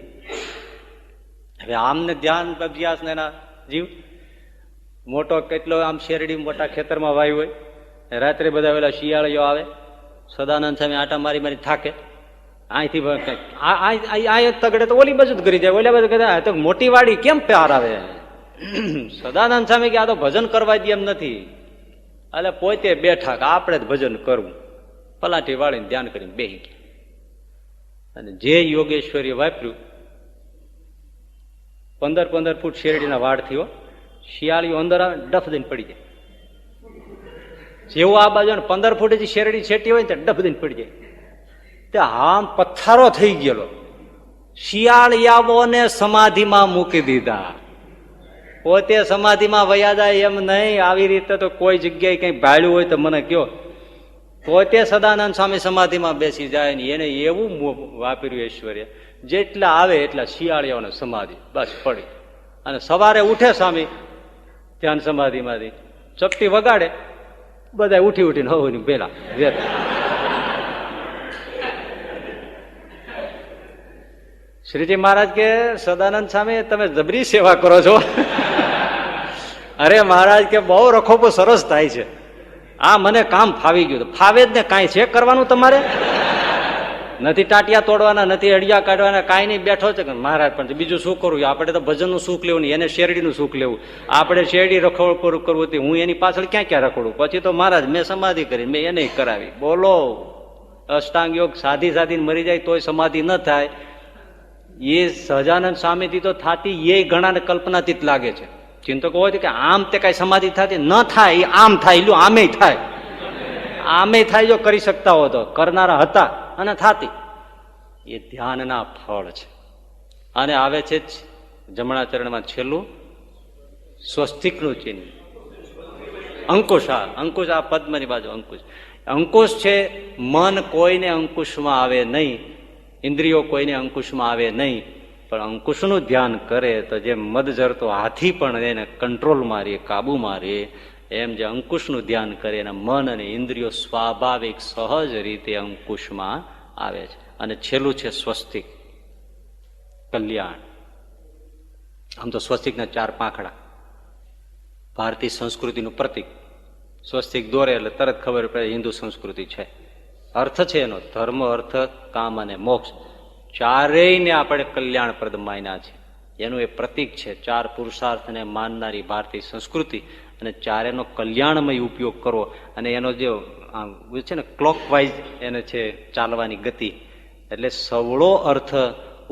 S1: હવે આમને ધ્યાન અભ્યાસ ને એના જીવ મોટો કેટલો આમ શેરડી મોટા ખેતરમાં વાવી હોય, રાત્રે બધા પેલા શિયાળીઓ આવે, સદાનંદ સ્વામી આટા મારી થાકે, અહીંથી આ તગડે તો ઓલી બાજુ જ કરી જાય, ઓલા બાજુ તો મોટી વાડી કેમ પાર આવે.
S2: સદાનંદ સ્વામી કે આ તો ભજન કરવા દે એમ નથી, એટલે પોતે બેઠા કે આપણે જ ભજન કરવું, પલાઠી વાળીને ધ્યાન કરીને બેસી ગયા. અને જે યોગેશ્વરી વાપર્યું, 15-15 ફૂટ શેરડીના વાડ થયો, શિયાળીઓ અંદર આવે ડફ દઈને પડી જાય. જેવું આ બાજુ 15 ફૂટ શેરડી છેટી હોય ને તો ડફ દઈને પડી જાય. તે આમ પથ્થારો થઈ ગયેલો. શિયાળિયાઓને સમાધિમાં મૂકી દીધા, પોતે સમાધિમાં વયા જાય એમ નહીં. આવી રીતે તો કોઈ જગ્યાએ કઈ ભાડ્યું હોય તો મને કયો. પોતે સદાનંદ સ્વામી સમાધિમાં બેસી જાય ને એને એવું વાપર્યું ઐશ્વર્ય, જેટલા આવે એટલા શિયાળિયાઓને સમાધિ બસ પડી. અને સવારે ઉઠે સ્વામી ધ્યાન સમાધિમાંથી, ચપટી વગાડે, બધા ઉઠી ઉઠીને હવની પેલા વેતા. શ્રીજી મહારાજ કે સદાનંદ સ્વામી તમે જબરી સેવા કરો છો. અરે મહારાજ કે બહુ રખોપો સરસ થાય છે, આ મને કામ ફાવી ગયું. ફાવે જ ને, કાંઈ છે કરવાનું તમારે? નથી ટાટિયા તોડવાના, નથી અડિયા કાઢવાના, કાંઈ નહીં, બેઠો છે. મહારાજ પણ બીજું શું કરવું? આપણે તો ભજનનું સુખ લેવું નહીં, એને શેરડીનું સુખ લેવું. આપણે શેરડી રખોડ કરવું હતી, હું એની પાછળ ક્યાં ક્યાં રખડું? પછી તો મહારાજ મેં સમાધિ કરી, મેં એને કરાવી. બોલો, અષ્ટાંગ યોગ સાધી સાધીને મરી જાય તોય સમાધિ ન થાય. એ સહજાનંદ સ્વામીથી તો થાતી એ ઘણાને કલ્પનાતીત લાગે છે. ચિંતકો હોય કે આમ તે કઈ સમાધિ થતી ન થાય, એ આમ થાય, લ્યો આમે થાય, આમે થાય. જો કરી શકતા હો તો કરનારા હતા અને થાતી. એ ધ્યાનના ફળ છે. અને આવે છે જમણા ચરણમાં છેલ્લું સ્વસ્તિકનું ચિહ્ન, અંકુશ. હા, અંકુશ, આ પદ્મની બાજુ અંકુશ. અંકુશ છે, મન કોઈને અંકુશમાં આવે નહીં, ઇન્દ્રિયો કોઈને અંકુશમાં આવે નહીં. પણ અંકુશનું ધ્યાન કરે તો જેમ મદજરતો હાથી પણ એને કંટ્રોલ મારીએ, કાબુ મારીએ, એમ જે અંકુશનું ધ્યાન કરે એના મન અને ઇન્દ્રિયો સ્વાભાવિક સહજ રીતે અંકુશમાં આવે છે. અને છેલ્લું છે સ્વસ્તિક, કલ્યાણ. આમ તો સ્વસ્તિકના 4 પાંખડા, ભારતીય સંસ્કૃતિનું પ્રતીક. સ્વસ્તિક દોરે એટલે તરત ખબર પડે હિન્દુ સંસ્કૃતિ છે. અર્થ છે એનો ધર્મ, અર્થ, કામ અને મોક્ષ, ચારેયને આપણે કલ્યાણપ્રદ માન્યા છે. એનું એ પ્રતીક છે. 4 પુરુષાર્થને માનનારી ભારતીય સંસ્કૃતિ, અને ચારેનો કલ્યાણમય ઉપયોગ કરવો. અને એનો જે છે ને ક્લોકવાઇઝ એને છે ચાલવાની ગતિ, એટલે સવળો અર્થ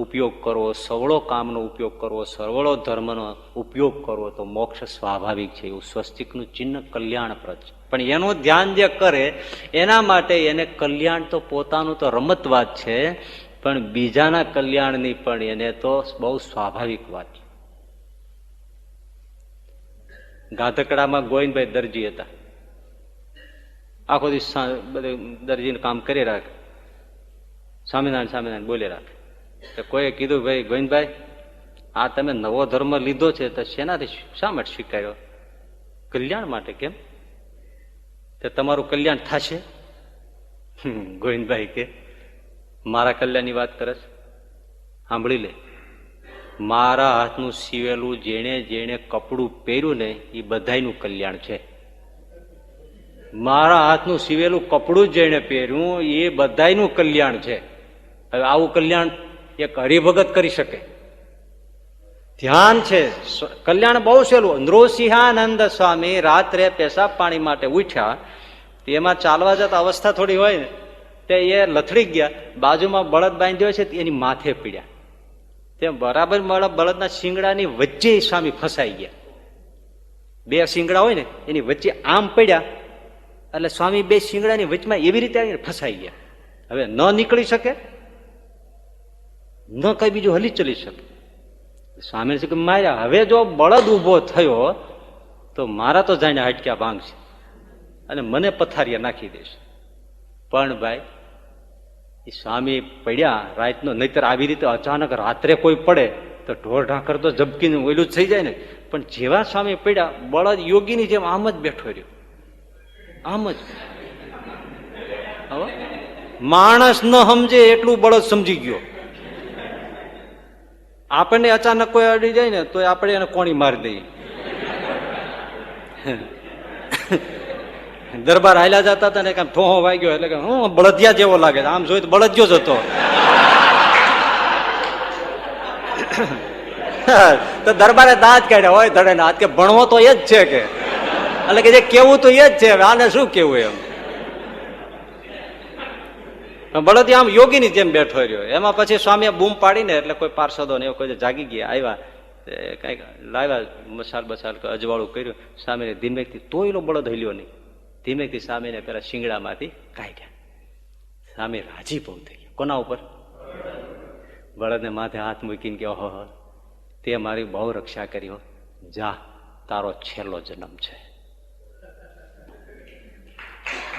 S2: ઉપયોગ કરવો, સવળો કામનો ઉપયોગ કરવો, સવળો ધર્મનો ઉપયોગ કરવો તો મોક્ષ સ્વાભાવિક છે. એવું સ્વસ્તિકનું ચિહ્ન કલ્યાણપ્રદ છે. પણ એનું ધ્યાન જે કરે એના માટે એને કલ્યાણ તો પોતાનું તો રમત વાત છે, પણ બીજાના કલ્યાણની પણ એને તો બહુ સ્વાભાવિક વાત છે. ગાધકડામાં ગોવિંદભાઈ દરજી હતા. આખો દિવસ દરજીનું કામ કરી રાખે, સ્વામિનારાયણ સ્વામિનારાયણ બોલે રાખે. તો કોઈએ કીધું, ભાઈ ગોવિંદભાઈ, આ તમે નવો ધર્મ લીધો છે તો શેનાથી, શા માટે સ્વીકાર્યો? કલ્યાણ માટે. કેમ? તો તમારું કલ્યાણ થશે? ગોવિંદભાઈ કે મારા કલ્યાણની વાત કરે છે? સાંભળી લે, મારા હાથનું સીવેલું જેણે જેણે કપડું પહેર્યું ને એ બધાયનું કલ્યાણ છે. મારા હાથનું સીવેલું કપડું જેણે પહેર્યું એ બધાયનું કલ્યાણ છે. હવે આવું કલ્યાણ એક હરિભગત કરી શકે? ધ્યાન છે, કલ્યાણ બહુ સહેલું. નૃસિંહાનંદ સ્વામી રાત્રે પેશાબ પાણી માટે ઉઠ્યા, તેમાં ચાલવા જતા અવસ્થા થોડી હોય ને, તે એ લથડી ગયા, બાજુમાં બળદ બાંધ્યો છે એની માથે પીડ્યા. તે બરાબર બળદના શિંગડાની વચ્ચે સ્વામી ફસાઈ ગયા. 2 શિંગડા હોય ને એની વચ્ચે આમ પડ્યા, એટલે સ્વામી 2 શિંગડાની વચમાં એવી રીતે આવીને ફસાઈ ગયા. હવે ન નીકળી શકે, ન કઈ બીજું હલી ચલી શકે. સ્વામી કે માર્યા, હવે જો બળદ ઉભો થયો તો મારા તો જાણે હાટક્યા ભાંગશે અને મને પથારીયા નાખી દેશે. પણ ભાઈ એ સ્વામી પડ્યા રાતનો, નહીતર આવી રીતે અચાનક રાત્રે કોઈ પડે તો ઢોર ઢાંકર તો ઝબકીને ઓયલું જ થઈ જાય ને. પણ જેવા સ્વામી પડ્યા, બળદ યોગીની જેમ આમ જ બેઠો રહ્યો, આમ જ. હવે માણસ ન સમજે એટલું બળદ સમજી ગયો. આપણને અચાનક કોઈ અડી જાય ને તો આપણે એને કોણી મારી દઈએ. દરબાર હાલ્યા જતા હતા ને કામ ઠોહો વાગ્યો એટલે કે હું બળદિયા જેવો લાગે, આમ જોઈ તો બળદિયો જ હતો. તો દરબારે દાંત કાઢ્યા હોય ધડે ના હાથ કે ભણવો તો એ જ છે કે એટલે કે જે કેવું તો એ જ છે, આને શું કેવું એમ. બળદ આમ યોગીની જેમ બેઠો રહ્યો. એમાં પછી સ્વામીએ બૂમ પાડીને એટલે કોઈ પાર્ષદો ને કોઈ જાગી ગયા આવ્યા, કઈક લાવ્યા મસાલ બસાલ અજવાળું કર્યું સામે ધીમેકથી, તોય લો બળદ હલ્યો નહીં. ધીમેકથી સામેને પેલા શિંગડામાંથી કાઢ્યા. સામે રાજી બહુ થઈ ગયા. કોના ઉપર? બળદને માથે હાથ મૂકીને કે ઓહો તે મારી બહુ રક્ષા કરી, જા તારો છેલ્લો જન્મ છે.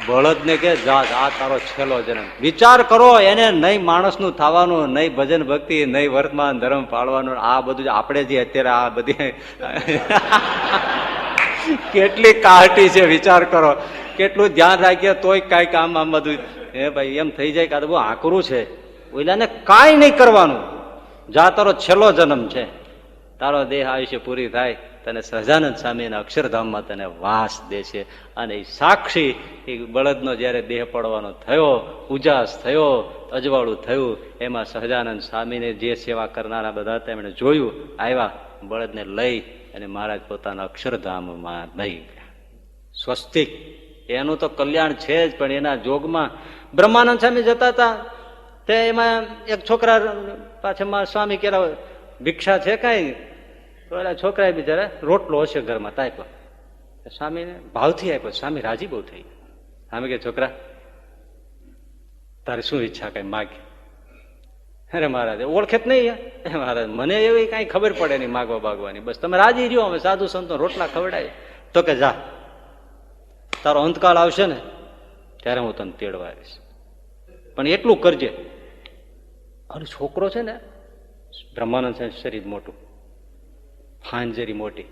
S2: બળદને કે જા આ તારો છેલ્લો જન્મ. વિચાર કરો, એને નહીં માણસનું થવાનું, નહીં ભજન ભક્તિ, નહીં વર્તમાન ધર્મ પાળવાનું. આ બધું આપણે જે અત્યારે આ બધી કેટલી કાહટી છે વિચાર કરો. કેટલું ધ્યાન રાખીએ તોય કાંઈક આમ આમ બધું હે ભાઈ એમ થઈ જાય કે આ તો બહુ આકરું છે. ઓલાને કાંઈ નહીં કરવાનું, જા તારો છેલ્લો જન્મ છે, તારો દેહ આયુષ્ય પૂરી થાય, તને સહજાનંદ સ્વામીના અક્ષરધામમાં તને વાસ દેશે. અને એ સાક્ષી એ બળદનો જયારે દેહ પડવાનો થયો, ઉજાસ થયો, અજવાળું થયું, એમાં સહજાનંદ સ્વામીને જે સેવા કરનારા બધા હતા એમણે જોયું, આવ્યા, બળદને લઈ અને મહારાજ પોતાના અક્ષરધામમાં લઈ ગયા. સ્વસ્તિક એનું તો કલ્યાણ છે જ, પણ એના જોગમાં બ્રહ્માનંદ સ્વામી જતા હતા તે એમાં એક છોકરા પાછળમાં સ્વામી કેરા ભિક્ષા છે કઈ, તો એના છોકરાએ બિચારા રોટલો હશે ઘરમાં તાપ્યો, સ્વામીને ભાવથી આપ્યો. સ્વામી રાજી બહુ થઈ. સ્વામી કે છોકરા તારે શું ઈચ્છા કઈ માગે? અરે મહારાજ ઓળખે જ નહીં મહારાજ, મને એવી કઈ ખબર પડે નહીં માગવા બાગવાની, બસ તમે રાજી રહ્યો, અમે સાધુ સંતો રોટલા ખવડાય. તો કે જા તારો અંતકાળ આવશે ને ત્યારે હું તને તેડવા આવીશ, પણ એટલું કરજે. અને છોકરો છે ને બ્રહ્માનંદ શરીર મોટું, ફાંજરી મોટી,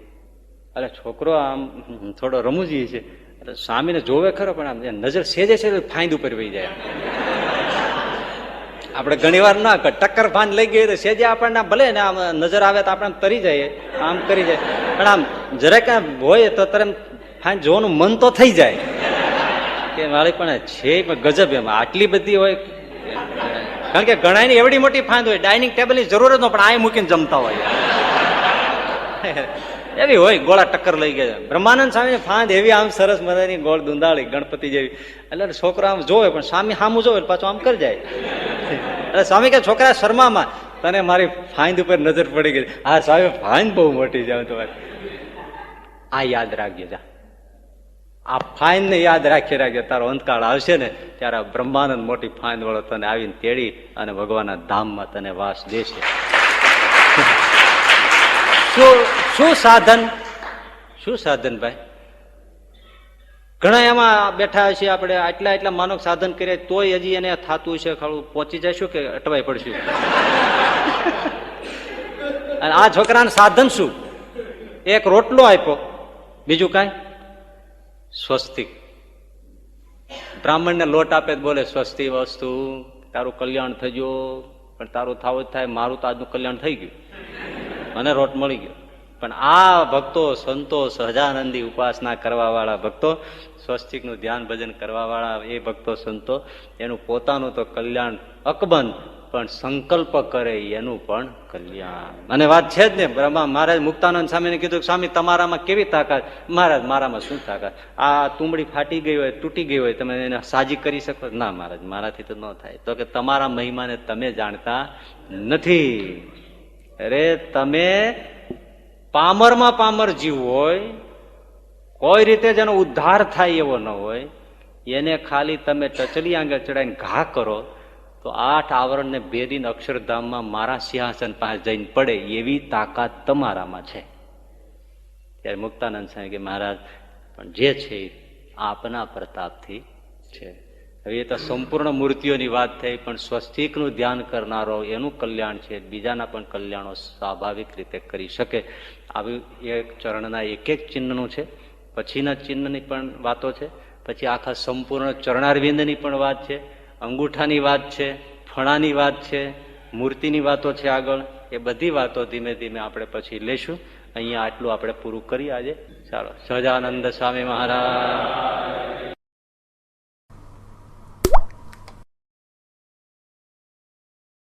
S2: એટલે છોકરો આમ થોડો રમૂજી છે, એટલે સ્વામીને જોવે ખરો પણ આમ નજર સેજે છે ફાંદ ઉપર વહી જાય. આપણે ઘણી વાર ના ટક્કર ફાંદ લઈ ગઈ તો સેજે આપણને ભલે ને આમ નજર આવે તો આપણે તરી જાય, આમ કરી જાય, પણ આમ જરાક હોય તો તરત ફાંદ જોવાનું મન તો થઈ જાય કે મારી પણ છે પણ ગજબ એમ આટલી બધી હોય. કારણ કે ઘણાની એવડી મોટી ફાંદ હોય, ડાઇનિંગ ટેબલની જરૂર જ ન પણ આ મૂકીને જમતા હોય એવી હોય, ગોળા ટક્કર લઈ ગયા. બ્રહ્માનંદ સ્વામી ફાંદ એવી આમ સરસ મજાની ગોળ દુંદાળી ગણપતિ જેવી, એટલે છોકરો આમ જોવે પણ સ્વામી સામું જોવે પાછું આમ કરી જાય. એટલે સ્વામી કે છોકરા શર્મામાં તને મારી ફાંદ ઉપર નજર પડી ગઈ. હા સ્વામી ફાંદ બહુ મોટી છે તમારે, આ યાદ રાખજે, જા આ ફાઈન ને યાદ રાખી તારો અંતકાળ આવશે ને ત્યારે બ્રહ્માનંદ મોટી ફાઈન વાળો તને આવીને તેડી અને ભગવાનના ધામમાં તને વાસ દેશે. શું સાધન, શું સાધન ભાઈ? ઘણા એમાં બેઠા છે આપણે, આટલા એટલા માનવ સાધન કરીએ તોય હજી એને થતું છે ખરું, પહોંચી જશું કે અટવાઈ પડશું. અને આ છોકરાને સાધન શું? એક રોટલો આપ્યો, બીજું કાંઈ? સ્વસ્તિક. બ્રાહ્મણને લોટ આપે બોલે સ્વસ્તિ વસ્તુ, તારું કલ્યાણ થજો, પણ તારું થાવું જ થાય, મારું તો આજનું કલ્યાણ થઈ ગયું, મને રોટ મળી ગયો. પણ આ ભક્તો સંતો સહજાનંદી ઉપાસના કરવા વાળા ભક્તો, સ્વસ્તિકનું ધ્યાન ભજન કરવા વાળા એ ભક્તો સંતો, એનું પોતાનું તો કલ્યાણ અકબંધ, પણ સંકલ્પ કરે એનું પણ કલ્યાણ. અને વાત છે જ ને, બ્રહ્મા મહારાજ મુક્તાનંદ સ્વામીને કીધું સ્વામી તમારામાં કેવી તાકાત? મહારાજ મારામાં શું તાકાત? આ તુંબડી ફાટી ગઈ હોય, તૂટી ગઈ હોય, તમે એને સાજી કરી શકો? ના મહારાજ મારાથી તો ન થાય. તો કે તમારા મહિમાને તમે જાણતા નથી. અરે તમે પામરમાં પામર જીવ હોય, કોઈ રીતે જેનો ઉદ્ધાર થાય એવો ન હોય, એને ખાલી તમે ટચલી આંગળ ચડાવીને ઘા કરો તો 8 આવરણને ભેદીને અક્ષરધામમાં મારા સિંહાસન પાસે જઈને પડે એવી તાકાત તમારામાં છે. ત્યારે મુક્તાનંદ સ્વામી કે મહારાજ પણ જે છે આપના પ્રતાપથી છે. હવે એ તો સંપૂર્ણ મૂર્તિઓની વાત થઈ, પણ સ્વસ્તિકનું ધ્યાન કરનારો એનું કલ્યાણ છે, બીજાના પણ કલ્યાણો સ્વાભાવિક રીતે કરી શકે. આવી એક ચરણના એક એક ચિહ્નનું છે, પછીના ચિહ્નની પણ વાતો છે, પછી આખા સંપૂર્ણ ચરણારવિંદની પણ વાત છે, અંગૂઠાની વાત છે, ફણાની વાત છે, મૂર્તિની વાતો છે આગળ. એ બધી વાતો ધીમે ધીમે આપણે પછી લેશું. અહીંયા આટલું આપણે પૂરું કરીએ આજે. ચાલો, સહજાનંદ સ્વામી મહારાજ.